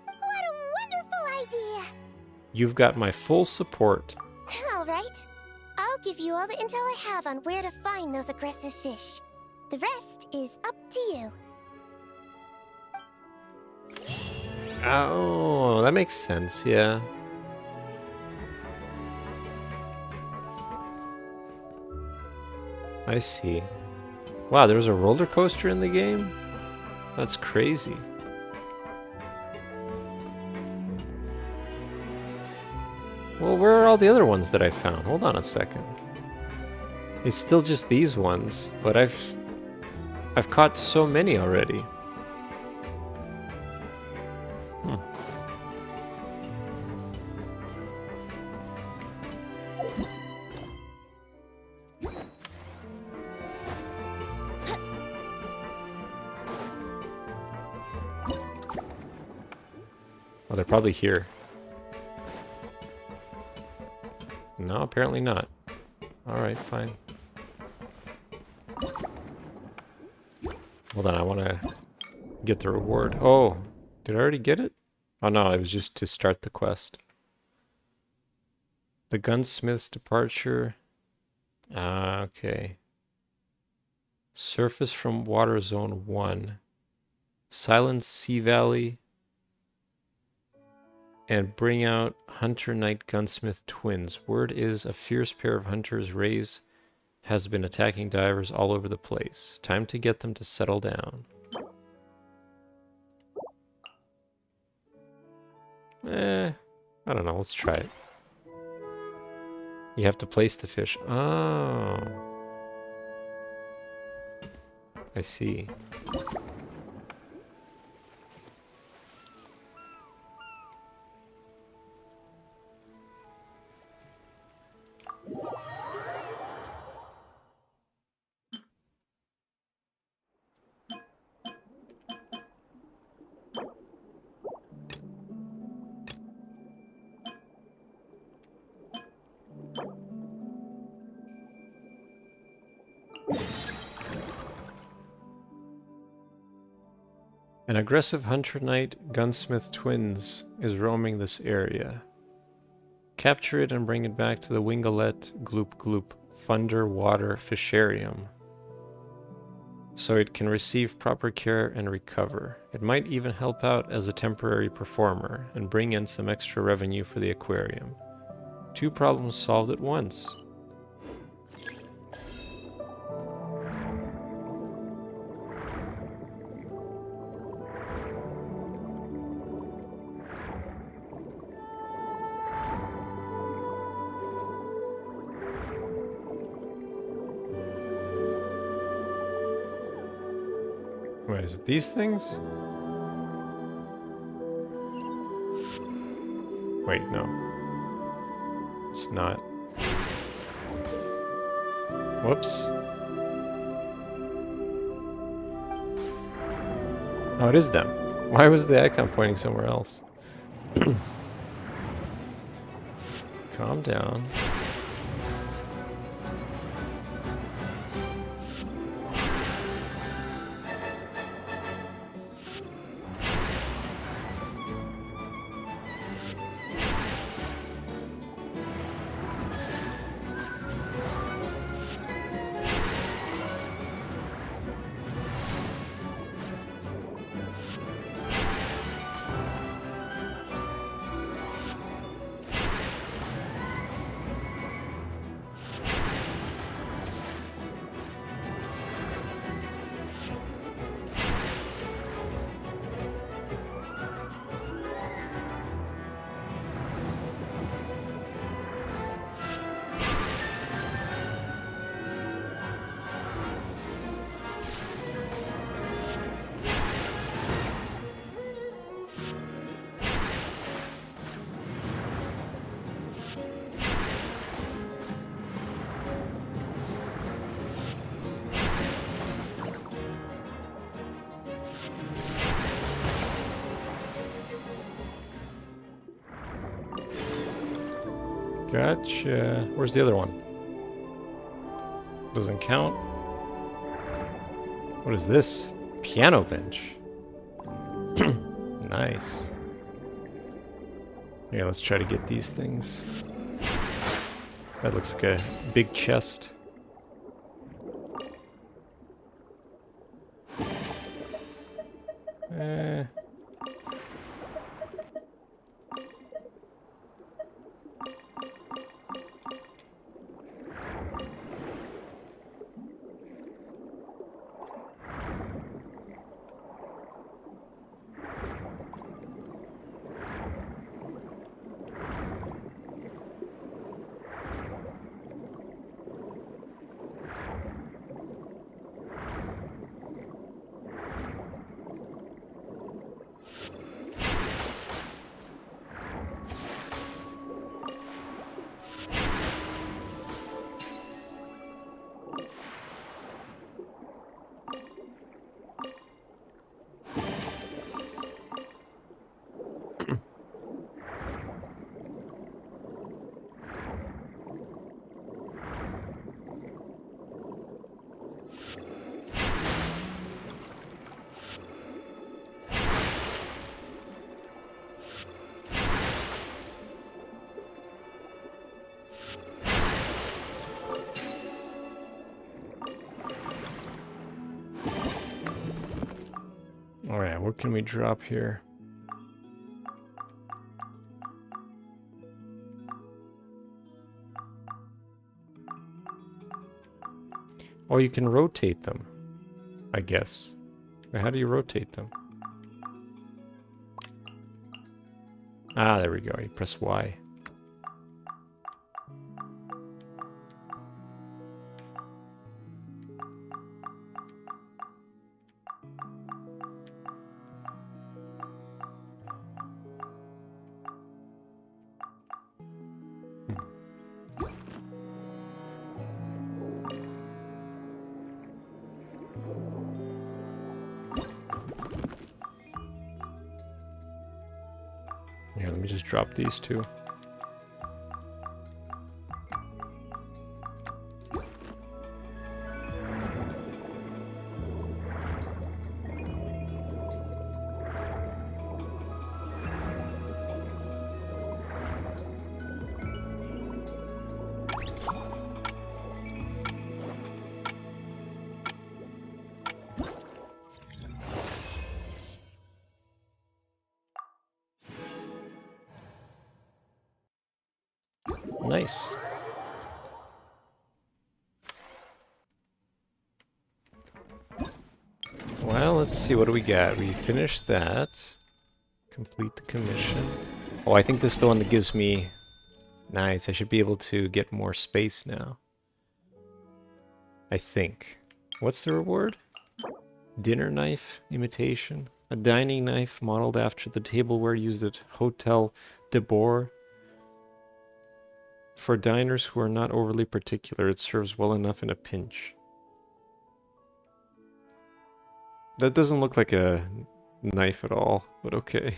What a wonderful idea! You've got my full support. All right. I'll give you all the intel I have on where to find those aggressive fish. The rest is up to you. Oh, that makes sense, yeah. I see. Wow, there's a roller coaster in the game? That's crazy. Well, where are all the other ones that I found? Hold on a second. It's still just these ones, but I've caught so many already. Oh, they're probably here. No, apparently not. Alright, fine. Hold on, I want to get the reward. Oh, did I already get it? Oh no, it was just to start the quest. The gunsmith's departure. Ah, okay. Surface from water zone 1. Silence Sea Valley. And bring out Hunter Knight Gunsmith twins. Word is a fierce pair of hunters rays has been attacking divers all over the place. Time to get them to settle down. I don't know. Let's try it. You have to place the fish. Oh. I see. An aggressive Hunter Knight Gunsmith twins is roaming this area. Capture it and bring it back to the Wingalet Gloop Gloop Thunder Water Fisharium so it can receive proper care and recover. It might even help out as a temporary performer and bring in some extra revenue for the aquarium. 2 problems solved at once. Wait, is it these things? Wait, no. It's not. Whoops. Oh, it is them. Why was the icon pointing somewhere else? Calm down. Gotcha. Where's the other one? Doesn't count. What is this? Piano bench. Nice. Yeah, let's try to get these things. That looks like a big chest. Alright, what can we drop here? Oh, you can rotate them, I guess. How do you rotate them? Ah, there we go. You press Y. Here, let me just drop these two. Nice. Well, let's see, what do we got? We finished that. Complete the commission. Oh, I think this is the one that gives me... Nice, I should be able to get more space now. I think. What's the reward? Dinner knife imitation. A dining knife modeled after the tableware used at Hotel de Boer. For diners who are not overly particular, it serves well enough in a pinch. That doesn't look like a knife at all, but okay.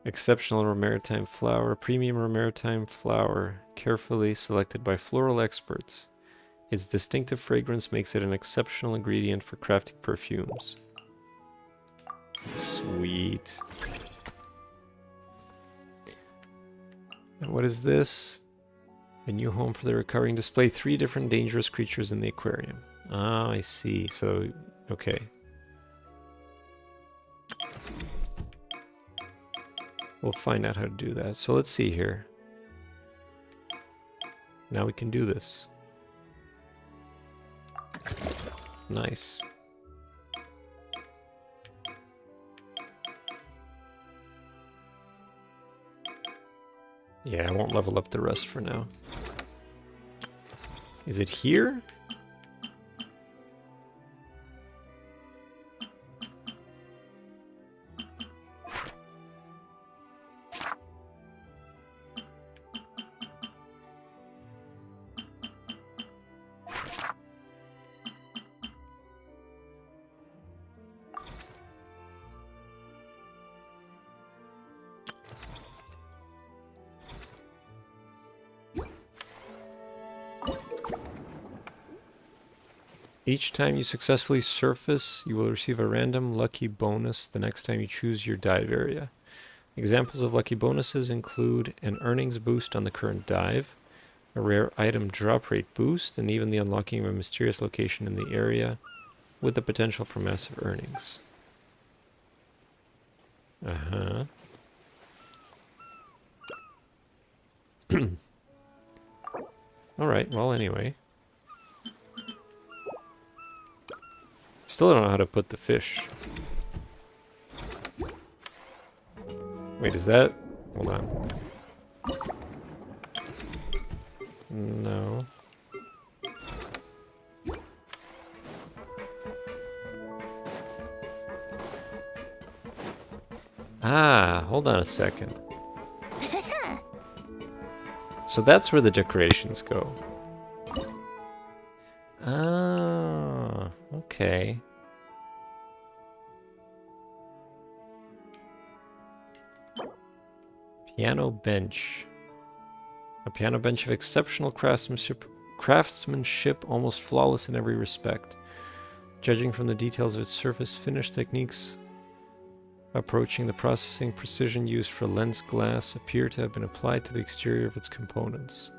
Exceptional maritime flower, premium maritime flower, carefully selected by floral experts. Its distinctive fragrance makes it an exceptional ingredient for crafting perfumes. Sweet. And what is this? A new home for the recovering. Display 3 different dangerous creatures in the aquarium. Ah, I see. So, okay. We'll find out how to do that. So let's see here. Now we can do this. Nice. Yeah, I won't level up the rest for now. Is it here? Each time you successfully surface, you will receive a random lucky bonus the next time you choose your dive area. Examples of lucky bonuses include an earnings boost on the current dive, a rare item drop rate boost, and even the unlocking of a mysterious location in the area. with the potential for massive earnings. Uh-huh. Alright, well, anyway. Still don't know how to put the fish. Wait, is that... Hold on. No. Ah, hold on a second. So that's where the decorations go. Ah, okay. Piano bench. A piano bench of exceptional craftsmanship, almost flawless in every respect. Judging from the details of its surface finish techniques, approaching the processing precision used for lens glass appear to have been applied to the exterior of its components,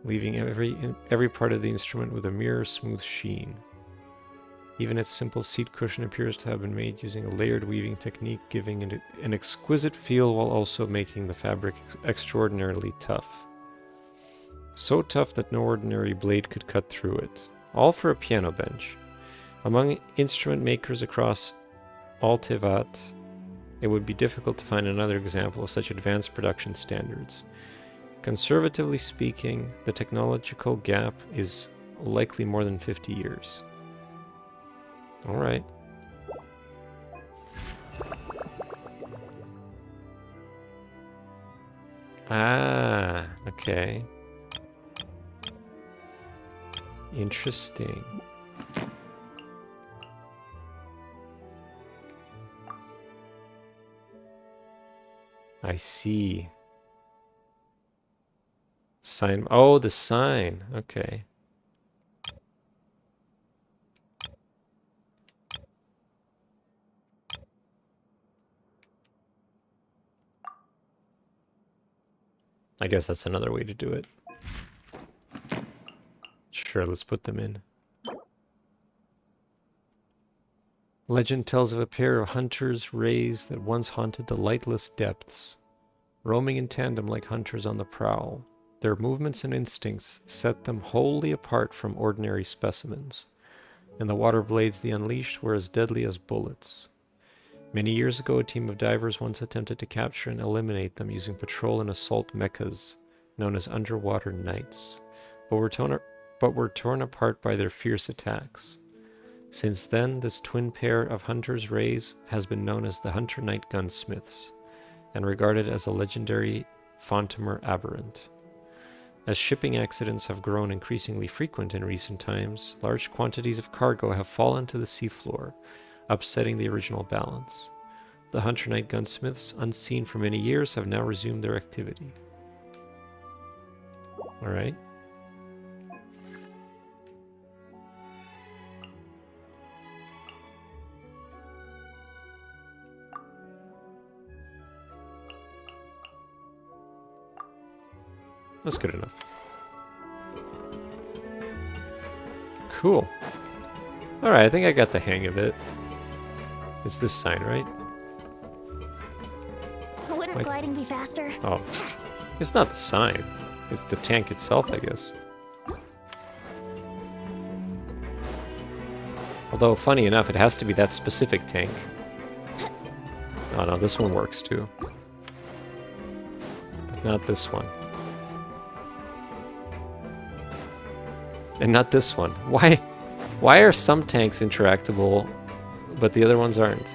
leaving every part of the instrument with a mirror smooth sheen. Even its simple seat cushion appears to have been made using a layered weaving technique, giving it an exquisite feel while also making the fabric extraordinarily tough. So tough that no ordinary blade could cut through it. All for a piano bench. Among instrument makers across all Tevat, it would be difficult to find another example of such advanced production standards. Conservatively speaking, the technological gap is likely more than 50 years. Alright. Ah, okay. Interesting. I see. Sign. Oh, the sign. Okay. I guess that's another way to do it. Sure, let's put them in. Legend tells of a pair of hunters' rays that once haunted the lightless depths, roaming in tandem like hunters on the prowl. Their movements and instincts set them wholly apart from ordinary specimens, and the water blades they unleashed were as deadly as bullets. Many years ago, a team of divers once attempted to capture and eliminate them using patrol and assault mechas, known as underwater knights, but were torn apart by their fierce attacks. Since then, this twin pair of hunters' rays has been known as the Hunter Knight Gunsmiths, and regarded as a legendary Fontamer aberrant. As shipping accidents have grown increasingly frequent in recent times, large quantities of cargo have fallen to the seafloor, upsetting the original balance. The Hunter Knight Gunsmiths, unseen for many years, have now resumed their activity. Alright. That's good enough. Cool. Alright, I think I got the hang of it. It's this sign, right? Wouldn't gliding be faster? Oh. It's not the sign. It's the tank itself, I guess. Although, funny enough, it has to be that specific tank. Oh no, this one works too. But not this one. And not this one. Why are some tanks interactable, but the other ones aren't?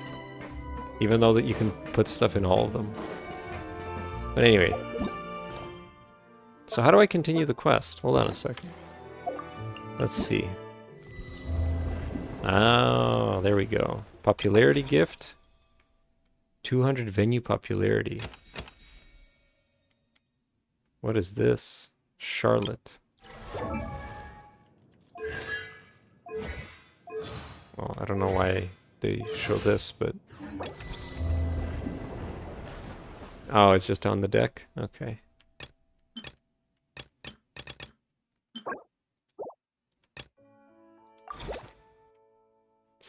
Even though that you can put stuff in all of them. But anyway. So how do I continue the quest? Hold on a second. Let's see. Oh, there we go. Popularity gift. 200 venue popularity. What is this? Charlotte. Well, I don't know why they show this, but... Oh, it's just on the deck? Okay.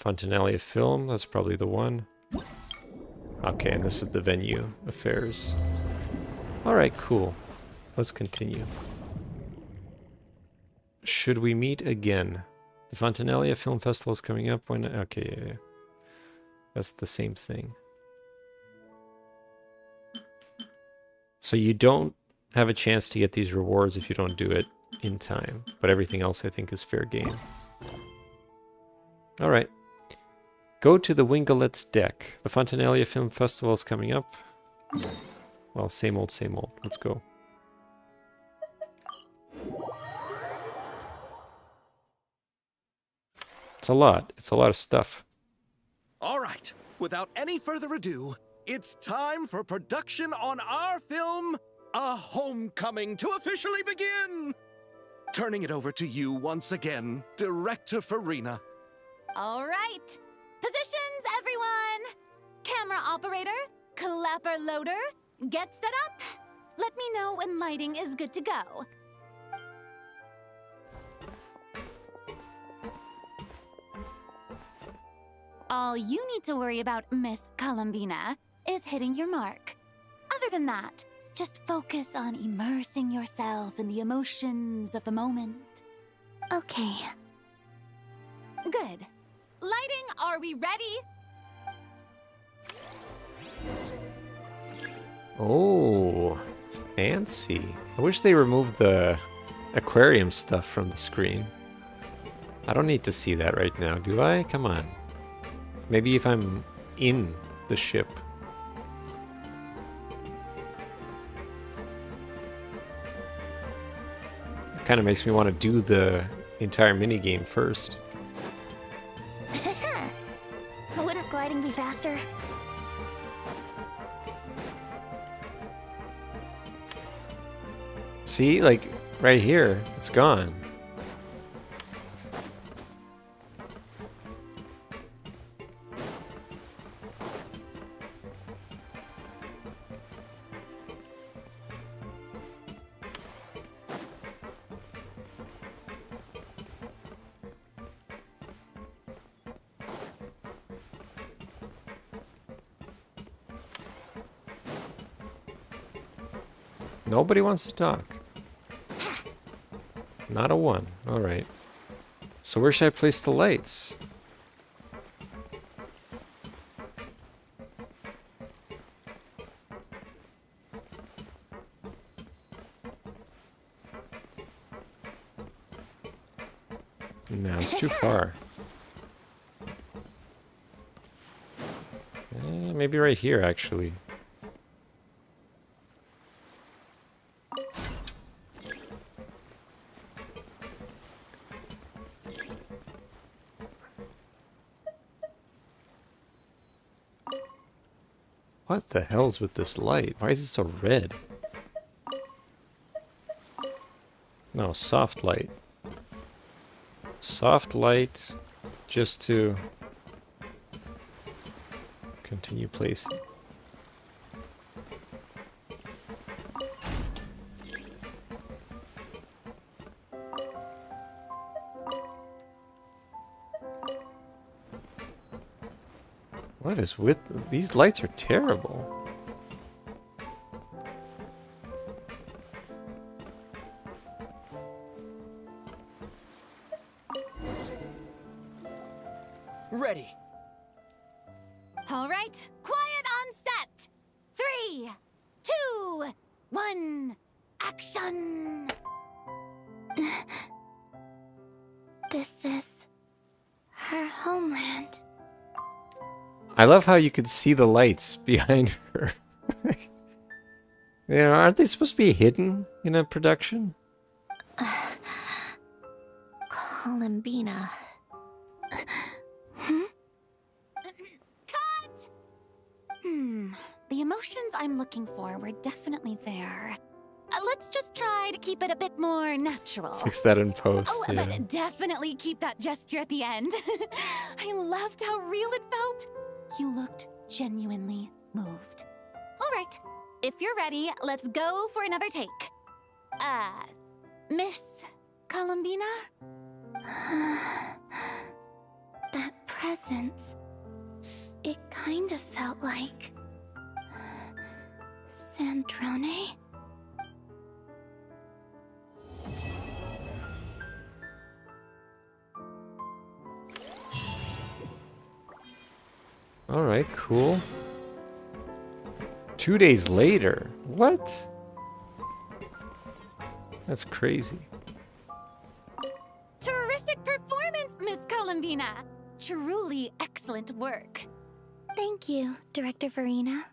Fontinalia Film, that's probably the one. Okay, and this is the venue affairs. Alright, cool. Let's continue. Should we meet again? The Fontinalia Film Festival is coming up when... Okay, yeah. That's the same thing. So you don't have a chance to get these rewards if you don't do it in time. But everything else I think is fair game. Alright. Go to the Wingalet's deck. The Fontinalia Film Festival is coming up. Well, same old, same old. Let's go. It's a lot. It's a lot of stuff. All right, without any further ado, it's time for production on our film, A Homecoming, to officially begin. Turning it over to you once again, Director Farina. All right. Positions, everyone. Camera operator, clapper loader, get set up. Let me know when lighting is good to go. All you need to worry about, Miss Columbina, is hitting your mark. Other than that, just focus on immersing yourself in the emotions of the moment. Okay. Good. Lighting, are we ready? Oh, fancy. I wish they removed the aquarium stuff from the screen. I don't need to see that right now, do I? Come on. Maybe if I'm in the ship. It kind of makes me want to do the entire minigame first. Wouldn't gliding be faster? See, like, right here, it's gone. Nobody wants to talk. Not a one. Alright. So where should I place the lights? No, it's too far. Maybe right here, actually. What the hell's with this light? Why is it so red? No, soft light. Soft light just to continue placing. What is with these lights? Are terrible. Ready. All right, quiet on set. 3, 2, 1, action. This is her homeland. I love how you can see the lights behind her. You know, aren't they supposed to be hidden in a production? Columbina. Cut! The emotions I'm looking for were definitely there. Let's just try to keep it a bit more natural. Fix that in post. Oh, Yeah. but definitely keep that gesture at the end. I loved how real it felt. You looked genuinely moved. All right, if you're ready, let's go for another take. Miss Columbina? That presence. It kind of felt like... Sandrone? Alright, cool. 2 days later? What? That's crazy. Terrific performance, Miss Columbina! Truly excellent work. Thank you, Director Verena.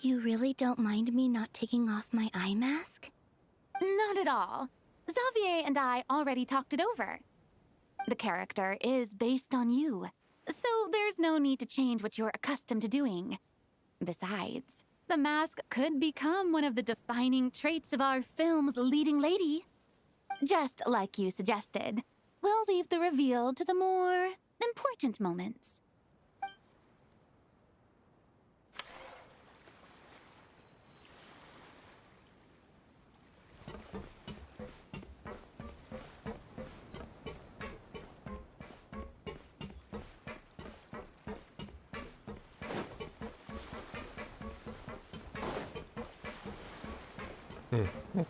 You really don't mind me not taking off my eye mask? Not at all. Xavier and I already talked it over. The character is based on you, so there's no need to change what you're accustomed to doing. Besides, the mask could become one of the defining traits of our film's leading lady. Just like you suggested, we'll leave the reveal to the more important moments.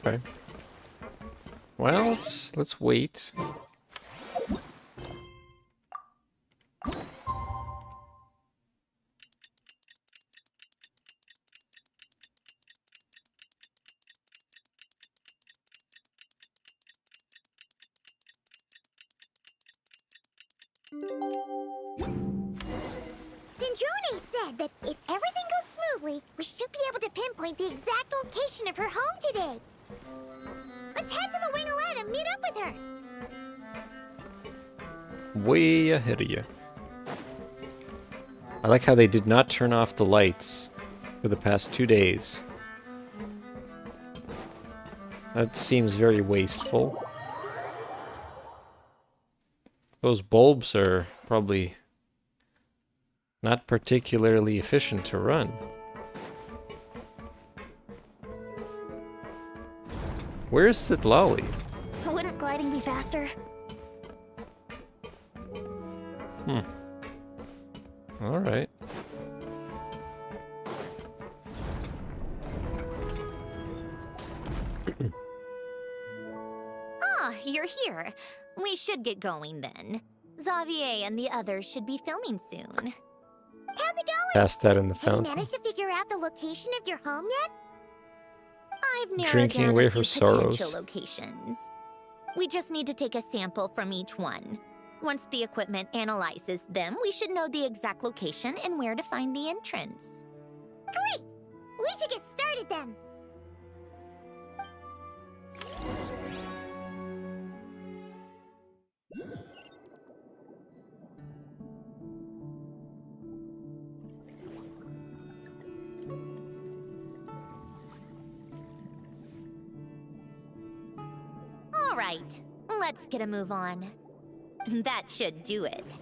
Okay. Well, let's wait. Sandrone said that if everything goes smoothly, we should be able to pinpoint the exact location of her home today. Let's head to the Wing-O-Ed and meet up with her. Way ahead of you. I like how they did not turn off the lights for the past 2 days. That seems very wasteful. Those bulbs are probably not particularly efficient to run. Where's Sitlali? Wouldn't gliding be faster? Alright. Ah, you're here. We should get going then. Xavier and the others should be filming soon. How's it going? Cast that in the Have you fountain. managed to figure out the location of your home yet? I've narrowed Drinking down away a her few potential sorrows. locations. We just need to take a sample from each one. Once the equipment analyzes them, we should know the exact location and where to find the entrance. Great! We should get started then. All right, let's get a move on. That should do it.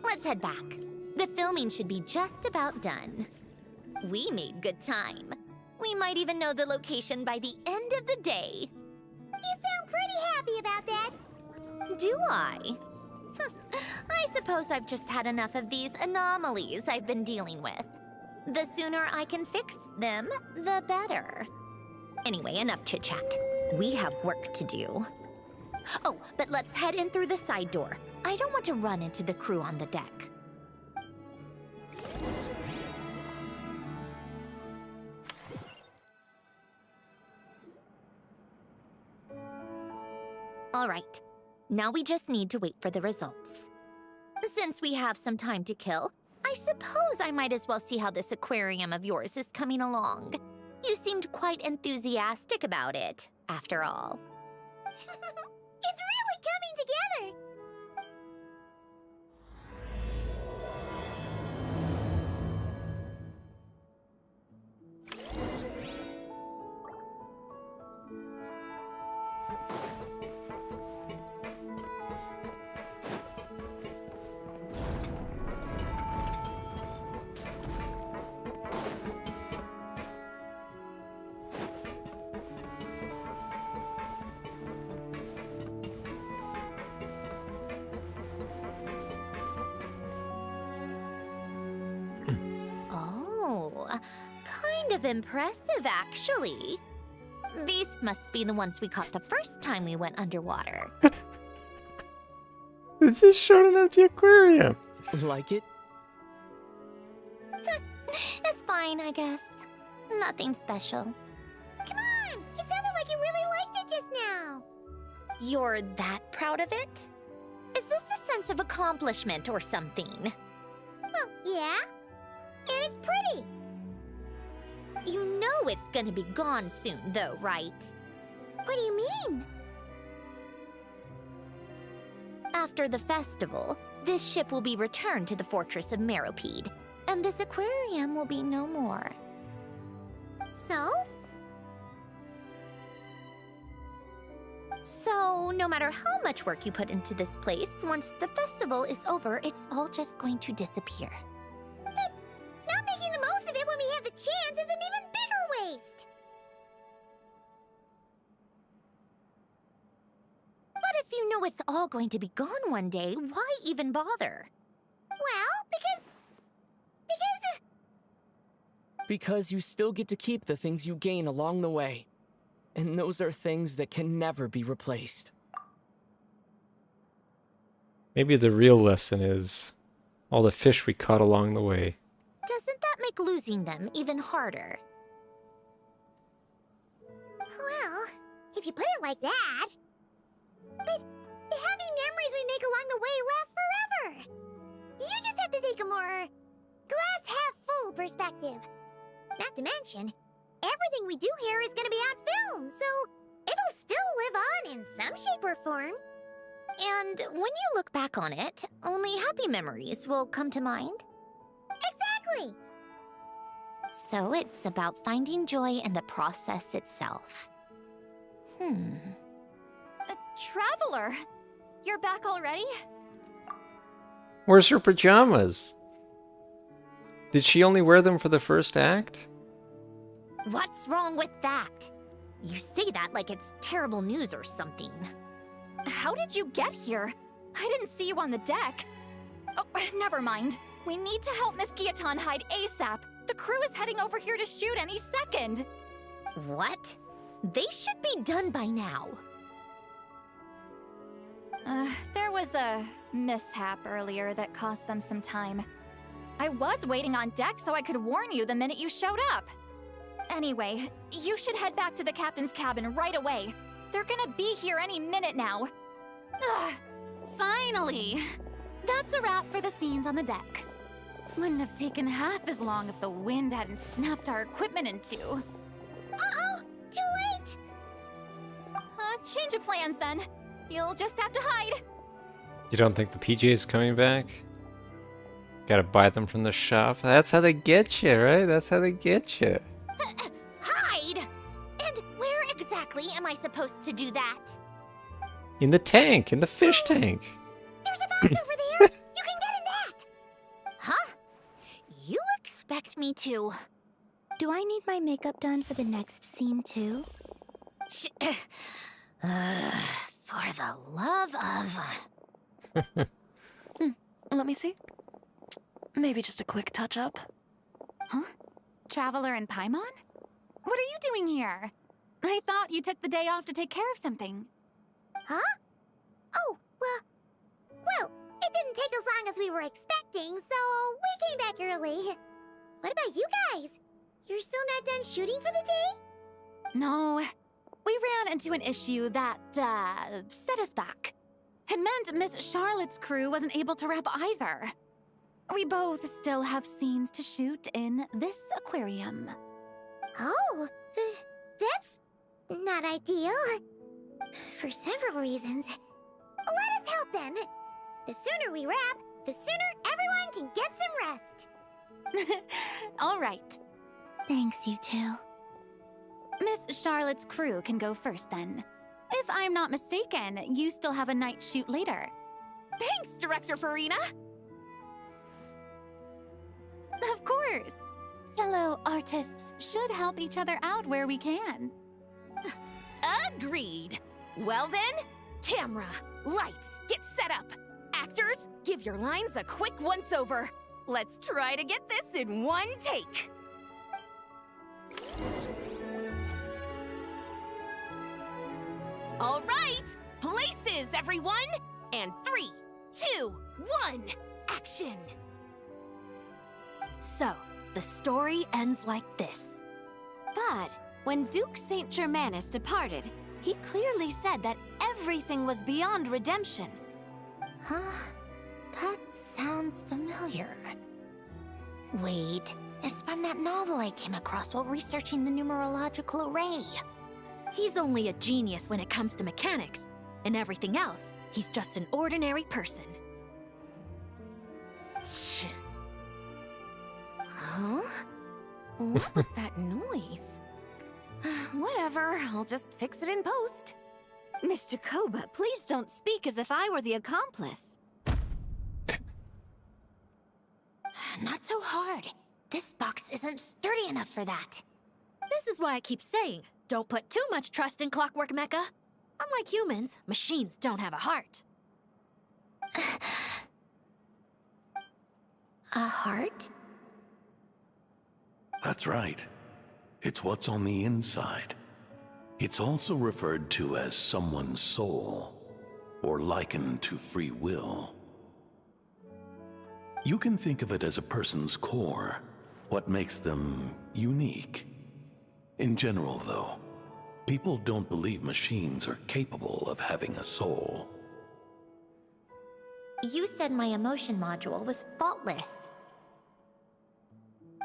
Let's head back. The filming should be just about done. We made good time. We might even know the location by the end of the day. You sound pretty happy about that. Do I? I suppose I've just had enough of these anomalies I've been dealing with. The sooner I can fix them, the better. Anyway, enough chit-chat. We have work to do. Oh, but let's head in through the side door. I don't want to run into the crew on the deck. All right, now we just need to wait for the results. Since we have some time to kill, I suppose I might as well see how this aquarium of yours is coming along. You seemed quite enthusiastic about it, after all. It's really coming together. Kind of impressive, actually. These must be the ones we caught the first time we went underwater. It's just showing an empty aquarium. Like it? It's fine, I guess. Nothing special. Come on! It sounded like you really liked it just now. You're that proud of it? Is this a sense of accomplishment or something? Well, yeah. And it's pretty. You know it's gonna be gone soon, though, right? What do you mean? After the festival, this ship will be returned to the fortress of Meropede, and this aquarium will be no more. So? So, no matter how much work you put into this place, once the festival is over, it's all just going to disappear. But not making the most of it when we have the chance is an even bigger waste. But if you know it's all going to be gone one day, why even bother? Well, because Because you still get to keep the things you gain along the way. And those are things that can never be replaced. Maybe the real lesson is all the fish we caught along the way. Doesn't that make losing them even harder? well, if you put it like that. But the happy memories we make along the way last forever. You just have to take a more glass half full perspective. Not to mention, everything we do here is gonna be on film, so it'll still live on in some shape or form. And when you look back on it, only happy memories will come to mind? Exactly! So it's about finding joy in the process itself. Traveler, you're back already? Where's her pajamas? Did she only wear them for the first act? What's wrong with that? You say that like it's terrible news or something. How did you get here? I didn't see you on the deck. Oh, never mind. We need to help Miss Guillotin hide ASAP. The crew is heading over here to shoot any second. What? They should be done by now. There was a mishap earlier that cost them some time. I was waiting on deck so I could warn you the minute you showed up. Anyway, you should head back to the captain's cabin right away. They're gonna be here any minute now. Ugh, finally! That's a wrap for the scenes on the deck. Wouldn't have taken half as long if the wind hadn't snapped our equipment in two. Uh-oh! Too late! Change of plans then. You'll just have to hide. You don't think the PJ's coming back? Gotta buy them from the shop. That's how they get you, right? That's how they get you. Hide? And where exactly am I supposed to do that? In the tank, in the fish tank. There's a box over there! You can get in that! Huh? You expect me to... Do I need my makeup done for the next scene too? For the love of... Let me see. Maybe just a quick touch-up. Huh? Traveler and Paimon? What are you doing here? I thought you took the day off to take care of something. Huh? Oh, well, it didn't take as long as we were expecting, so we came back early. What about you guys? You're still not done shooting for the day? No. We ran into an issue that, set us back. It meant Miss Charlotte's crew wasn't able to wrap either. We both still have scenes to shoot in this aquarium. Oh, that's not ideal. For several reasons. Let us help then. The sooner we wrap, the sooner everyone can get some rest. All right. Thanks, you two. Miss Charlotte's crew can go first then. If I'm not mistaken, you still have a night shoot later. Thanks, Director Farina! Of course. Fellow artists should help each other out where we can. Agreed. Well then, camera, lights, get set up. Actors, give your lines a quick once-over. Let's try to get this in one take. All right, places, everyone! And 3, 2, 1, action! So, the story ends like this. But when Duke St. Germanus departed, he clearly said that everything was beyond redemption. Huh? That sounds familiar. Wait, it's from that novel I came across while researching the numerological array. He's only a genius when it comes to mechanics, and everything else, he's just an ordinary person. Huh? What was that noise? Whatever, I'll just fix it in post. Mr. Koba, please don't speak as if I were the accomplice. Not so hard. This box isn't sturdy enough for that. This is why I keep saying, don't put too much trust in Clockwork Mecha. Unlike humans, machines don't have a heart. A heart? That's right. It's what's on the inside. It's also referred to as someone's soul, or likened to free will. You can think of it as a person's core, what makes them unique. In general, though, people don't believe machines are capable of having a soul. You said my emotion module was faultless.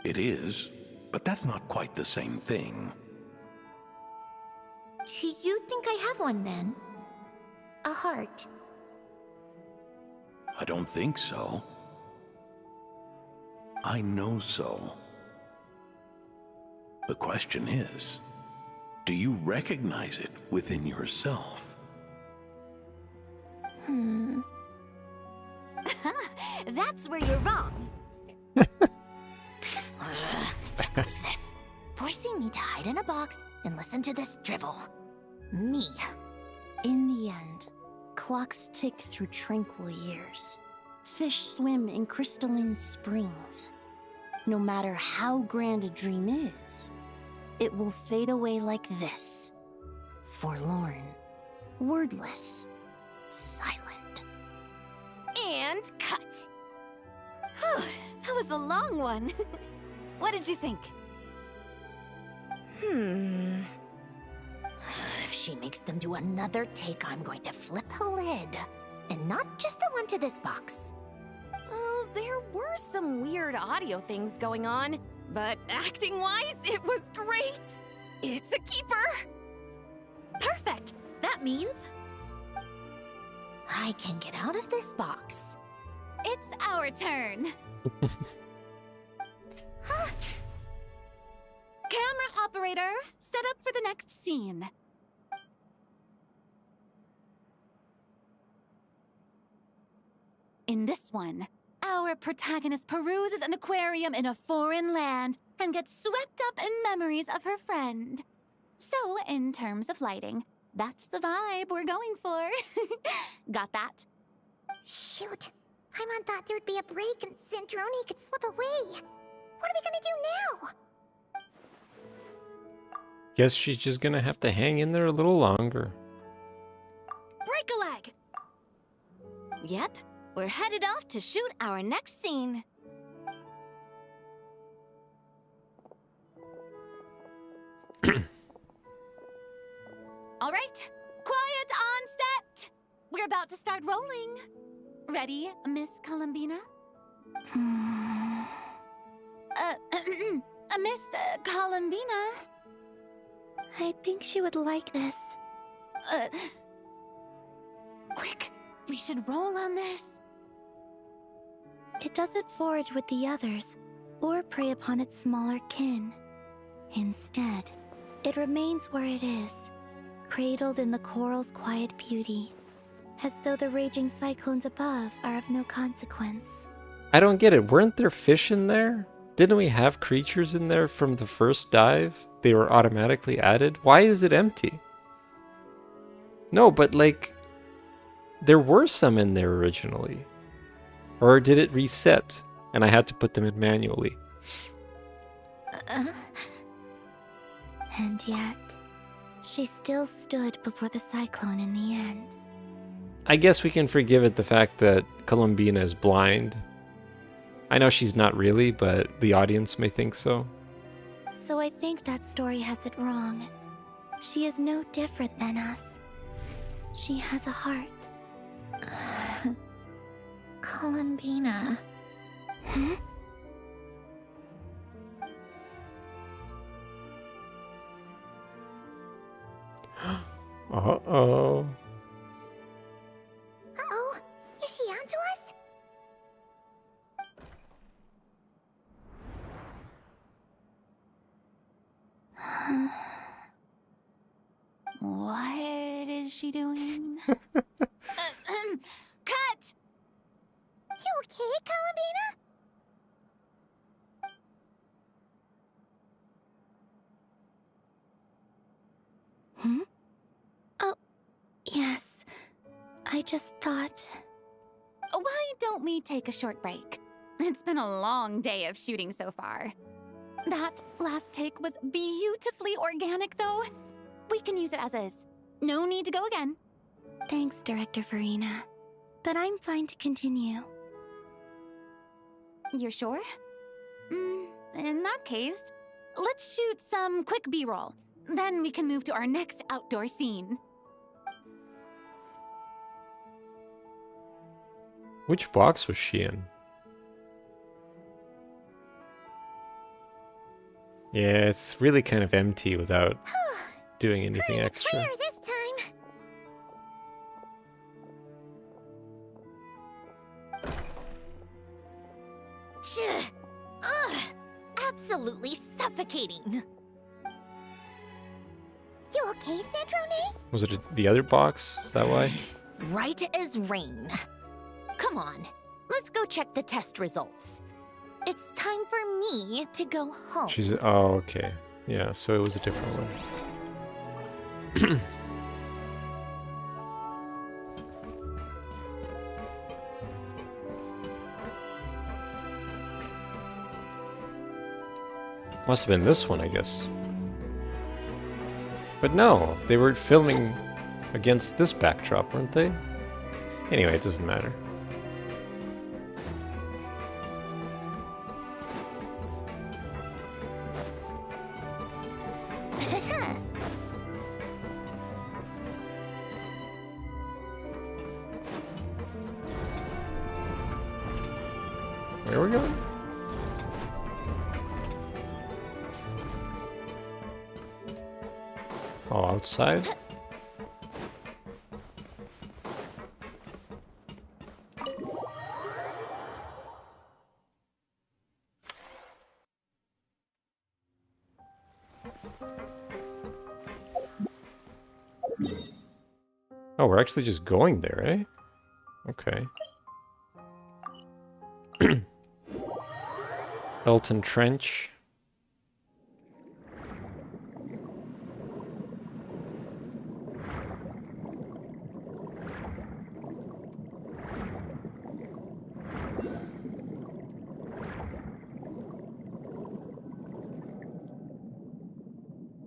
It is, but that's not quite the same thing. Do you think I have one then? A heart? I don't think so. I know so. The question is, do you recognize it within yourself? That's where you're wrong. This, forcing me to hide in a box and listen to this drivel. Me. In the end, clocks tick through tranquil years. Fish swim in crystalline springs. No matter how grand a dream is, it will fade away like this. Forlorn, wordless, silent. And cut! Whew, that was a long one. What did you think? If she makes them do another take, I'm going to flip a lid. And not just the one to this box. There were some weird audio things going on, but acting-wise, it was great! It's a keeper! Perfect! That means... I can get out of this box. It's our turn. Camera operator, set up for the next scene. In this one, our protagonist peruses an aquarium in a foreign land and gets swept up in memories of her friend. So, in terms of lighting, that's the vibe we're going for. Got that? Shoot. Paimon thought there would be a break and Zandroni could slip away. What are we gonna do now? Guess she's just gonna have to hang in there a little longer. Break a leg! Yep, we're headed off to shoot our next scene. All right, quiet on set. We're about to start rolling. Ready, Miss Columbina? Miss Columbina? I think she would like this. Quick, we should roll on this. It doesn't forage with the others, or prey upon its smaller kin. Instead, it remains where it is, cradled in the coral's quiet beauty, as though the raging cyclones above are of no consequence. I don't get it. Weren't there fish in there? Didn't we have creatures in there from the first dive? They were automatically added? Why is it empty? No, but like, there were some in there originally. Or did it reset and I had to put them in manually? And yet, She still stood before the cyclone in the end. I guess we can forgive it the fact that Columbina is blind. I know she's not really, but the audience may think so. So I think that story has it wrong. She is no different than us. She has a heart. Columbina. Hmm? Uh-oh. Uh-oh, is she onto us? What is she doing? Cut! You okay, Columbina? Hmm? Oh, yes. I just thought... Why don't we take a short break? It's been a long day of shooting so far. That last take was beautifully organic, though. We can use it as is. No need to go again. Thanks, Director Farina. But I'm fine to continue. You're sure? In that case, let's shoot some quick B-roll. Then we can move to our next outdoor scene. Which box was she in? Yeah, it's really kind of empty without doing anything extra. Clear this time. Ugh! Absolutely suffocating. You okay, Cedrone? Was it the other box? Is that why? Right as rain. Come on, let's go check the test results. It's time for me to go home. She's... Oh, okay. Yeah, so it was a different one. Must have been this one, I guess. But no, they were filming against this backdrop, weren't they? Anyway, it doesn't matter. Where are we going? Oh, outside? Oh, we're actually just going there, eh? Okay. Elton Trench.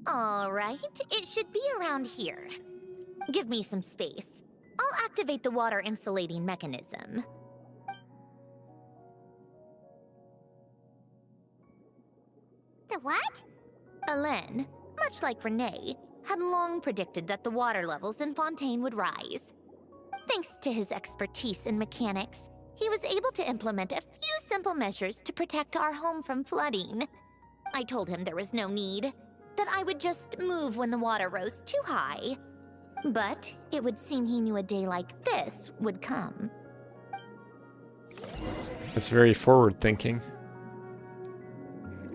All right, it should be around here. Give me some space. I'll activate the water insulating mechanism. The what? Alain, much like Renee, had long predicted that the water levels in Fontaine would rise. Thanks to his expertise in mechanics, he was able to implement a few simple measures to protect our home from flooding. I told him there was no need, that I would just move when the water rose too high. But it would seem he knew a day like this would come. It's very forward thinking.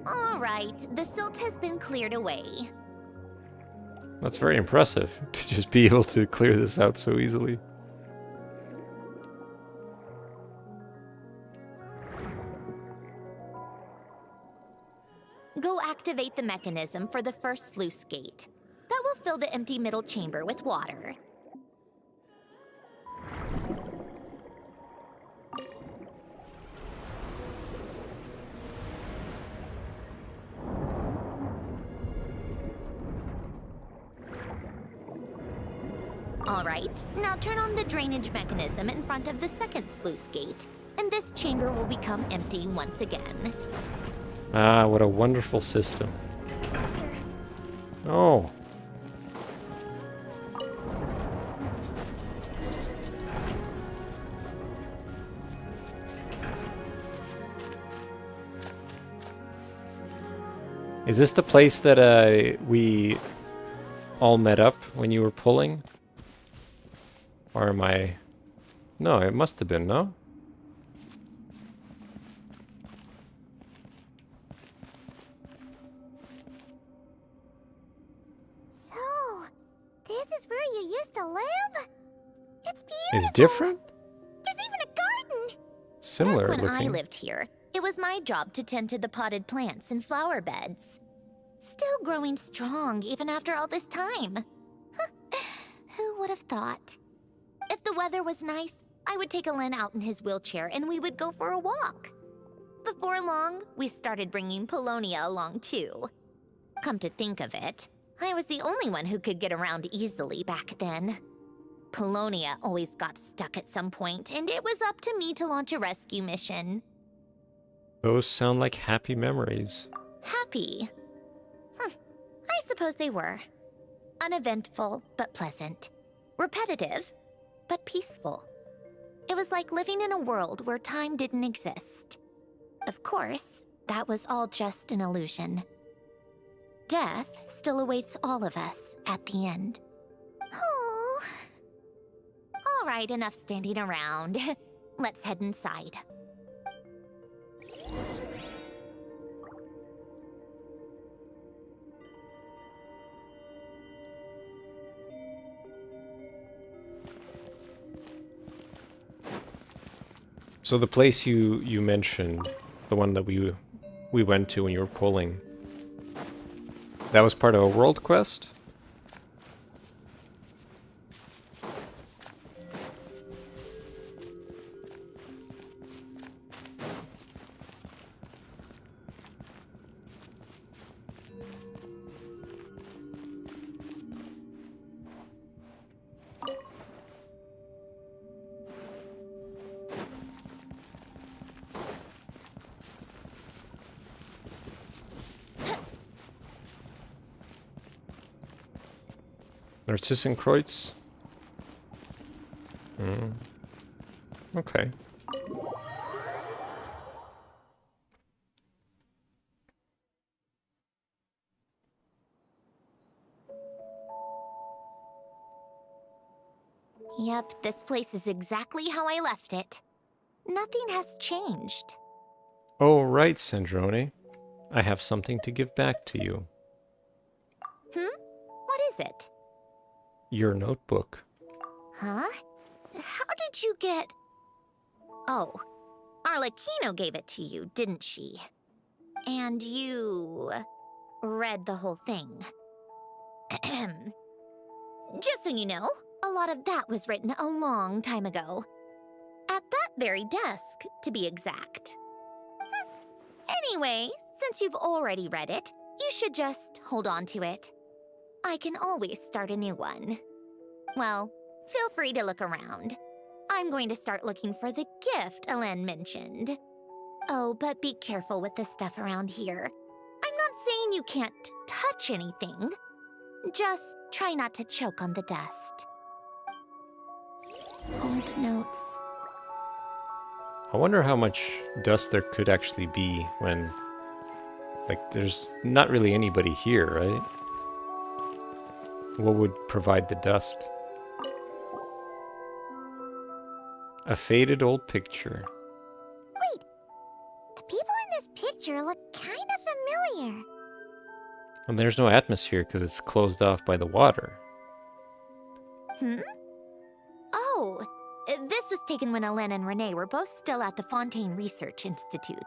All right, the silt has been cleared away. That's very impressive to just be able to clear this out so easily. Go activate the mechanism for the first sluice gate. That will fill the empty middle chamber with water. All right, now turn on the drainage mechanism in front of the second sluice gate, and this chamber will become empty once again. Ah, what a wonderful system. Oh. Is this the place that we all met up when you were pulling? Or am I... No, it must have been, no? So, this is where you used to live? It's beautiful. It's different? There's even a garden. Similar Back when looking. I lived here, it was my job to tend to the potted plants and flower beds. Still growing strong even after all this time. Who would have thought? If the weather was nice, I would take Alen out in his wheelchair and we would go for a walk. Before long, we started bringing Polonia along too. Come to think of it, I was the only one who could get around easily back then. Polonia always got stuck at some point, and it was up to me to launch a rescue mission. Those sound like happy memories. Happy? I suppose they were. Uneventful, but pleasant. Repetitive, but peaceful. It was like living in a world where time didn't exist. Of course, that was all just an illusion. Death still awaits all of us at the end. Oh. All right, enough standing around. Let's head inside. So the place you mentioned, the one that we went to when you were pulling, that was part of a world quest? Narcissenkreuz? Okay. Yep, this place is exactly how I left it. Nothing has changed. Oh, right, Sandrone. I have something to give back to you. What is it? Your notebook. Huh? How did you get... Oh, Arlecchino gave it to you, didn't she? And you... read the whole thing. Just so you know, a lot of that was written a long time ago. At that very desk, to be exact. Anyway, since you've already read it, you should just hold on to it. I can always start a new one. Well, feel free to look around. I'm going to start looking for the gift Alen mentioned. Oh, but be careful with the stuff around here. I'm not saying you can't touch anything. Just try not to choke on the dust. Old notes. I wonder how much dust there could actually be when... Like, there's not really anybody here, right? What would provide the dust? A faded old picture. Wait, the people in this picture look kind of familiar. And there's no atmosphere because it's closed off by the water. Oh, this was taken when Alen and Renee were both still at the Fontaine Research Institute.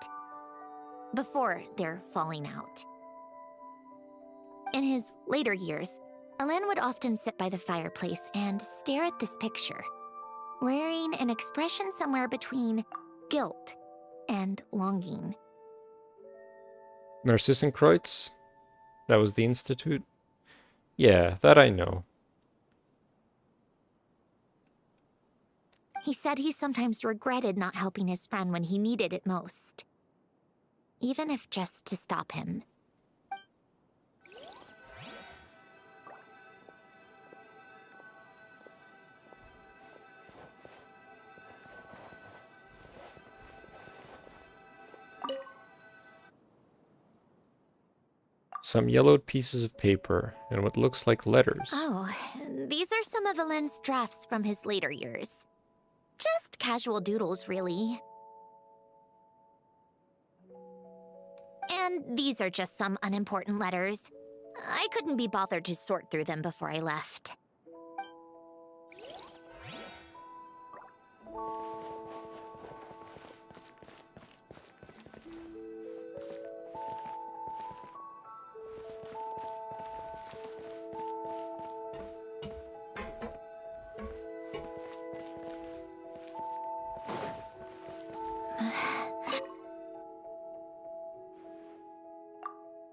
Before their falling out. In his later years, Alen would often sit by the fireplace and stare at this picture, wearing an expression somewhere between guilt and longing. Narcissenkreuz? That was the institute? Yeah, that I know. He said he sometimes regretted not helping his friend when he needed it most. Even if just to stop him. Some yellowed pieces of paper and what looks like letters. Oh, these are some of Valen's drafts from his later years. Just casual doodles, really. And these are just some unimportant letters. I couldn't be bothered to sort through them before I left.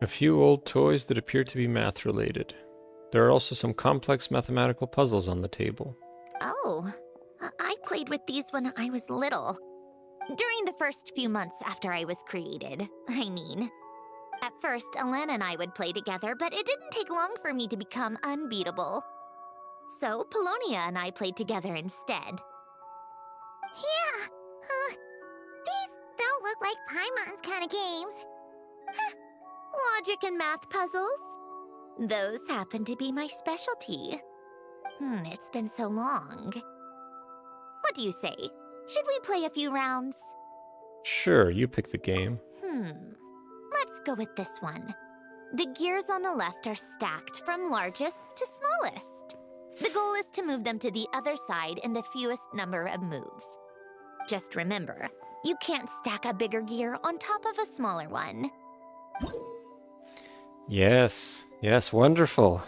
A few old toys that appear to be math-related. There are also some complex mathematical puzzles on the table. Oh, I played with these when I was little. During the first few months after I was created, I mean. At first, Elena and I would play together, but it didn't take long for me to become unbeatable. So, Polonia and I played together instead. Yeah, these don't look like Paimon's kind of games. Logic and math puzzles? Those happen to be my specialty. It's been so long. What do you say? Should we play a few rounds? Sure, you pick the game. Let's go with this one. The gears on the left are stacked from largest to smallest. The goal is to move them to the other side in the fewest number of moves. Just remember, you can't stack a bigger gear on top of a smaller one. Yes, yes, wonderful.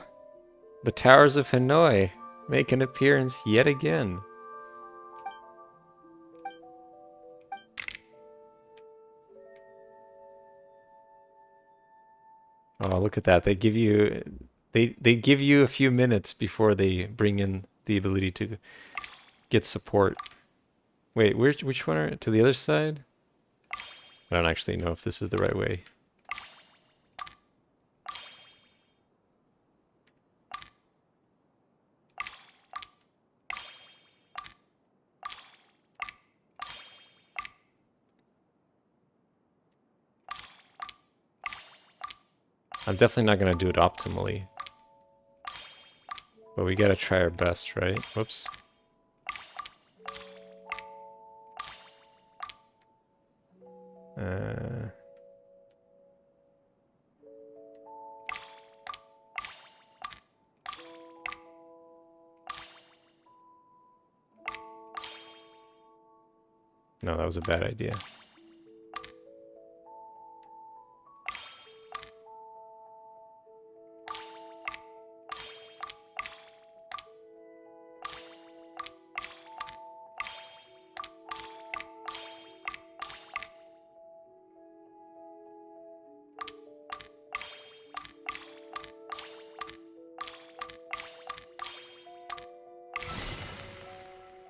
The Towers of Hanoi make an appearance yet again. Oh, look at that. They give you a few minutes before they bring in the ability to get support. Wait, which one are to the other side? I don't actually know if this is the right way. I'm definitely not going to do it optimally. But we got to try our best, right? Whoops. No, that was a bad idea.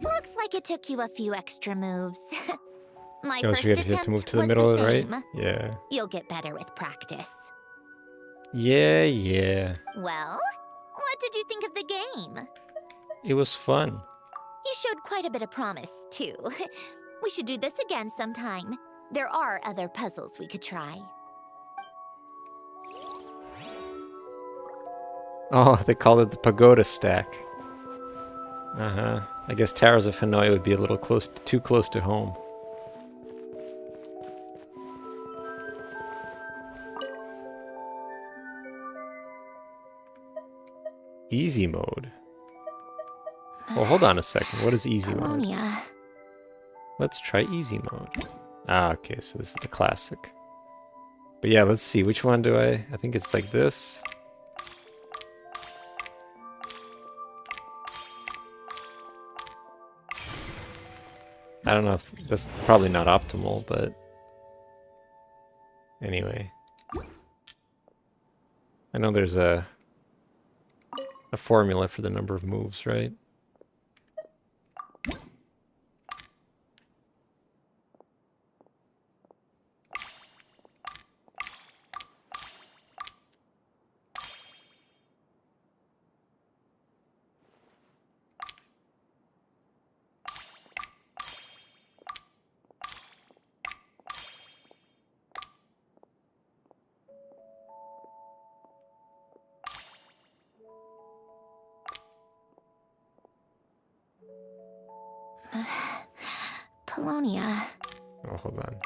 Looks like it took you a few extra moves. My Oh, first so we attempt have to move to the was middle, the right? same. Yeah. You'll get better with practice. Yeah, yeah. Well, what did you think of the game? It was fun. You showed quite a bit of promise, too. We should do this again sometime. There are other puzzles we could try. Oh, they called it the pagoda stack. Uh-huh. I guess Towers of Hanoi would be a little too close to home. Easy mode. Well, hold on a second. What is easy mode? Polonia. Let's try easy mode. Ah, okay, so this is the classic. But yeah, let's see. Which one do I think it's like this. I don't know if that's probably not optimal, but anyway. I know there's a formula for the number of moves, right? Polonia. Oh, hold on.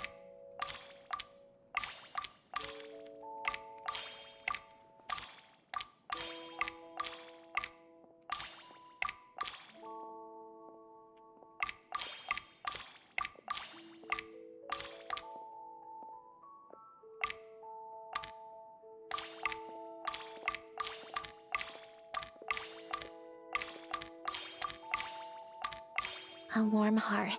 A warm hearth.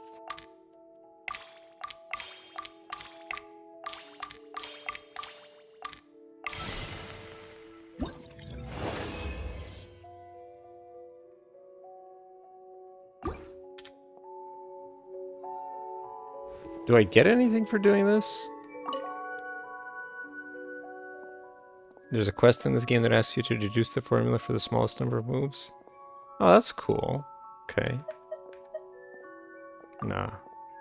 Do I get anything for doing this? There's a quest in this game that asks you to deduce the formula for the smallest number of moves. Oh, that's cool. Okay. Nah.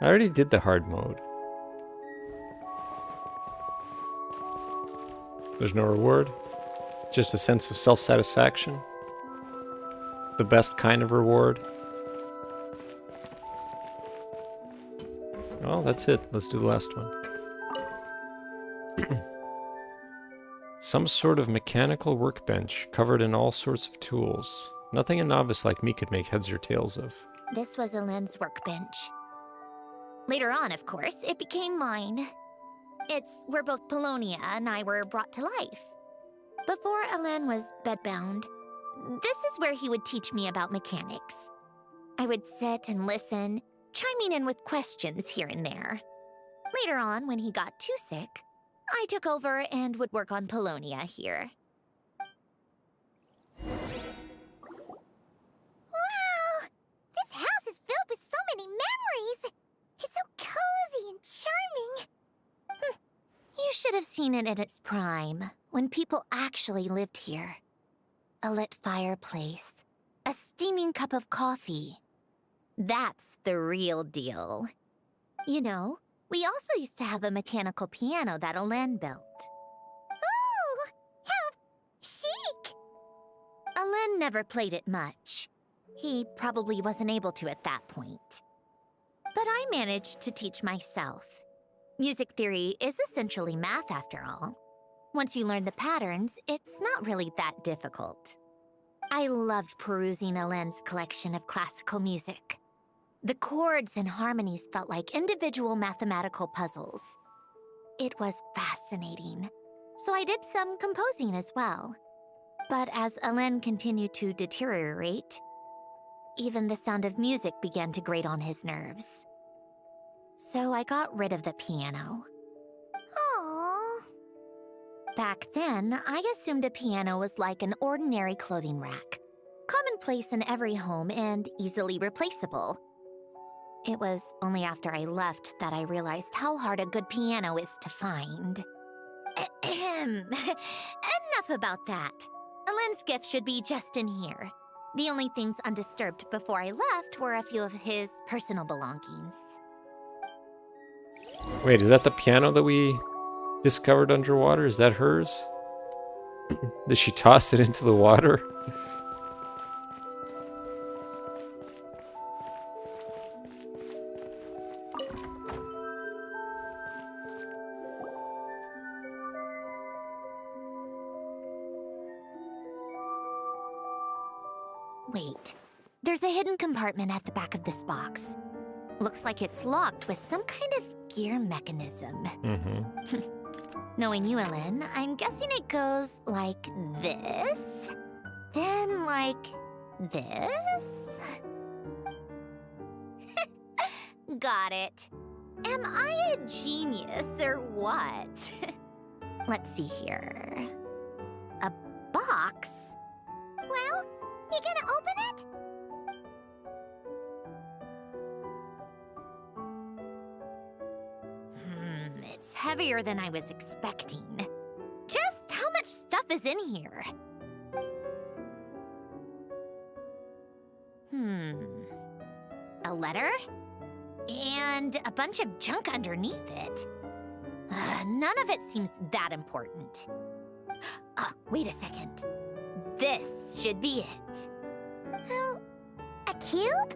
I already did the hard mode. There's no reward. Just a sense of self-satisfaction. The best kind of reward. Well, that's it. Let's do the last one. Some sort of mechanical workbench covered in all sorts of tools. Nothing a novice like me could make heads or tails of. This was Elend's workbench. Later on, of course, it became mine. It's where both Polonia and I were brought to life. Before Elend was bedbound, this is where he would teach me about mechanics. I would sit and listen, chiming in with questions here and there. Later on, when he got too sick, I took over and would work on Polonia here. Wow! This house is filled with so many memories! It's so cozy and charming! You should have seen it in its prime, when people actually lived here. A lit fireplace, a steaming cup of coffee. That's the real deal. You know, we also used to have a mechanical piano that Elend built. Oh, how chic! Elend never played it much. He probably wasn't able to at that point. But I managed to teach myself. Music theory is essentially math after all. Once you learn the patterns, it's not really that difficult. I loved perusing Elend's collection of classical music. The chords and harmonies felt like individual mathematical puzzles. It was fascinating, so I did some composing as well. But as Elend continued to deteriorate, even the sound of music began to grate on his nerves. So I got rid of the piano. Aww. Back then, I assumed a piano was like an ordinary clothing rack, commonplace in every home and easily replaceable. It was only after I left that I realized how hard a good piano is to find. Enough about that. Elend's gift should be just in here. The only things undisturbed before I left were a few of his personal belongings. Wait, is that the piano that we discovered underwater? Is that hers? Did she toss it into the water? Wait, there's a hidden compartment at the back of this box. Looks like it's locked with some kind of gear mechanism. Knowing you, Elend, I'm guessing it goes like this, then like this. Got it. Am I a genius or what? Let's see here. A box? Well, you gonna open it? It's heavier than I was expecting. Just how much stuff is in here? A letter? And a bunch of junk underneath it. None of it seems that important. Wait a second. This should be it. A cube?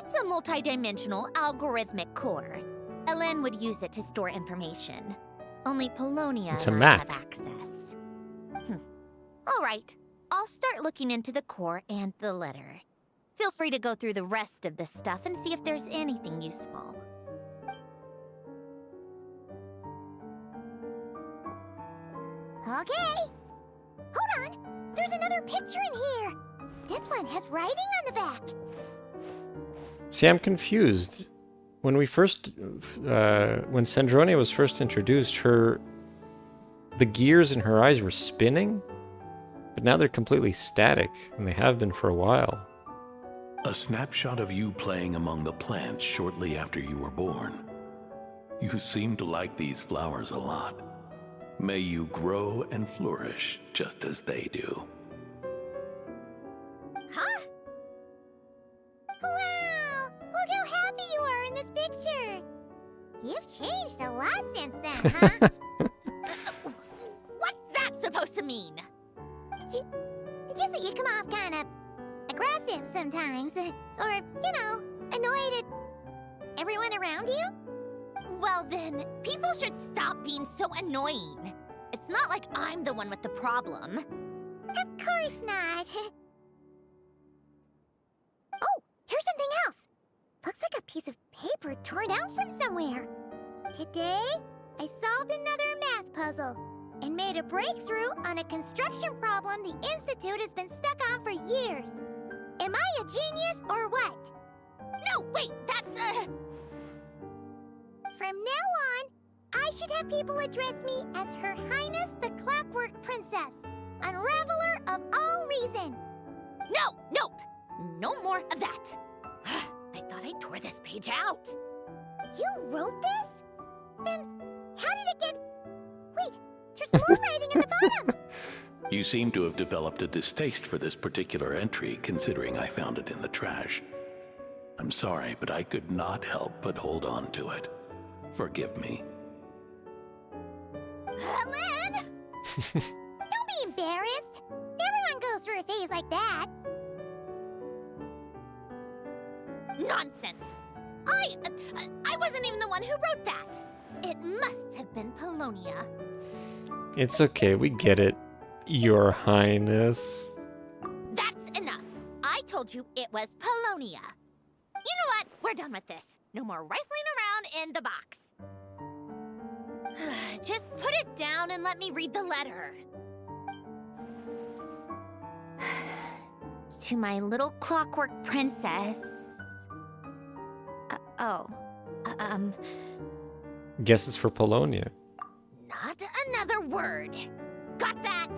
It's a multidimensional algorithmic core. Elen would use it to store information. Only Polonia It's a would Mac. have access. All right, I'll start looking into the core and the letter. Feel free to go through the rest of the stuff and see if there's anything useful. Okay. Hold on. There's another picture in here. This one has writing on the back. See, I'm confused. When we first, when Sandronia was first introduced, the gears in her eyes were spinning, but now they're completely static, and they have been for a while. A snapshot of you playing among the plants shortly after you were born. You seem to like these flowers a lot. May you grow and flourish just as they do. Huh? Wow! Look how happy you are in this picture. You've changed a lot since then, huh? What's that supposed to mean? Just that you come off kind of aggressive sometimes. Or, annoyed at everyone around you. Well then, people should stop being so annoying. It's not like I'm the one with the problem. Of course not. Oh, here's something else. Looks like a piece of paper torn out from somewhere. Today, I solved another math puzzle and made a breakthrough on a construction problem the Institute has been stuck on for years. Am I a genius or what? No, wait, that's From now on, I should have people address me as Her Highness the Clockwork Princess, Unraveler of all reason. No, nope, no more of that. I thought I tore this page out. You wrote this? Then how did it get... Wait, there's more writing at the bottom. You seem to have developed a distaste for this particular entry, considering I found it in the trash. I'm sorry, but I could not help but hold on to it. Forgive me. Len! Don't be embarrassed. Everyone goes through a phase like that. Nonsense. I wasn't even the one who wrote that. It must have been Polonia. It's okay, we get it, Your Highness. That's enough. I told you it was Polonia. You know what? We're done with this. No more rifling around in the box. Just put it down and let me read the letter. To my little clockwork princess. Guess it's for Polonia. Not another word. Got that?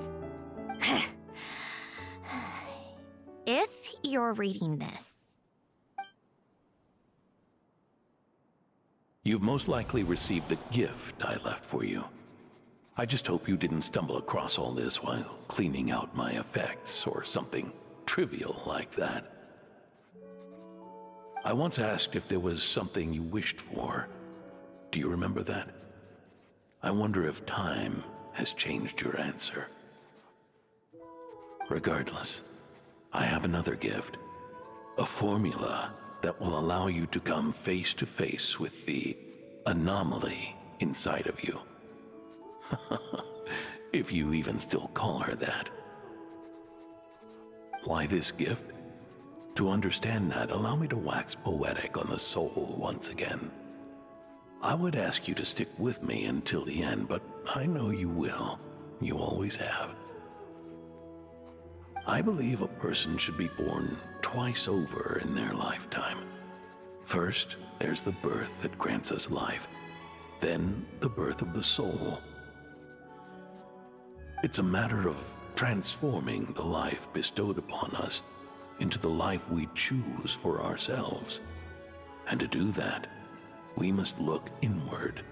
If you're reading this, You've most likely received the gift I left for you. I just hope you didn't stumble across all this while cleaning out my effects or something trivial like that. I once asked if there was something you wished for. Do you remember that? I wonder if time has changed your answer. Regardless, I have another gift. A formula that will allow you to come face to face with the anomaly inside of you. If you even still call her that. Why this gift? To understand that, allow me to wax poetic on the soul once again. I would ask you to stick with me until the end, but I know you will. You always have. I believe a person should be born twice over in their lifetime. First, there's the birth that grants us life. Then, the birth of the soul. It's a matter of transforming the life bestowed upon us into the life we choose for ourselves. And to do that, we must look inward.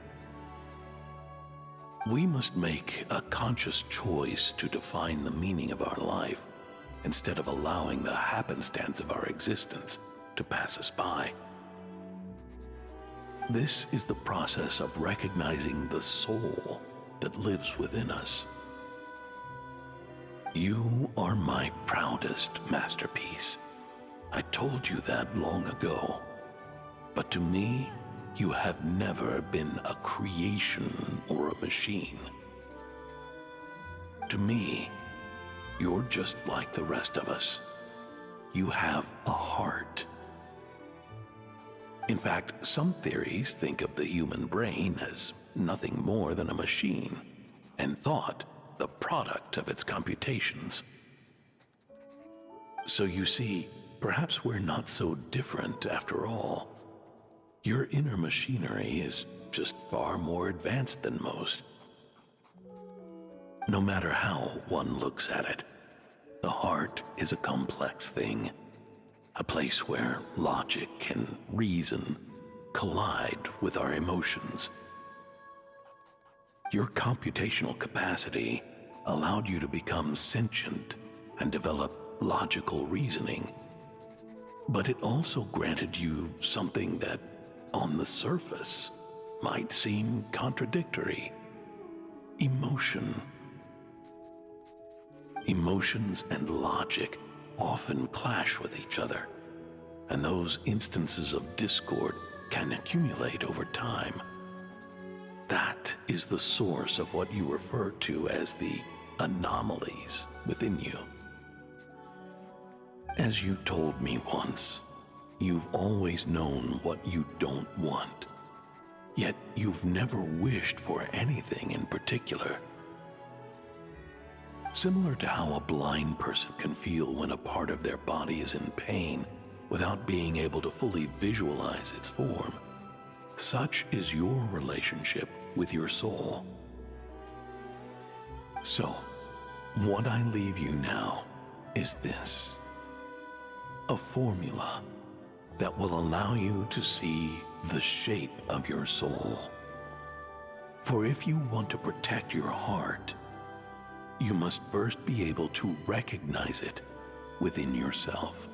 We must make a conscious choice to define the meaning of our life instead of allowing the happenstance of our existence to pass us by. This is the process of recognizing the soul that lives within us. You are my proudest masterpiece. I told you that long ago. But to me, you have never been a creation or a machine. To me, you're just like the rest of us. You have a heart. In fact, some theories think of the human brain as nothing more than a machine, and thought the product of its computations. So you see, perhaps we're not so different after all. Your inner machinery is just far more advanced than most. No matter how one looks at it, the heart is a complex thing. A place where logic and reason collide with our emotions. Your computational capacity allowed you to become sentient and develop logical reasoning. But it also granted you something that, on the surface, might seem contradictory. Emotion. Emotions and logic often clash with each other, and those instances of discord can accumulate over time. That is the source of what you refer to as the anomalies within you. As you told me once, you've always known what you don't want, yet you've never wished for anything in particular. Similar to how a blind person can feel when a part of their body is in pain without being able to fully visualize its form, such is your relationship with your soul. So, what I leave you now is this: a formula that will allow you to see the shape of your soul. For if you want to protect your heart, you must first be able to recognize it within yourself.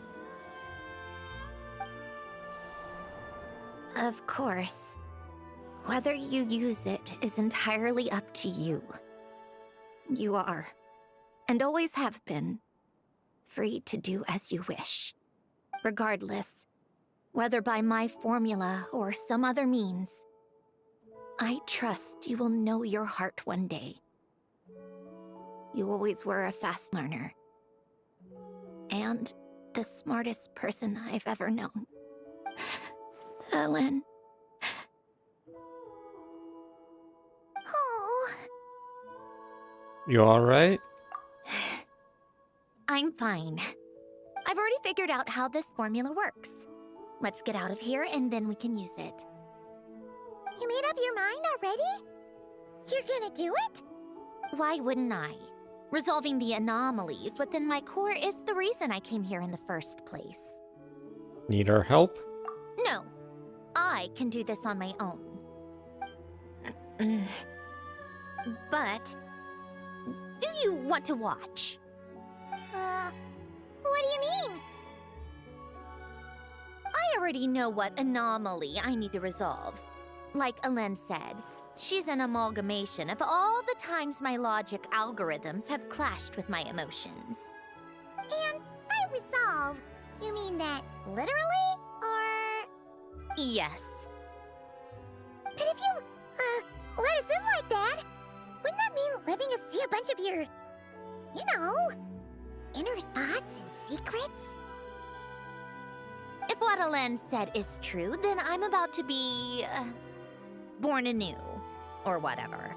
Of course. Whether you use it is entirely up to you. You are, and always have been, free to do as you wish. Regardless, whether by my formula or some other means, I trust you will know your heart one day. You always were a fast learner. And the smartest person I've ever known. Ellen. Oh. You alright? I'm fine. I've already figured out how this formula works. Let's get out of here and then we can use it. You made up your mind already? You're gonna do it? Why wouldn't I? Resolving the anomalies within my core is the reason I came here in the first place. Need our help? No, I can do this on my own. But, do you want to watch? What do you mean? I already know what anomaly I need to resolve. Like Alen said, she's an amalgamation of all the times my logic algorithms have clashed with my emotions. And by resolve, you mean that literally, or...? Yes. But if you, let us in like that, wouldn't that mean letting us see a bunch of your, you know, inner thoughts and secrets? If what Alen said is true, then I'm about to be... born anew. Or whatever.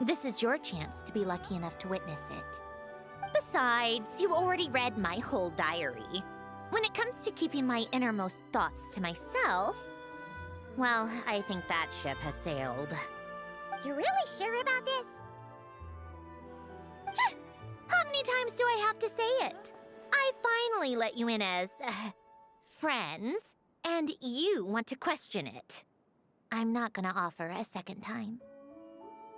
This is your chance to be lucky enough to witness it. Besides, you already read my whole diary. When it comes to keeping my innermost thoughts to myself, well, I think that ship has sailed. You're really sure about this? How many times do I have to say it? I finally let you in as, friends, and you want to question it. I'm not gonna offer a second time.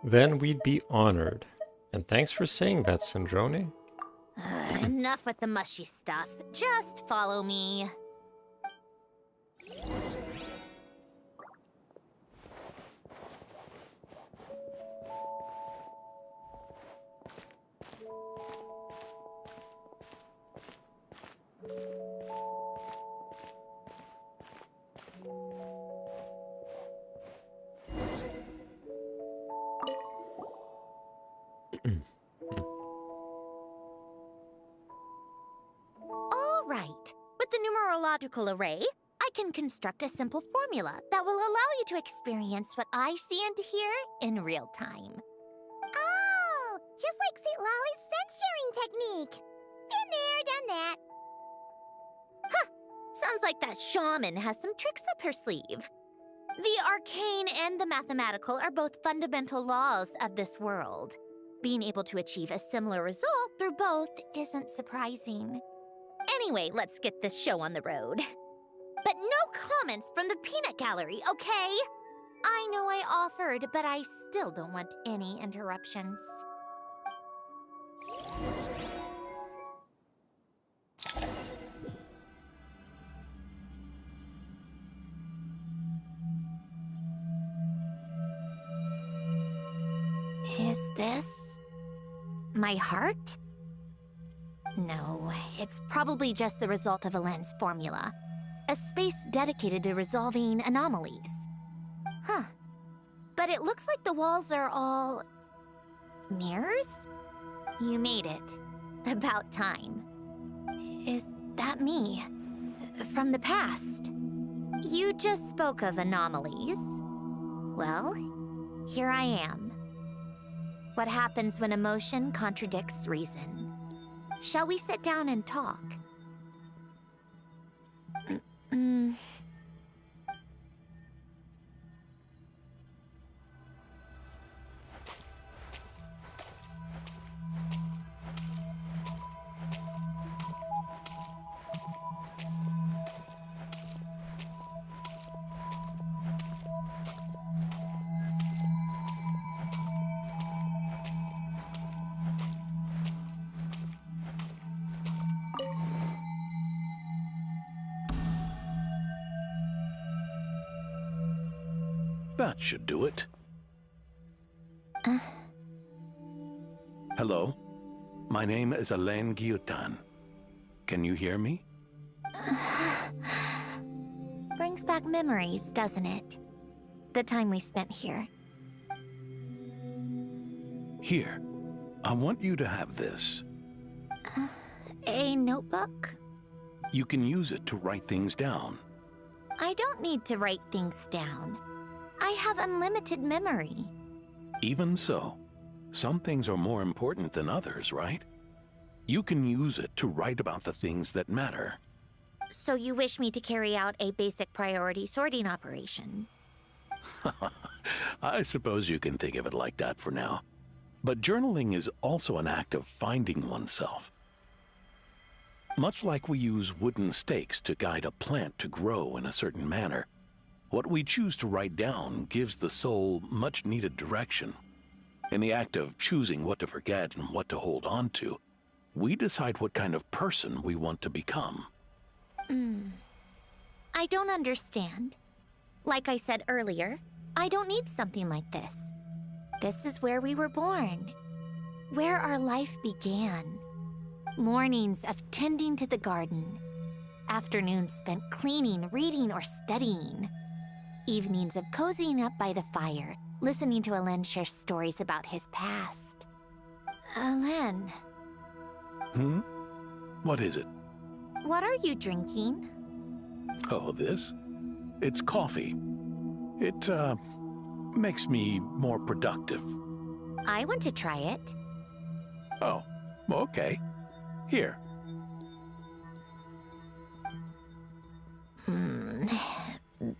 Then we'd be honored. And thanks for saying that, Sandrone. Enough with the mushy stuff. Just follow me. All right. With the numerological array, I can construct a simple formula that will allow you to experience what I see and hear in real time. Oh, just like St. Lolly's scent sharing technique. Been there, done that. Huh! Sounds like that shaman has some tricks up her sleeve. The arcane and the mathematical are both fundamental laws of this world. Being able to achieve a similar result through both isn't surprising. Anyway, let's get this show on the road. But no comments from the peanut gallery, okay? I know I offered, but I still don't want any interruptions. Is this my heart? No, it's probably just the result of a lens formula. A space dedicated to resolving anomalies. Huh. But it looks like the walls are all... mirrors? You made it. About time. Is that me? From the past? You just spoke of anomalies. Well, here I am. What happens when emotion contradicts reason? Shall we sit down and talk? That should do it. Hello? My name is Alain Guillotin. Can you hear me? Brings back memories, doesn't it? The time we spent here. Here. I want you to have this. A notebook? You can use it to write things down. I don't need to write things down. I have unlimited memory. Even so, some things are more important than others, right? You can use it to write about the things that matter. So you wish me to carry out a basic priority sorting operation? I suppose you can think of it like that for now. But journaling is also an act of finding oneself. Much like we use wooden stakes to guide a plant to grow in a certain manner, what we choose to write down gives the soul much-needed direction. In the act of choosing what to forget and what to hold on to, we decide what kind of person we want to become. I don't understand. Like I said earlier, I don't need something like this. This is where we were born. Where our life began. Mornings of tending to the garden. Afternoons spent cleaning, reading, or studying. Evenings of cozying up by the fire, listening to Alain share stories about his past. Alain. What is it? What are you drinking? Oh, this? It's coffee. It, makes me more productive. I want to try it. Oh, okay. Here.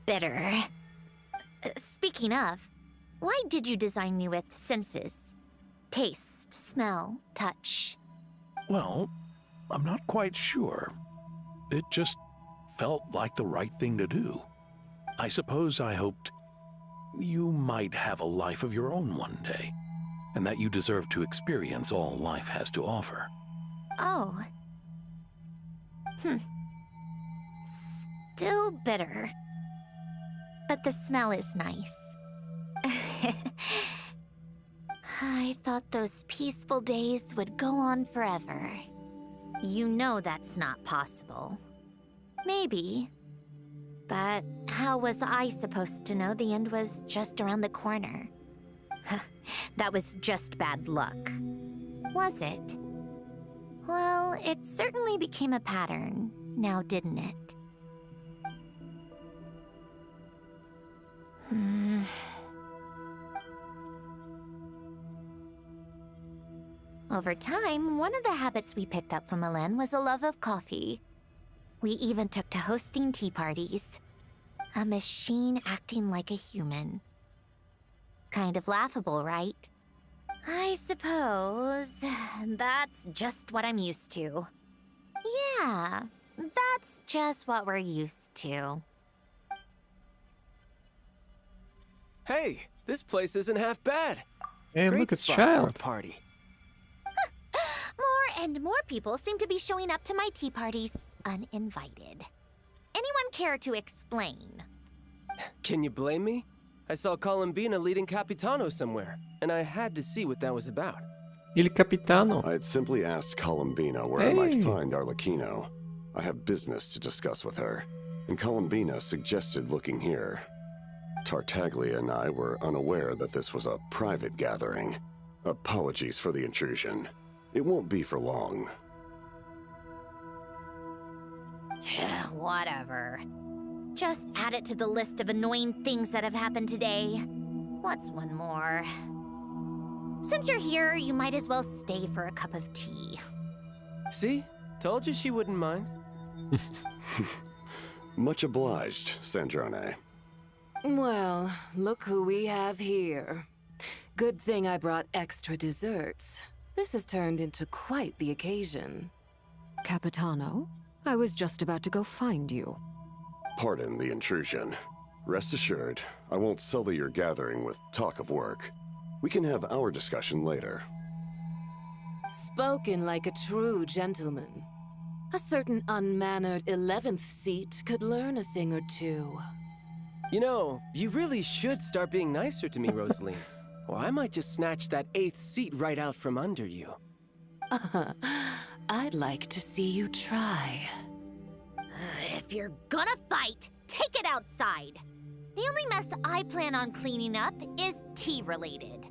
Bitter. Speaking of, why did you design me with senses? Taste, smell, touch. Well, I'm not quite sure. It just felt like the right thing to do. I suppose I hoped you might have a life of your own one day, and that you deserve to experience all life has to offer. Oh. Still bitter. But the smell is nice. I thought those peaceful days would go on forever. You know that's not possible. Maybe. But how was I supposed to know the end was just around the corner? That was just bad luck. Was it? Well, it certainly became a pattern, now didn't it? Over time, one of the habits we picked up from Milan was a love of coffee. We even took to hosting tea parties. A machine acting like a human. Kind of laughable, right? I suppose that's just what I'm used to. Yeah, that's just what we're used to. Hey, this place isn't half bad. Hey, Great look, it's spot for a Child. party. More and more people seem to be showing up to my tea parties uninvited. Anyone care to explain? Can you blame me? I saw Columbina leading Capitano somewhere, and I had to see what that was about. Il Capitano. I had simply asked Columbina where I might find Arlecchino. I have business to discuss with her, and Columbina suggested looking here. Tartaglia and I were unaware that this was a private gathering. Apologies for the intrusion. It won't be for long. Whatever. Just add it to the list of annoying things that have happened today. What's one more? Since you're here, you might as well stay for a cup of tea. See? Told you she wouldn't mind. Much obliged, Sandrone. Well, look who we have here. Good thing I brought extra desserts. This has turned into quite the occasion. Capitano, I was just about to go find you. Pardon the intrusion. Rest assured, I won't sully your gathering with talk of work. We can have our discussion later. Spoken like a true gentleman. A certain unmannered 11th seat could learn a thing or two. You know, you really should start being nicer to me, Rosaline. Or I might just snatch that 8th seat right out from under you. I'd like to see you try. If you're gonna fight, take it outside. The only mess I plan on cleaning up is tea-related.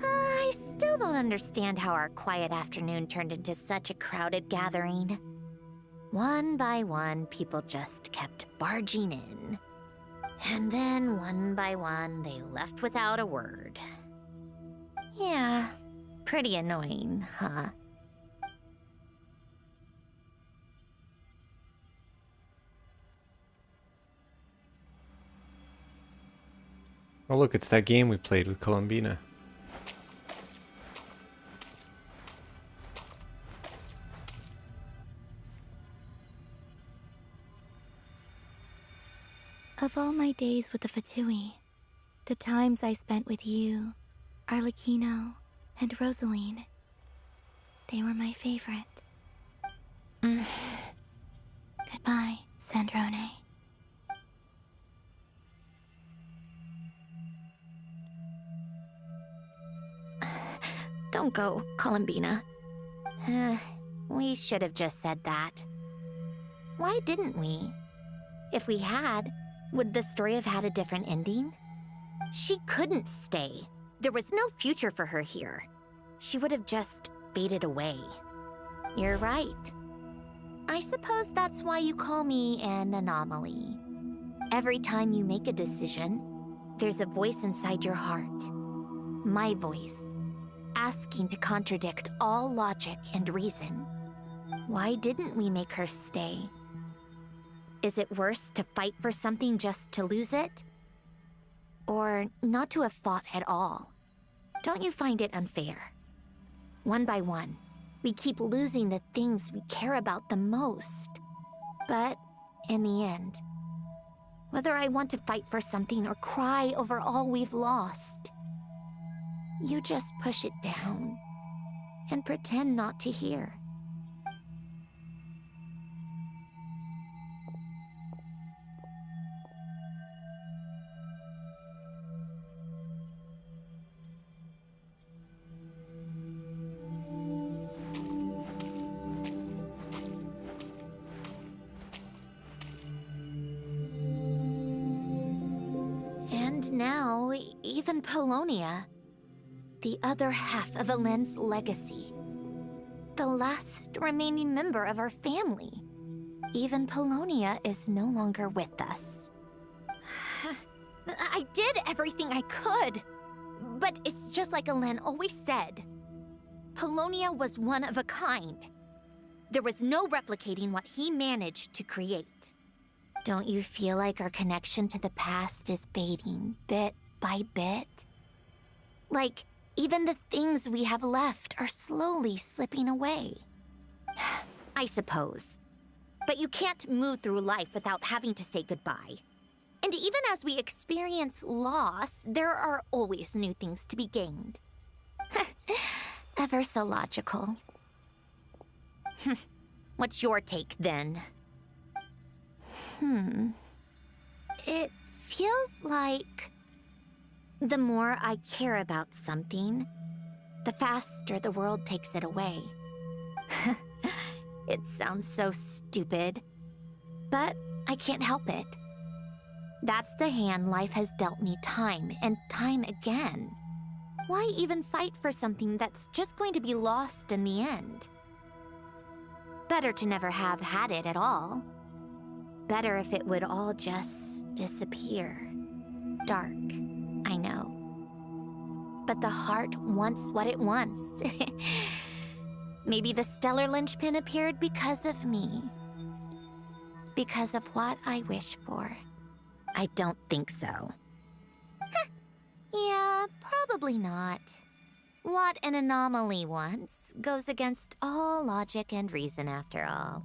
I still don't understand how our quiet afternoon turned into such a crowded gathering. One by one, people just kept barging in. And then, one by one, they left without a word. Yeah, pretty annoying, huh? Oh, look, it's that game we played with Columbina. Of all my days with the Fatui, the times I spent with you, Arlecchino, and Rosaline, they were my favorite. Goodbye, Sandrone. Don't go, Columbina. We should have just said that. Why didn't we? If we had, would the story have had a different ending? She couldn't stay. There was no future for her here. She would have just faded away. You're right. I suppose that's why you call me an anomaly. Every time you make a decision, there's a voice inside your heart. My voice, asking to contradict all logic and reason. Why didn't we make her stay? Is it worse to fight for something just to lose it? Or not to have fought at all? Don't you find it unfair? One by one, we keep losing the things we care about the most. But in the end, whether I want to fight for something or cry over all we've lost, you just push it down and pretend not to hear. And now, even Polonia, the other half of Alen's legacy, the last remaining member of our family, even Polonia is no longer with us. I did everything I could, but it's just like Alen always said. Polonia was one of a kind. There was no replicating what he managed to create. Don't you feel like our connection to the past is fading bit by bit? Like, even the things we have left are slowly slipping away. I suppose. But you can't move through life without having to say goodbye. And even as we experience loss, there are always new things to be gained. Ever so logical. What's your take, then? It feels like the more I care about something, the faster the world takes it away. It sounds so stupid, but I can't help it. That's the hand life has dealt me time and time again. Why even fight for something that's just going to be lost in the end? Better to never have had it at all. Better if it would all just disappear. Dark, I know. But the heart wants what it wants. Maybe the stellar linchpin appeared because of me. Because of what I wish for. I don't think so. Yeah, probably not. What an anomaly wants goes against all logic and reason after all.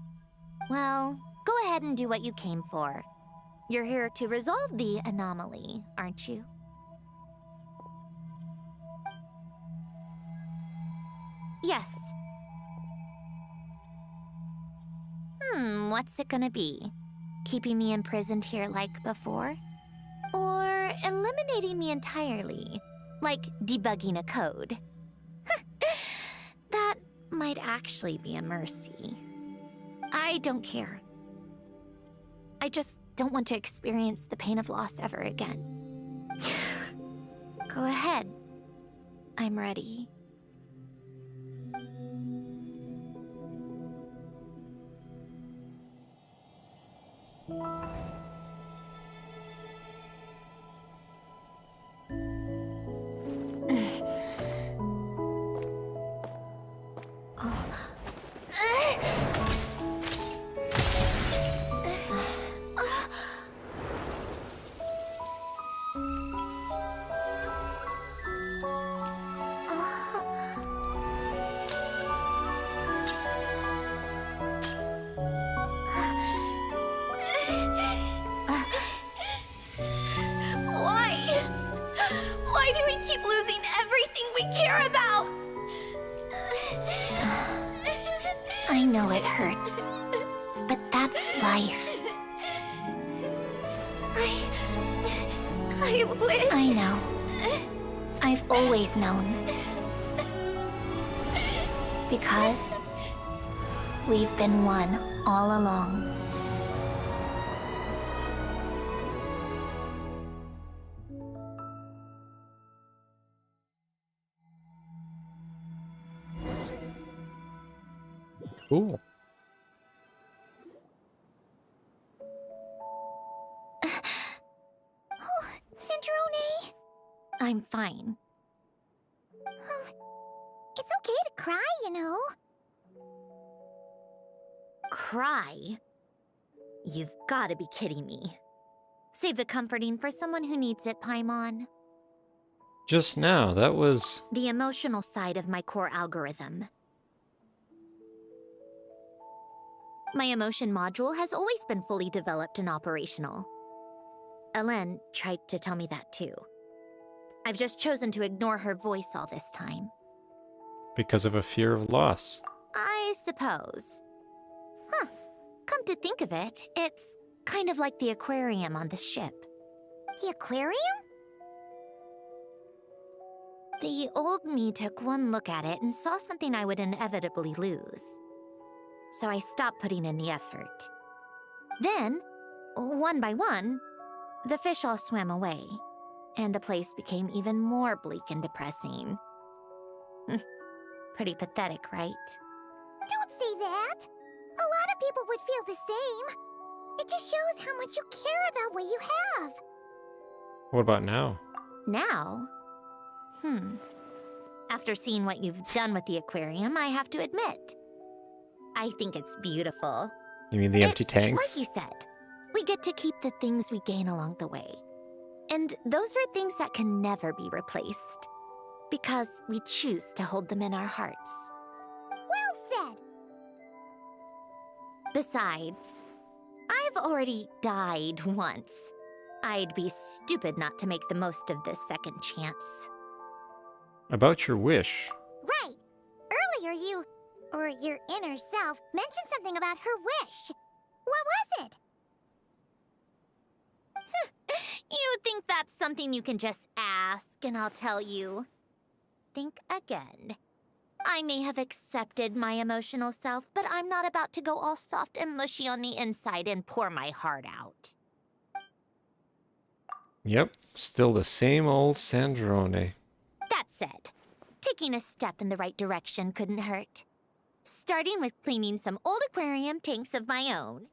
Well, go ahead and do what you came for. You're here to resolve the anomaly, aren't you? Yes. What's it gonna be? Keeping me imprisoned here like before? Or eliminating me entirely, like debugging a code? That might actually be a mercy. I don't care. I just don't want to experience the pain of loss ever again. Go ahead. I'm ready. Why do we keep losing everything we care about? I know it hurts, but that's life. I wish... I know. I've always known. Because we've been one all along. Cool. Oh, Sandrone! I'm fine. It's okay to cry, you know. Cry? You've got to be kidding me. Save the comforting for someone who needs it, Paimon. Just now, that was... The emotional side of my core algorithm. My emotion module has always been fully developed and operational. Alen tried to tell me that too. I've just chosen to ignore her voice all this time. because of a fear of loss. I suppose. Huh. Come to think of it, it's kind of like the aquarium on the ship. The aquarium? The old me took one look at it and saw something I would inevitably lose. So I stopped putting in the effort. Then, one by one, the fish all swam away. and the place became even more bleak and depressing. Pretty pathetic, right? Don't say that! A lot of people would feel the same. It just shows how much you care about what you have. What about now? Now? After seeing what you've done with the aquarium, I have to admit, I think it's beautiful. You mean the empty tanks? Like you said, we get to keep the things we gain along the way. And those are things that can never be replaced. Because we choose to hold them in our hearts. Well said! Besides, I've already died once. I'd be stupid not to make the most of this second chance. About your wish. Right! Earlier you, or your inner self, mentioned something about her wish. What was it? You think that's something you can just ask, and I'll tell you. Think again. I may have accepted my emotional self, but I'm not about to go all soft and mushy on the inside and pour my heart out. Yep, still the same old Sandrone. That said, taking a step in the right direction couldn't hurt. Starting with cleaning some old aquarium tanks of my own.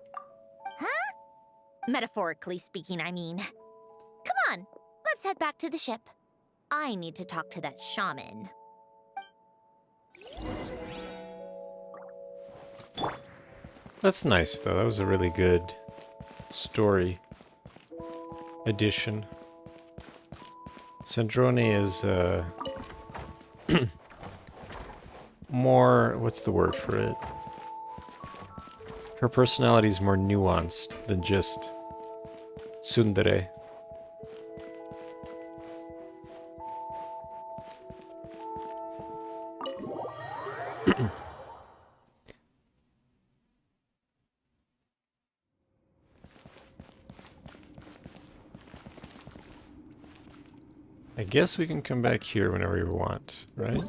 Huh? Metaphorically speaking, I mean. Come on, let's head back to the ship. I need to talk to that shaman. That's nice, though. That was a really good story addition. Sandrone is, more... what's the word for it? Her personality is more nuanced than just tsundere. I guess we can come back here whenever we want, right?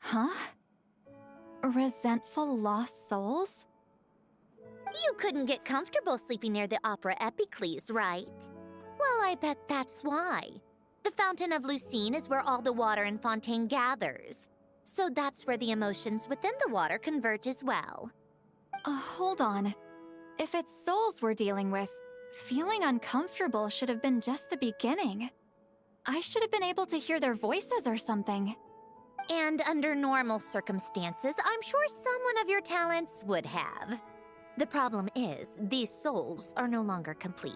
Huh? Resentful lost souls? You couldn't get comfortable sleeping near the Opera Epicles, right? Well, I bet that's why. The Fountain of Lucine is where all the water in Fontaine gathers. So that's where the emotions within the water converge as well. Hold on. If it's souls we're dealing with, feeling uncomfortable should have been just the beginning. I should have been able to hear their voices or something. And under normal circumstances, I'm sure someone of your talents would have. The problem is, these souls are no longer complete.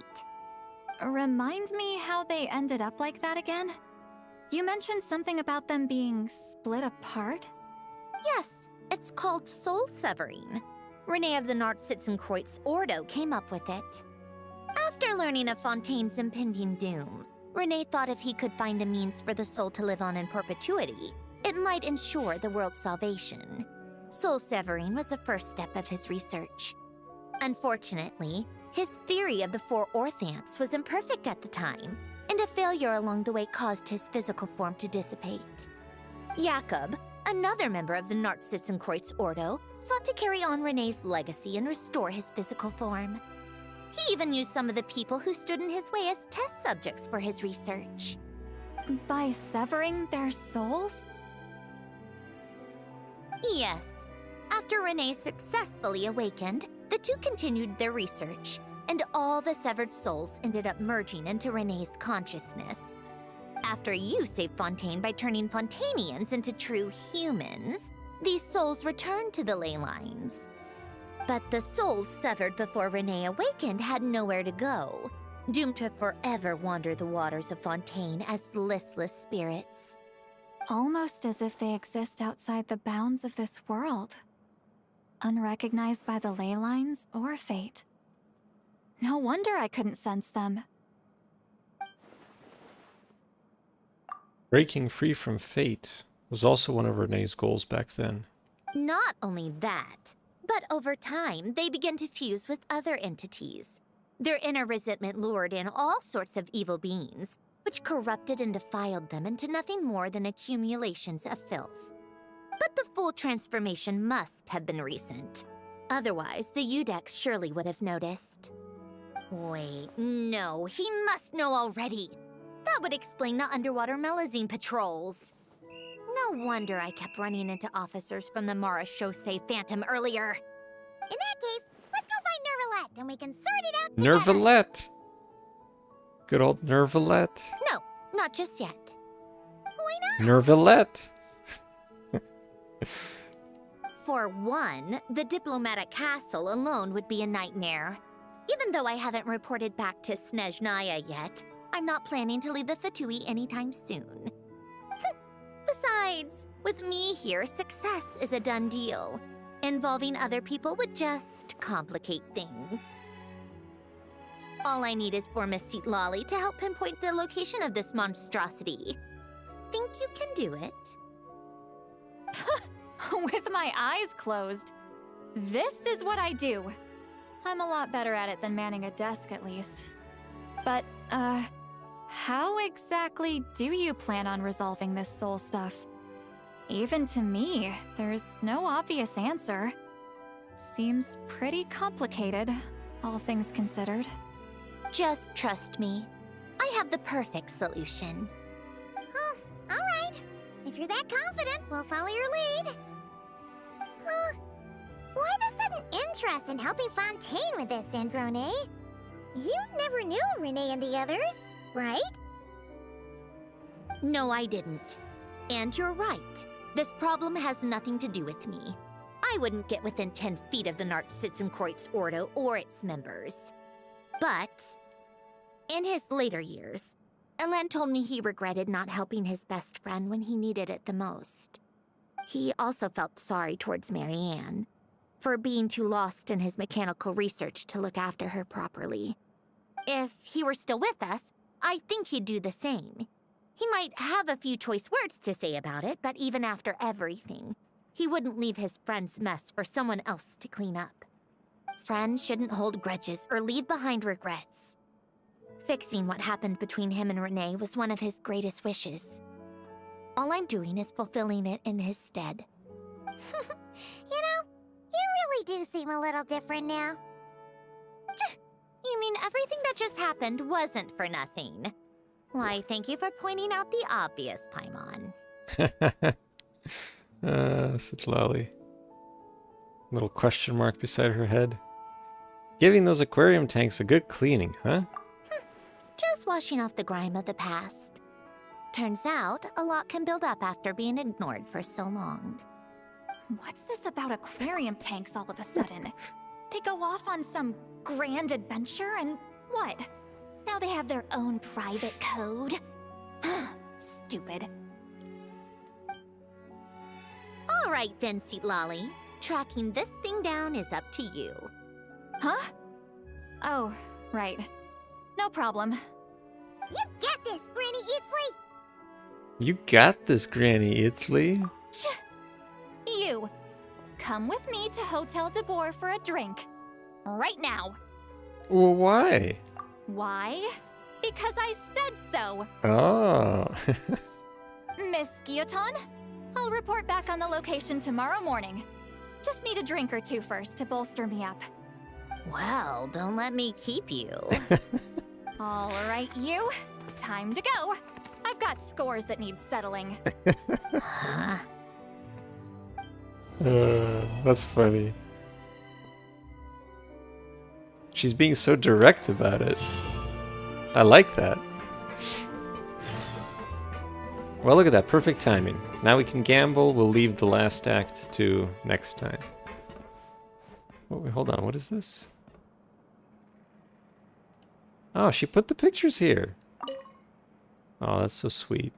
Remind me how they ended up like that again? You mentioned something about them being split apart? Yes, it's called soul severing. Renee of the Nartsitzenkreuz Ordo came up with it. After learning of Fontaine's impending doom, Renee thought if he could find a means for the soul to live on in perpetuity, it might ensure the world's salvation. Soul severing was the first step of his research. Unfortunately, his theory of the four orthants was imperfect at the time, and a failure along the way caused his physical form to dissipate. Jakob, another member of the Nartsitzenkreuz Ordo, sought to carry on Renee's legacy and restore his physical form. He even used some of the people who stood in his way as test subjects for his research. By severing their souls? Yes. After Renee successfully awakened, the two continued their research, and all the severed souls ended up merging into Renee's consciousness. After you saved Fontaine by turning Fontainians into true humans, these souls returned to the ley lines. But the souls severed before Renee awakened had nowhere to go, doomed to forever wander the waters of Fontaine as listless spirits. Almost as if they exist outside the bounds of this world. Unrecognized by the ley lines or fate. No wonder I couldn't sense them. Breaking free from fate was also one of Renee's goals back then. Not only that, But over time, they began to fuse with other entities. Their inner resentment lured in all sorts of evil beings, which corrupted and defiled them into nothing more than accumulations of filth. But the full transformation must have been recent. Otherwise, the Udex surely would have noticed. Wait, no, he must know already. That would explain the underwater Melazine patrols. No wonder I kept running into officers from the Mara Chaussee Phantom earlier. In that case, let's go find Nervalette and we can sort it out Nervalette. Good old Nervalette. No, not just yet. Why not? Nervalette. For one, the diplomatic castle alone would be a nightmare. Even though I haven't reported back to Snezhnaya yet, I'm not planning to leave the Fatui anytime soon. Besides, with me here, success is a done deal. Involving other people would just complicate things. All I need is for Miss Lolly to help pinpoint the location of this monstrosity. Think you can do it? With my eyes closed. This is what I do. I'm a lot better at it than manning a desk, at least. But, how exactly do you plan on resolving this soul stuff? Even to me, there's no obvious answer. Seems pretty complicated, all things considered. Just trust me. I have the perfect solution. Oh, all right. If you're that confident, we'll follow your lead. Why the sudden interest in helping Fontaine with this, Androne? You never knew Renee and the others, right? No, I didn't. And you're right. This problem has nothing to do with me. I wouldn't get within 10 feet of the Nartschitzenkreuz Ordo or its members. But in his later years, Elen told me he regretted not helping his best friend when he needed it the most. He also felt sorry towards Marianne for being too lost in his mechanical research to look after her properly. If he were still with us, I think he'd do the same. He might have a few choice words to say about it, but even after everything, he wouldn't leave his friend's mess for someone else to clean up. Friends shouldn't hold grudges or leave behind regrets. Fixing what happened between him and Renee was one of his greatest wishes. All I'm doing is fulfilling it in his stead. You know, you really do seem a little different now. You mean everything that just happened wasn't for nothing? Why, thank you for pointing out the obvious, Paimon. Such lolly. Little question mark beside her head. Giving those aquarium tanks a good cleaning, huh? Just washing off the grime of the past. Turns out, a lot can build up after being ignored for so long. What's this about aquarium tanks all of a sudden? They go off on some grand adventure and what? Now they have their own private code? Stupid. All right then, Lolly. Tracking this thing down is up to you. Huh? Oh, right. No problem. You get this, Granny Eatsley! You got this, Granny Itzley. You. Come with me to Hotel de Boer for a drink. Right now. Well, why? Why? Because I said so. Oh. Miss Guillotin, I'll report back on the location tomorrow morning. Just need a drink or two first to bolster me up. Well, don't let me keep you. All right, you. Time to go. I've got scores that need settling. That's funny. She's being so direct about it. I like that. Well, look at that. Perfect timing. Now we can gamble. We'll leave the last act to next time. Oh, wait, hold on. What is this? Oh, she put the pictures here. Oh, that's so sweet.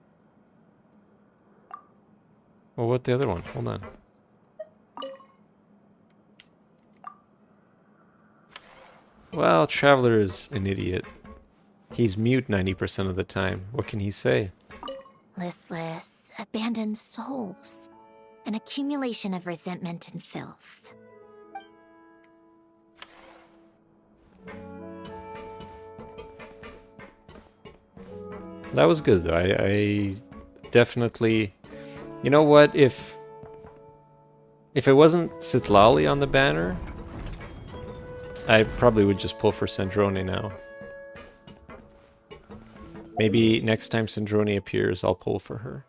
Well, what the other one? Hold on. Well, Traveler is an idiot. He's mute 90% of the time. What can he say? Listless, abandoned souls. An accumulation of resentment and filth. That was good, though. I definitely... You know what? If it wasn't Citlali on the banner, I probably would just pull for Sandrone now. Maybe next time Sandrone appears, I'll pull for her.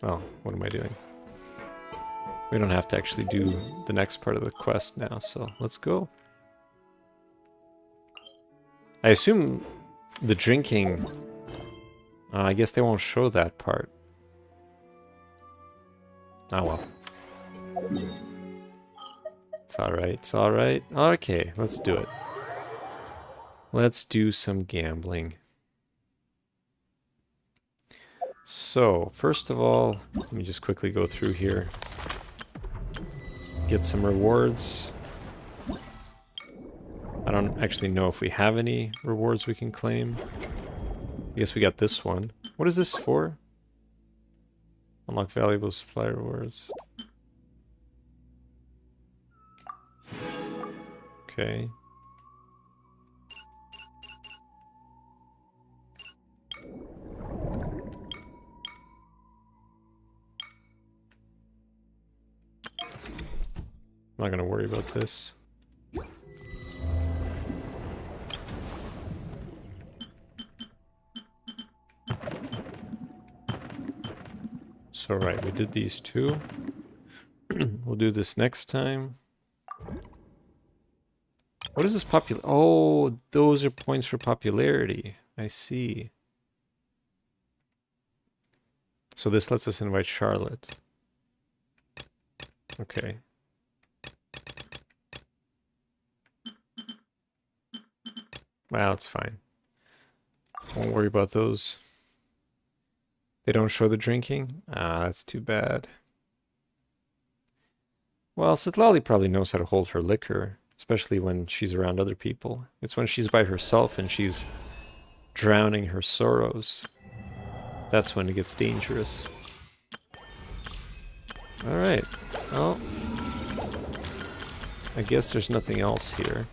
Well, what am I doing? We don't have to actually do the next part of the quest now, so let's go. I assume the drinking... I guess they won't show that part. Oh well. It's alright, it's alright. Okay, let's do it. Let's do some gambling. So, first of all, let me just quickly go through here. Get some rewards. I don't actually know if we have any rewards we can claim. I guess we got this one. What is this for? Unlock valuable supply rewards. Okay. I'm not gonna worry about this. So right, we did these two. We'll do this next time. What is this popular? Oh, those are points for popularity. I see. So this lets us invite Charlotte. Okay. Well, it's fine. Won't worry about those. They don't show the drinking? Ah, that's too bad. Well, Citlali probably knows how to hold her liquor, especially when she's around other people. It's when she's by herself and she's drowning her sorrows. That's when it gets dangerous. Alright, well, I guess there's nothing else here.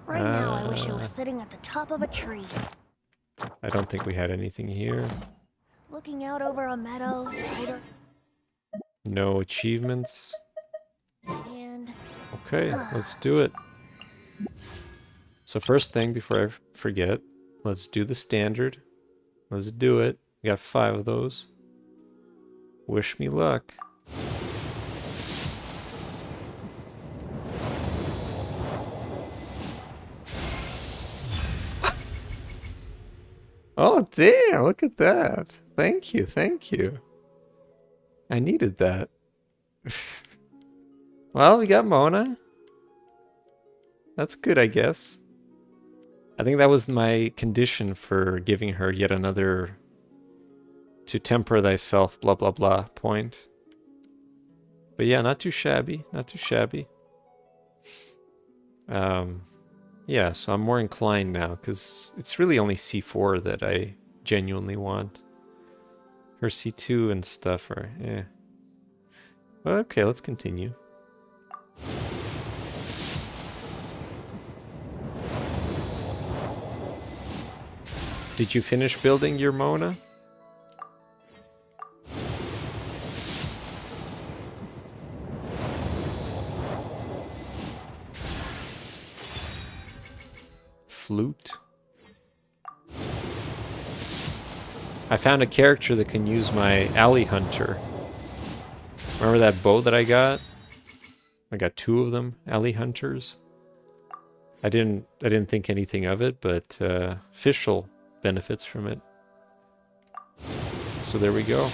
Right now, I wish I was sitting at the top of a tree, I don't think we had anything here. looking out over a meadow, cider, No achievements. and... Okay, let's do it. So first thing, before I forget, let's do the standard. Let's do it. We got 5 of those. Wish me luck. Oh, damn, look at that. Thank you, thank you. I needed that. Well, we got Mona. That's good, I guess. I think that was my condition for giving her yet another to temper thyself blah blah blah point. But yeah, not too shabby, not too shabby. Yeah, so I'm more inclined now, because it's really only C4 that I genuinely want. Her C2 and stuff are, eh. Okay, let's continue. Did you finish building your Mona? Flute. I found a character that can use my alley hunter. Remember that bow that I got? I got 2 of them, alley hunters. I didn't think anything of it, but Fischl benefits from it. So there we go.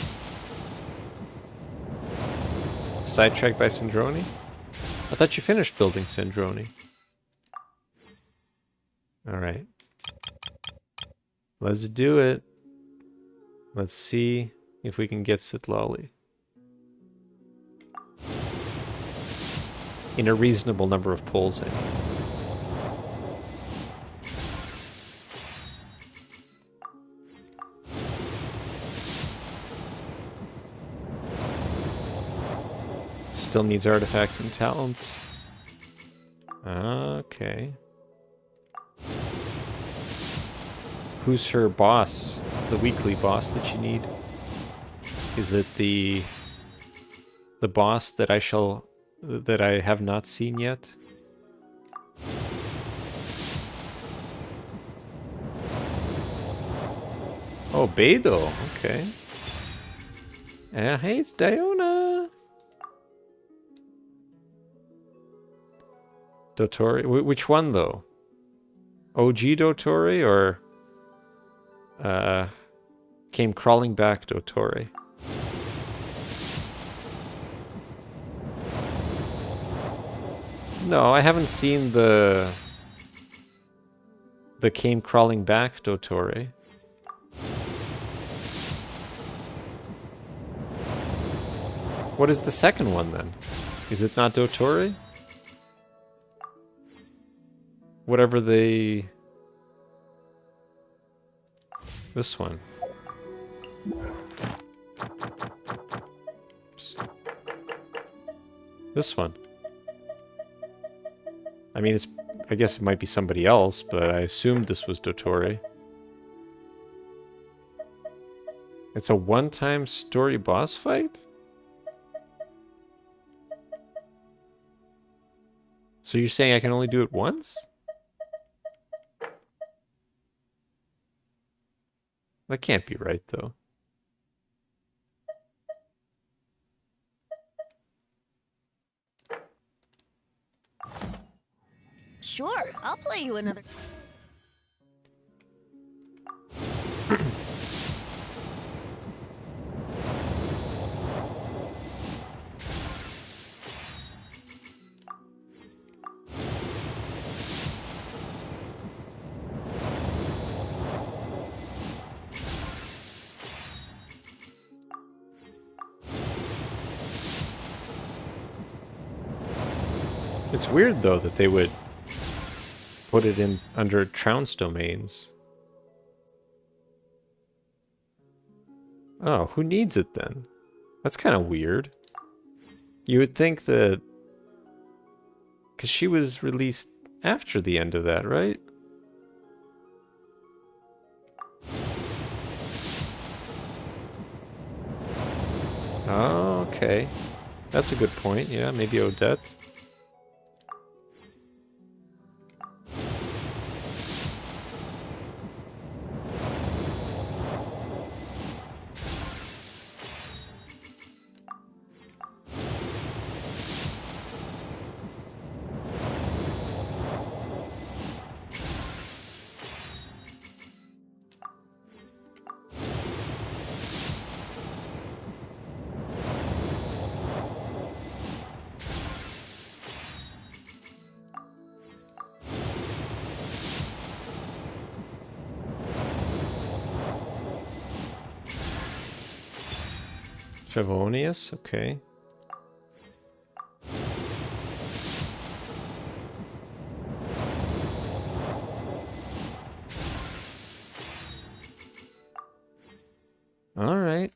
Sidetracked by Sandrone? I thought you finished building Sandrone. Alright. Let's do it. Let's see if we can get Citlali. In a reasonable number of pulls, I mean. Still needs artifacts and talents. Okay. Who's her boss? The weekly boss that you need? Is it the boss that I have not seen yet? Oh, Beidou. Okay. Hey, it's Diona. Dotori. Which one though? OG Dotori or came crawling back Dotori? No, I haven't seen the came crawling back Dotori. What is the second one then? Is it not Dotori? Whatever they... This one. Oops. This one. I mean, I guess it might be somebody else, but I assumed this was Dotori. It's a one-time story boss fight? So you're saying I can only do it once? That can't be right, though. Sure, I'll play you another. It's weird, though, that they would put it in under Trounce domains. Oh, who needs it then? That's kind of weird. You would think that... Because she was released after the end of that, right? Oh, okay. That's a good point. Yeah, maybe Odette. Favonius, okay. All right.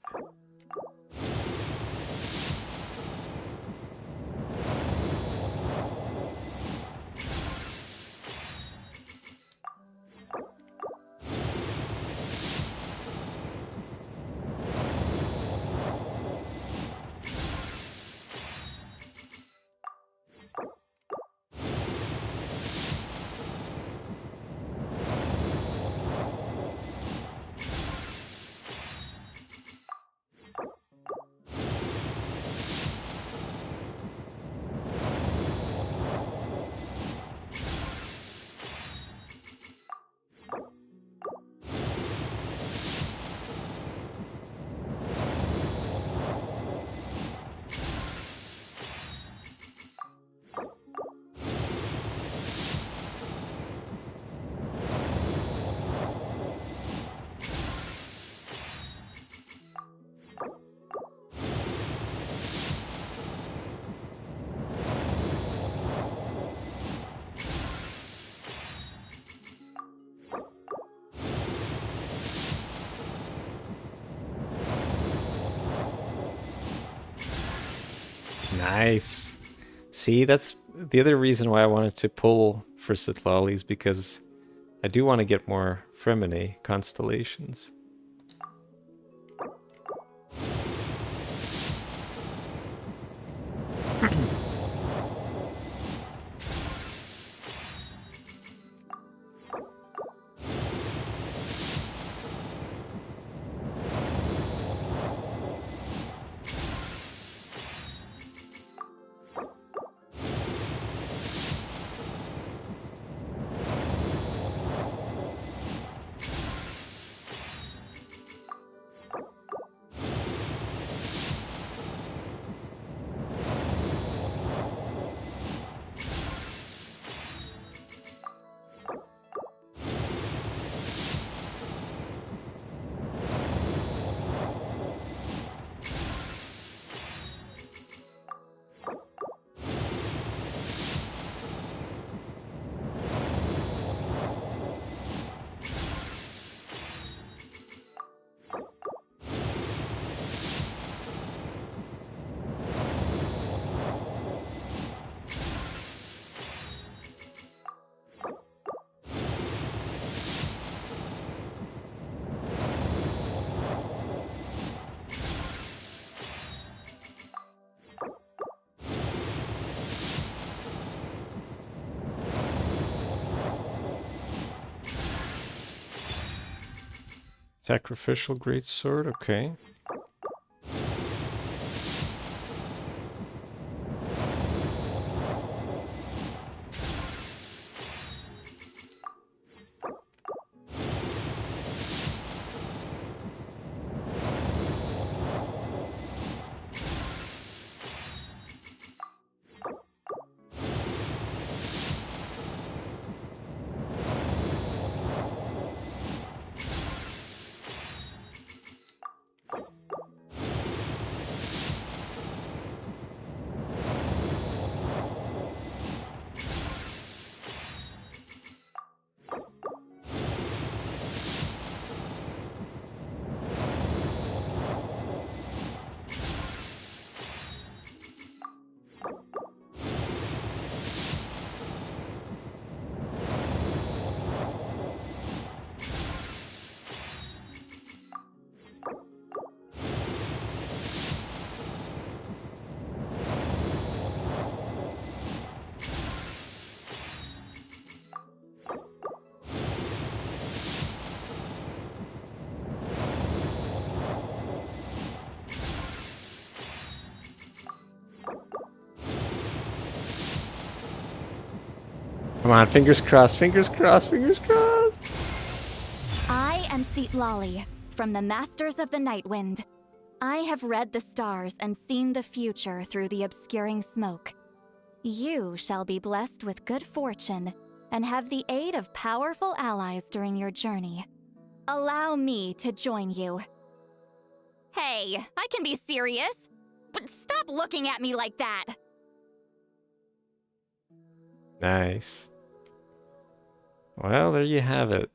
Nice. See, that's the other reason why I wanted to pull for Citlalis because I do want to get more Fremine constellations. Sacrificial greatsword, okay. Come on, fingers crossed, fingers crossed, fingers crossed. I am Lali, from the Masters of the Nightwind. I have read the stars and seen the future through the obscuring smoke. You shall be blessed with good fortune and have the aid of powerful allies during your journey. Allow me to join you. Hey, I can be serious, but stop looking at me like that. Nice. Well, there you have it.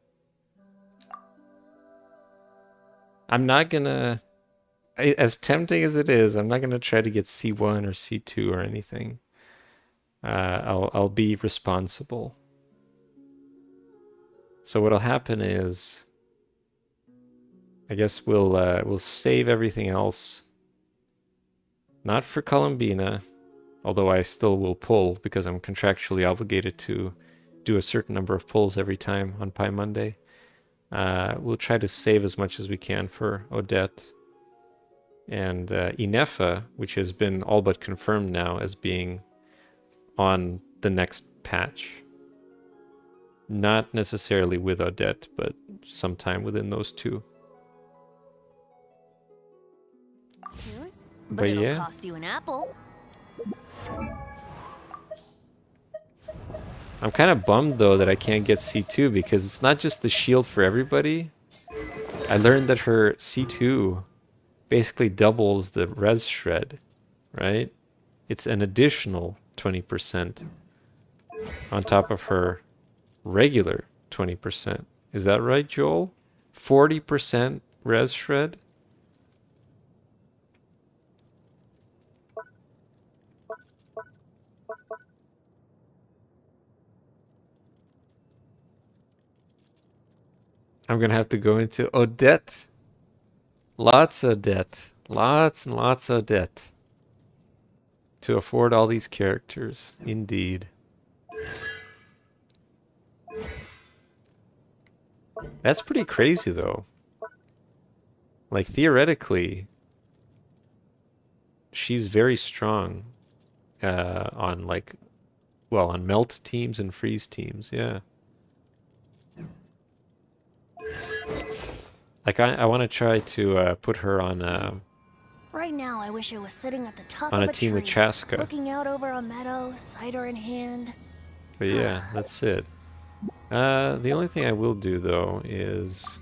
I'm not gonna, as tempting as it is, I'm not gonna try to get C1 or C2 or anything. I'll be responsible. So what'll happen is, I guess we'll save everything else. Not for Columbina, although I still will pull because I'm contractually obligated to do a certain number of pulls every time on Paimonday. We'll try to save as much as we can for Odette. And Inefa, which has been all but confirmed now as being on the next patch. Not necessarily with Odette, but sometime within those two. But it'll yeah. cost you an apple. I'm kind of bummed though that I can't get C2 because it's not just the shield for everybody. I learned that her C2 basically doubles the res shred, right? It's an additional 20% on top of her regular 20%. Is that right, Joel? 40% res shred? I'm gonna have to go into debt. Lots of debt. Lots and lots of debt. To afford all these characters. Indeed. That's pretty crazy, though. Like, theoretically, she's very strong on, like, well, on melt teams and freeze teams, yeah. Like, I want to try to put her on Right now, I wish I was sitting at the top on of a team tree, with Chaska. looking out over a meadow, cider in hand. But yeah, that's it. The only thing I will do, though, is...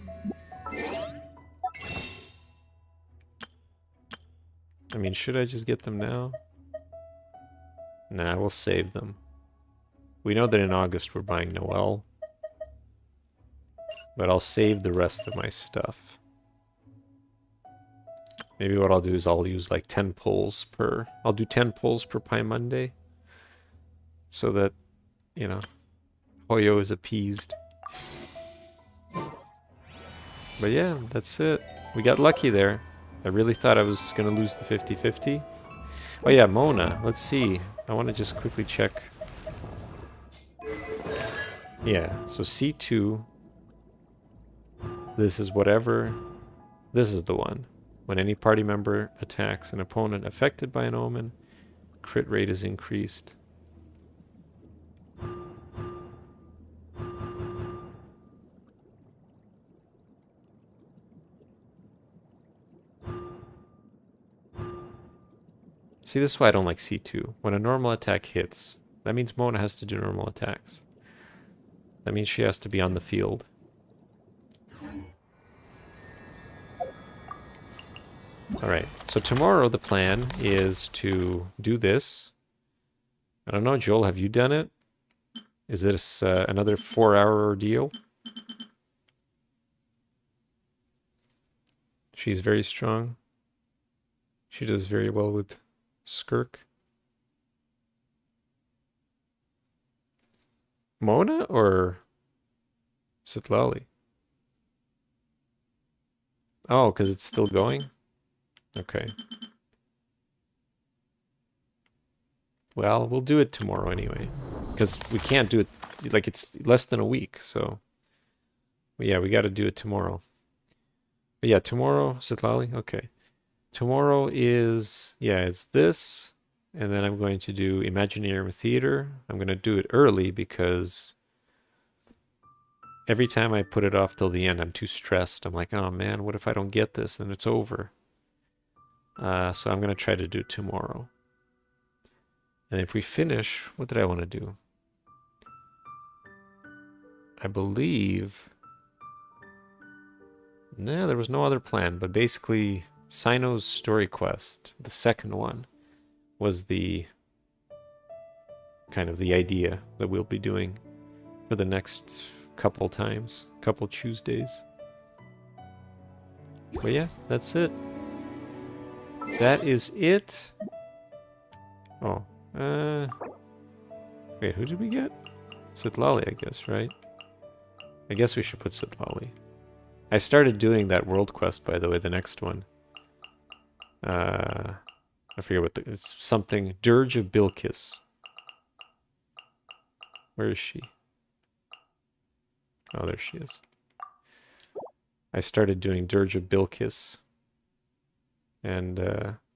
I mean, should I just get them now? Nah, we'll save them. We know that in August we're buying Noel. But I'll save the rest of my stuff. Maybe what I'll do is I'll use like 10 pulls per... I'll do 10 pulls per Paimonday. So that, you know, Hoyo is appeased. But yeah, that's it. We got lucky there. I really thought I was going to lose the 50-50. Oh yeah, Mona. Let's see. I want to just quickly check. Yeah, so C2. This is whatever. This is the one. When any party member attacks an opponent affected by an omen, crit rate is increased. See, this is why I don't like C2. When a normal attack hits, that means Mona has to do normal attacks. That means she has to be on the field. Alright, so tomorrow the plan is to do this. I don't know, Joel, have you done it? Is this another 4-hour ordeal? She's very strong. She does very well with Skirk. Mona or Sitlali? Oh, because it's still going? Okay. Well, we'll do it tomorrow anyway. Because we can't do it, like, it's less than a week, so... But yeah, we got to do it tomorrow. But yeah, tomorrow, Sitlali? Okay. Tomorrow is, yeah, it's this, and then I'm going to do Imaginarium Theater. I'm going to do it early because every time I put it off till the end, I'm too stressed. I'm like, oh man, what if I don't get this? Then it's over. So I'm going to try to do it tomorrow. And if we finish, what did I want to do? I believe... Nah, there was no other plan, but basically... Sino's story quest, the second one, was the kind of the idea that we'll be doing for the next couple times, couple Tuesdays. But yeah, that's it. That is it. Oh, wait, who did we get? Sitlali, I guess, right? I guess we should put Sitlali. I started doing that world quest, by the way, the next one. I forget what it's something. Dirge of Bilkis. Where is she? Oh, there she is. I started doing Dirge of Bilkis. And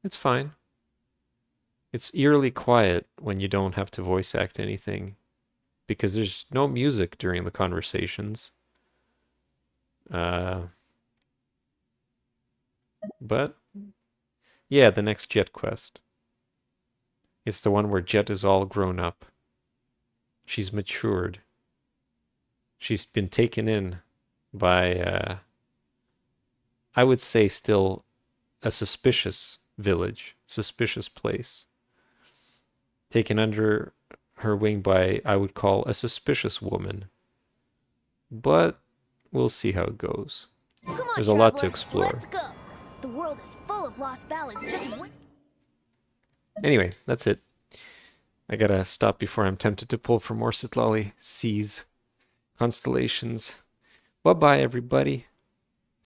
it's fine. It's eerily quiet when you don't have to voice act anything. Because there's no music during the conversations. But... yeah, the next Jet quest. It's the one where Jet is all grown up. She's matured. She's been taken in by, I would say still a suspicious village, suspicious place. Taken under her wing by, I would call, a suspicious woman. But we'll see how it goes. There's a lot to explore. Let's go. The world is full of lost ballads. Just wait. Anyway, that's it. I gotta stop before I'm tempted to pull for more Sitlali Seas constellations. Bye-bye, everybody.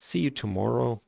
See you tomorrow.